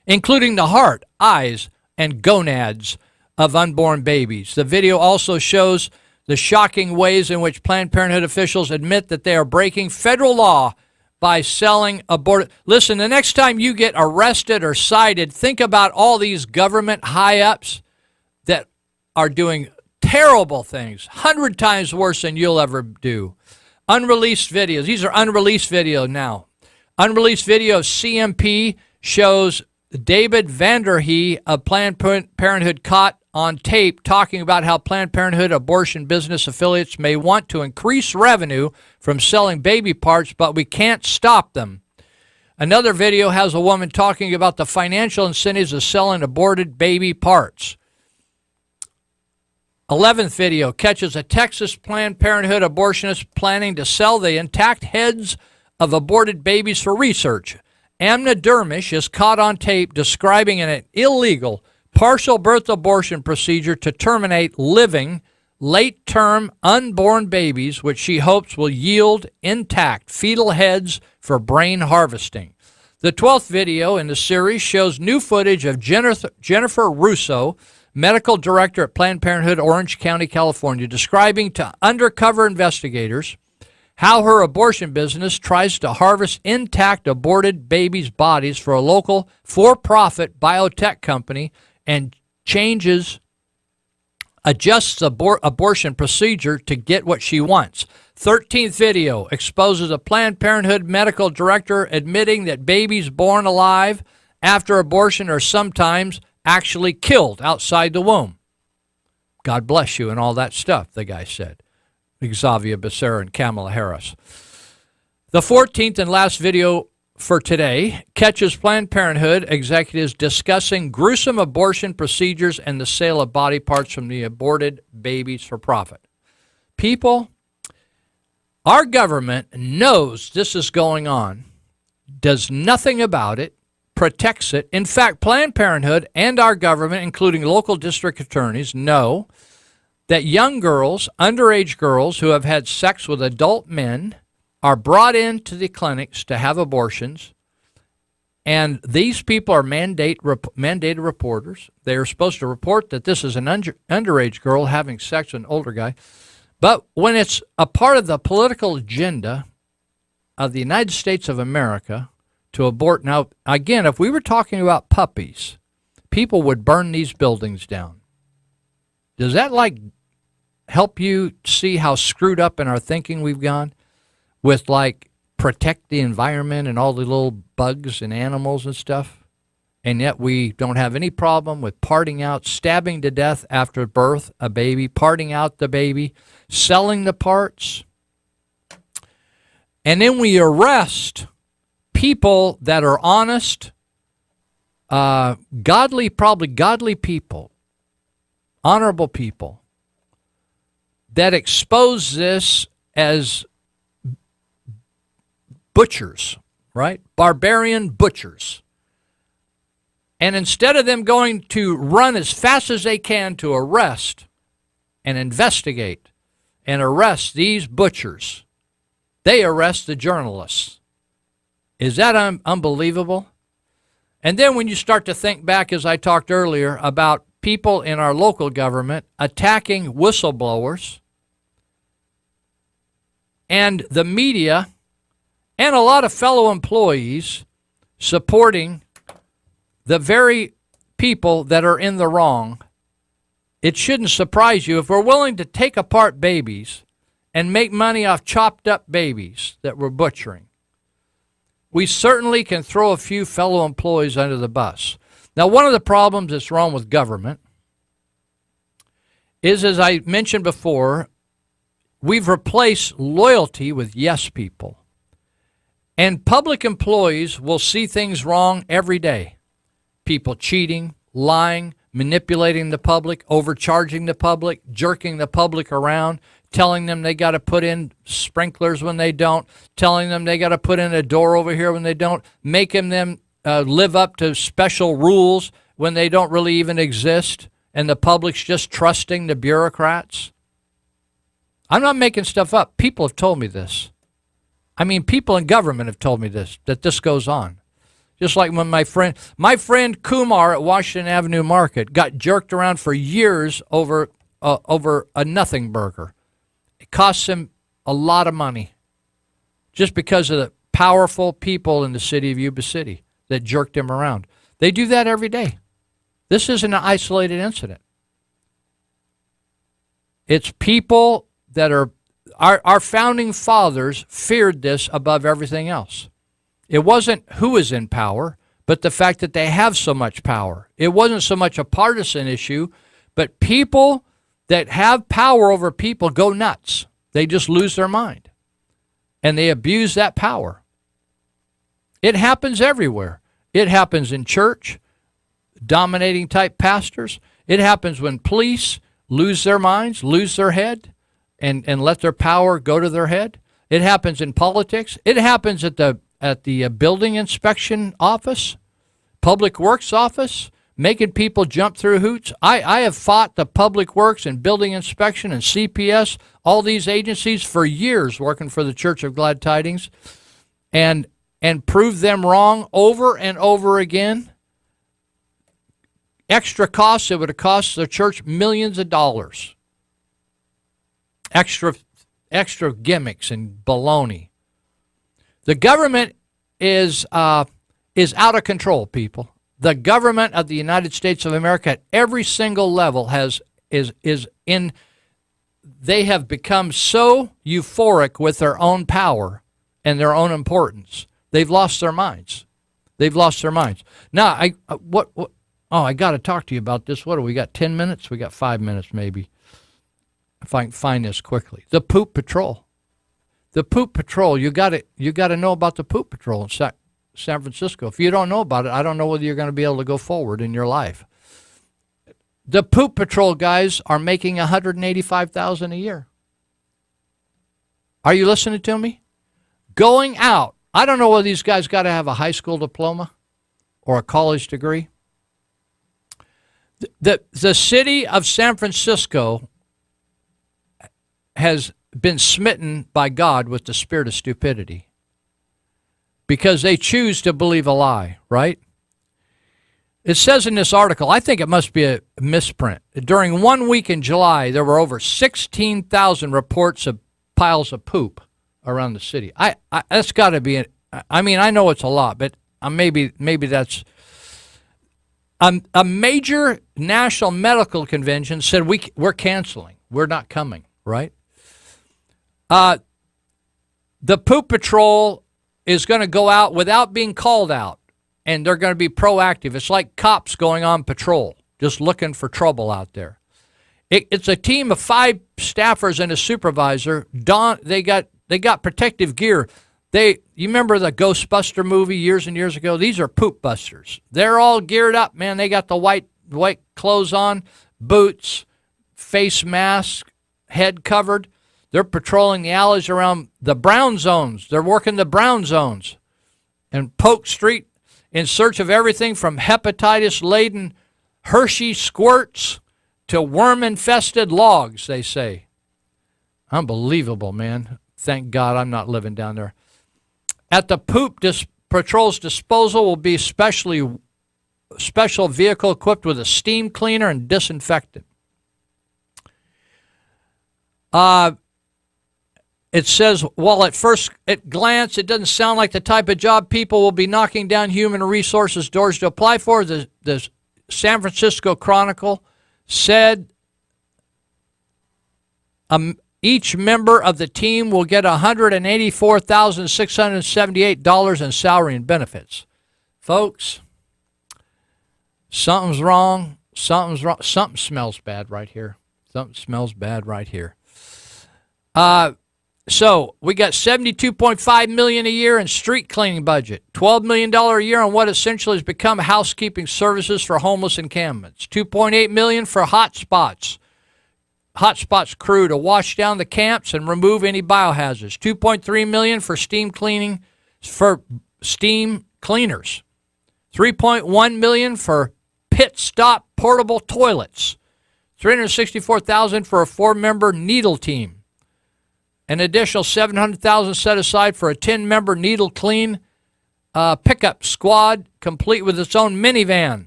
including the heart, eyes, and gonads of unborn babies. The video also shows the shocking ways in which Planned Parenthood officials admit that they are breaking federal law by selling aborted. Listen, the next time you get arrested or cited, think about all these government high-ups that are doing terrible things, 100 times worse than you'll ever do. Unreleased videos. These are unreleased videos now. Unreleased video of CMP shows David Vanderhee of Planned Parenthood caught on tape talking about how Planned Parenthood abortion business affiliates may want to increase revenue from selling baby parts, but we can't stop them. Another video has a woman talking about the financial incentives of selling aborted baby parts. 11th video catches a Texas Planned Parenthood abortionist planning to sell the intact heads of aborted babies for research. Amna Dermish is caught on tape describing an illegal partial birth abortion procedure to terminate living, late-term, unborn babies, which she hopes will yield intact fetal heads for brain harvesting. The 12th video in the series shows new footage of Jennifer Russo, medical director at Planned Parenthood Orange County, California, describing to undercover investigators how her abortion business tries to harvest intact aborted babies' bodies for a local for-profit biotech company and adjusts the abortion procedure to get what she wants. 13th video exposes a Planned Parenthood medical director admitting that babies born alive after abortion are sometimes actually killed outside the womb. God bless you and all that stuff, the guy said. Xavier Becerra and Kamala Harris. The 14th and last video for today catches Planned Parenthood executives discussing gruesome abortion procedures and the sale of body parts from the aborted babies for profit. People, our government knows this is going on, does nothing about it, protects it. In fact, Planned Parenthood and our government, including local district attorneys, know that young girls, underage girls who have had sex with adult men are brought into the clinics to have abortions, and these people are mandated reporters. They are supposed to report that this is an underage girl having sex with an older guy. But when it's a part of the political agenda of the United States of America to abort, now, again, if we were talking about puppies, people would burn these buildings down. Does that, help you see how screwed up in our thinking we've gone with, protect the environment and all the little bugs and animals and stuff? And yet we don't have any problem with parting out, stabbing to death after birth a baby, parting out the baby, selling the parts. And then we arrest people that are honest, probably godly people, honorable people, that expose this as butchers, right? Barbarian butchers. And instead of them going to run as fast as they can to arrest and investigate and arrest these butchers, they arrest the journalists. Is that unbelievable? And then when you start to think back, as I talked earlier, about people in our local government attacking whistleblowers and the media and a lot of fellow employees supporting the very people that are in the wrong, it shouldn't surprise you if we're willing to take apart babies and make money off chopped up babies that we're butchering. We certainly can throw a few fellow employees under the bus. Now, one of the problems that's wrong with government is, as I mentioned before, we've replaced loyalty with yes people. And public employees will see things wrong every day. People cheating, lying, manipulating the public, overcharging the public, jerking the public around, telling them they got to put in sprinklers when they don't, telling them they got to put in a door over here when they don't, making them live up to special rules when they don't really even exist, and the public's just trusting the bureaucrats. I'm not making stuff up. People have told me this. I mean, people in government have told me this, that this goes on. Just like when my friend Kumar at Washington Avenue Market got jerked around for years over a nothing burger. It costs him a lot of money just because of the powerful people in the city of Yuba City that jerked him around. They do that every day. This isn't an isolated incident. It's people that are, our founding fathers feared this above everything else. It wasn't who is in power, but the fact that they have so much power. It wasn't so much a partisan issue, but people that have power over people go nuts. They just lose their mind, and they abuse that power. It happens everywhere. It happens in church, dominating type pastors. It happens when police lose their minds, lose their head, and let their power go to their head. It happens in politics. It happens at the building inspection office, public works office, making people jump through hoops. I have fought the public works and building inspection and CPS, all these agencies for years working for the Church of Glad Tidings, and proved them wrong over and over again. Extra costs that would have cost the church millions of dollars. Extra gimmicks and baloney. The government is out of control, people. The government of the United States of America at every single level they have become so euphoric with their own power and their own importance. They've lost their minds. They've lost their minds. Now, I got to talk to you about this. What do we got, 10 minutes? We got 5 minutes maybe. If I can find this quickly. The Poop Patrol. The Poop Patrol, you got to know about the Poop Patrol in San Francisco. If you don't know about it, I don't know whether you're going to be able to go forward in your life. The Poop Patrol guys are making $185,000 a year. Are you listening to me? Going out. I don't know whether these guys got to have a high school diploma or a college degree. The city of San Francisco has been smitten by God with the spirit of stupidity because they choose to believe a lie, right? It says in this article, I think it must be a misprint. During 1 week in July, there were over 16,000 reports of piles of poop around the city. That's got to be. I mean, I know it's a lot, but maybe that's. A major national medical convention said we're canceling. We're not coming. Right. The poop patrol is going to go out without being called out. And they're going to be proactive. It's like cops going on patrol, just looking for trouble out there. It's a team of 5 staffers and a supervisor. They got protective gear. You remember the Ghostbuster movie years and years ago? These are poop busters. They're all geared up, man. They got the white clothes on, boots, face mask, head covered. They're patrolling the alleys around the brown zones. They're working the brown zones and Polk Street, in search of everything from hepatitis-laden Hershey squirts to worm-infested logs, they say. Unbelievable, man. Thank God I'm not living down there. At the poop patrol's disposal will be special vehicle equipped with a steam cleaner and disinfectant. It says, while at first glance it doesn't sound like the type of job people will be knocking down human resources doors to apply for, the San Francisco Chronicle said each member of the team will get $184,678 in salary and benefits. Folks, something's wrong. Something smells bad right here. Something smells bad right here. So we got $72.5 million a year in street cleaning budget, $12 million a year on what essentially has become housekeeping services for homeless encampments, $2.8 million for hotspots crew to wash down the camps and remove any biohazards, $2.3 million for steam cleaners, $3.1 million for pit stop portable toilets, $364,000 for a 4-member needle team. An additional $700,000 set aside for a 10-member needle clean pickup squad, complete with its own minivan.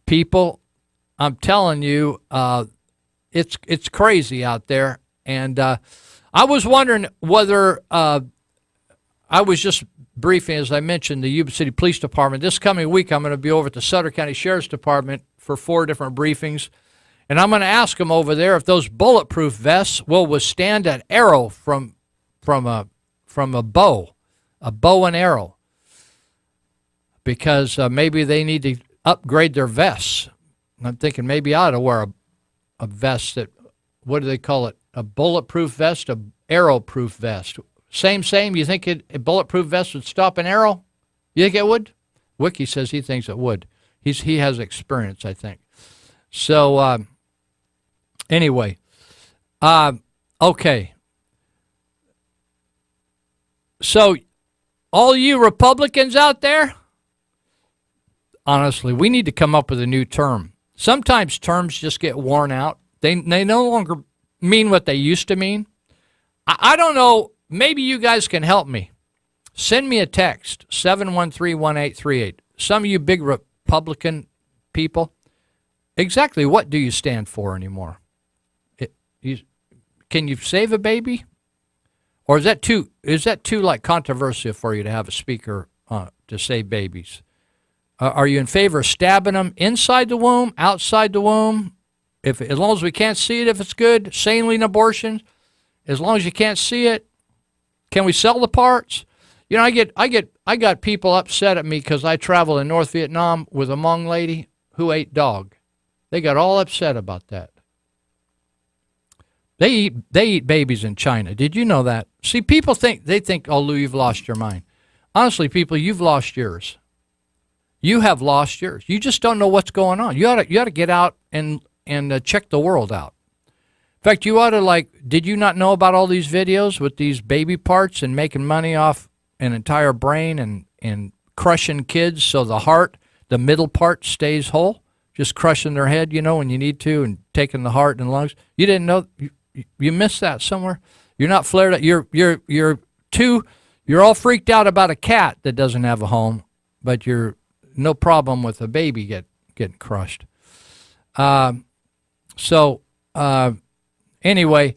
People, I'm telling you, it's crazy out there. And I was wondering whether I was just briefing, as I mentioned, the Yuba City Police Department. This coming week, I'm going to be over at the Sutter County Sheriff's Department for 4 different briefings. And I'm going to ask them over there if those bulletproof vests will withstand an arrow from a bow and arrow, because maybe they need to upgrade their vests. I'm thinking maybe I ought to wear a vest that, what do they call it? A bulletproof vest, a arrow-proof vest. Same. You think a bulletproof vest would stop an arrow? You think it would? Wiki says he thinks it would. He has experience, I think. So. Anyway, okay. So, all you Republicans out there, honestly, we need to come up with a new term. Sometimes terms just get worn out. They no longer mean what they used to mean. I don't know. Maybe you guys can help me. Send me a text, 713-1838. Some of you big Republican people, exactly what do you stand for anymore? Can you save a baby? Or is that too like controversial for you to have a speaker to save babies? Are you in favor of stabbing them inside the womb, outside the womb? As long as we can't see it, if it's good, saline abortion, as long as you can't see it, can we sell the parts? You know, I got people upset at me because I traveled in North Vietnam with a Hmong lady who ate dog. They got all upset about that. They eat babies in China. Did you know that? See, people think, oh, Lou, you've lost your mind. Honestly, people, you've lost yours. You have lost yours. You just don't know what's going on. You ought to get out and check the world out. In fact, you ought to, did you not know about all these videos with these baby parts and making money off an entire brain and crushing kids so the heart, the middle part, stays whole? Just crushing their head, when you need to, and taking the heart and lungs. You didn't know. You missed that somewhere. You're not flared out. You're all freaked out about a cat that doesn't have a home, but you're no problem with a baby getting crushed. Anyway,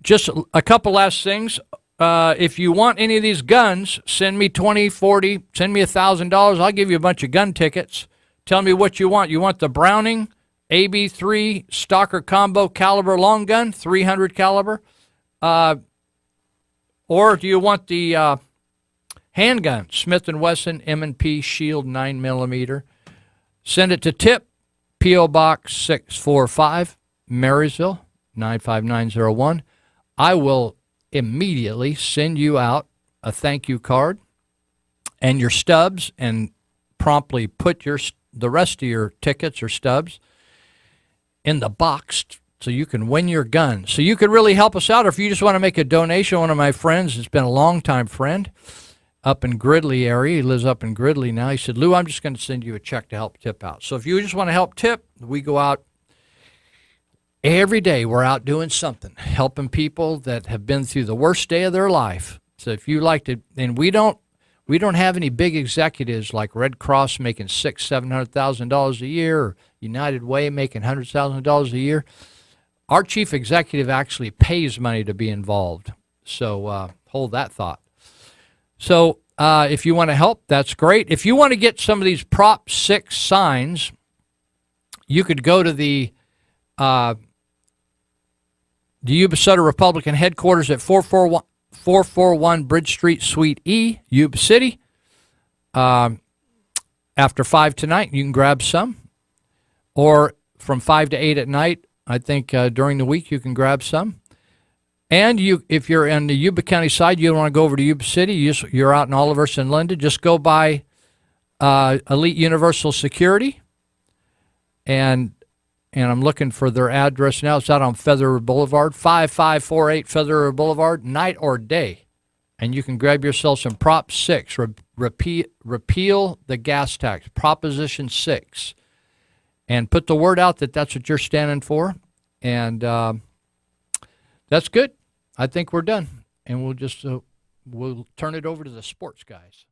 just a couple last things. If you want any of these guns, send me 20, 40, send me $1,000. I'll give you a bunch of gun tickets. Tell me what you want. You want the Browning AB3 Stalker Combo Caliber Long Gun, 300 caliber? Or do you want the handgun, Smith & Wesson M&P Shield 9mm? Send it to Tip, P.O. Box 645, Marysville, 95901. I will immediately send you out a thank you card and your stubs, and promptly put the rest of your tickets or stubs in the box so you can win your gun. So you could really help us out, or if you just want to make a donation. One of my friends has been a longtime friend up in Gridley area. He lives up in Gridley now. He said, Lou, I'm just going to send you a check to help Tip out. So if you just want to help Tip, we go out every day. We're out doing something, helping people that have been through the worst day of their life. So if you like to, and we don't have any big executives like Red Cross making $600,000-$700,000 a year, or United Way making $100,000 a year. Our chief executive actually pays money to be involved. So hold that thought. So if you want to help, that's great. If you want to get some of these Prop 6 signs, you could go to the Yuba Sutter Republican headquarters at 441 Bridge Street, Suite E, Yuba City. After 5 tonight, you can grab some. Or from 5 to 8 at night, I think during the week you can grab some. And if you're in the Yuba County side, you don't want to go over to Yuba City, you're out in Olivehurst and Linden, just go by Elite Universal Security. And I'm looking for their address now. It's out on Feather Boulevard, 5548 Feather Boulevard, night or day. And you can grab yourself some Prop 6, repeal the gas tax, Proposition 6. And put the word out that that's what you're standing for. And that's good. I think we're done. And we'll just we'll turn it over to the sports guys.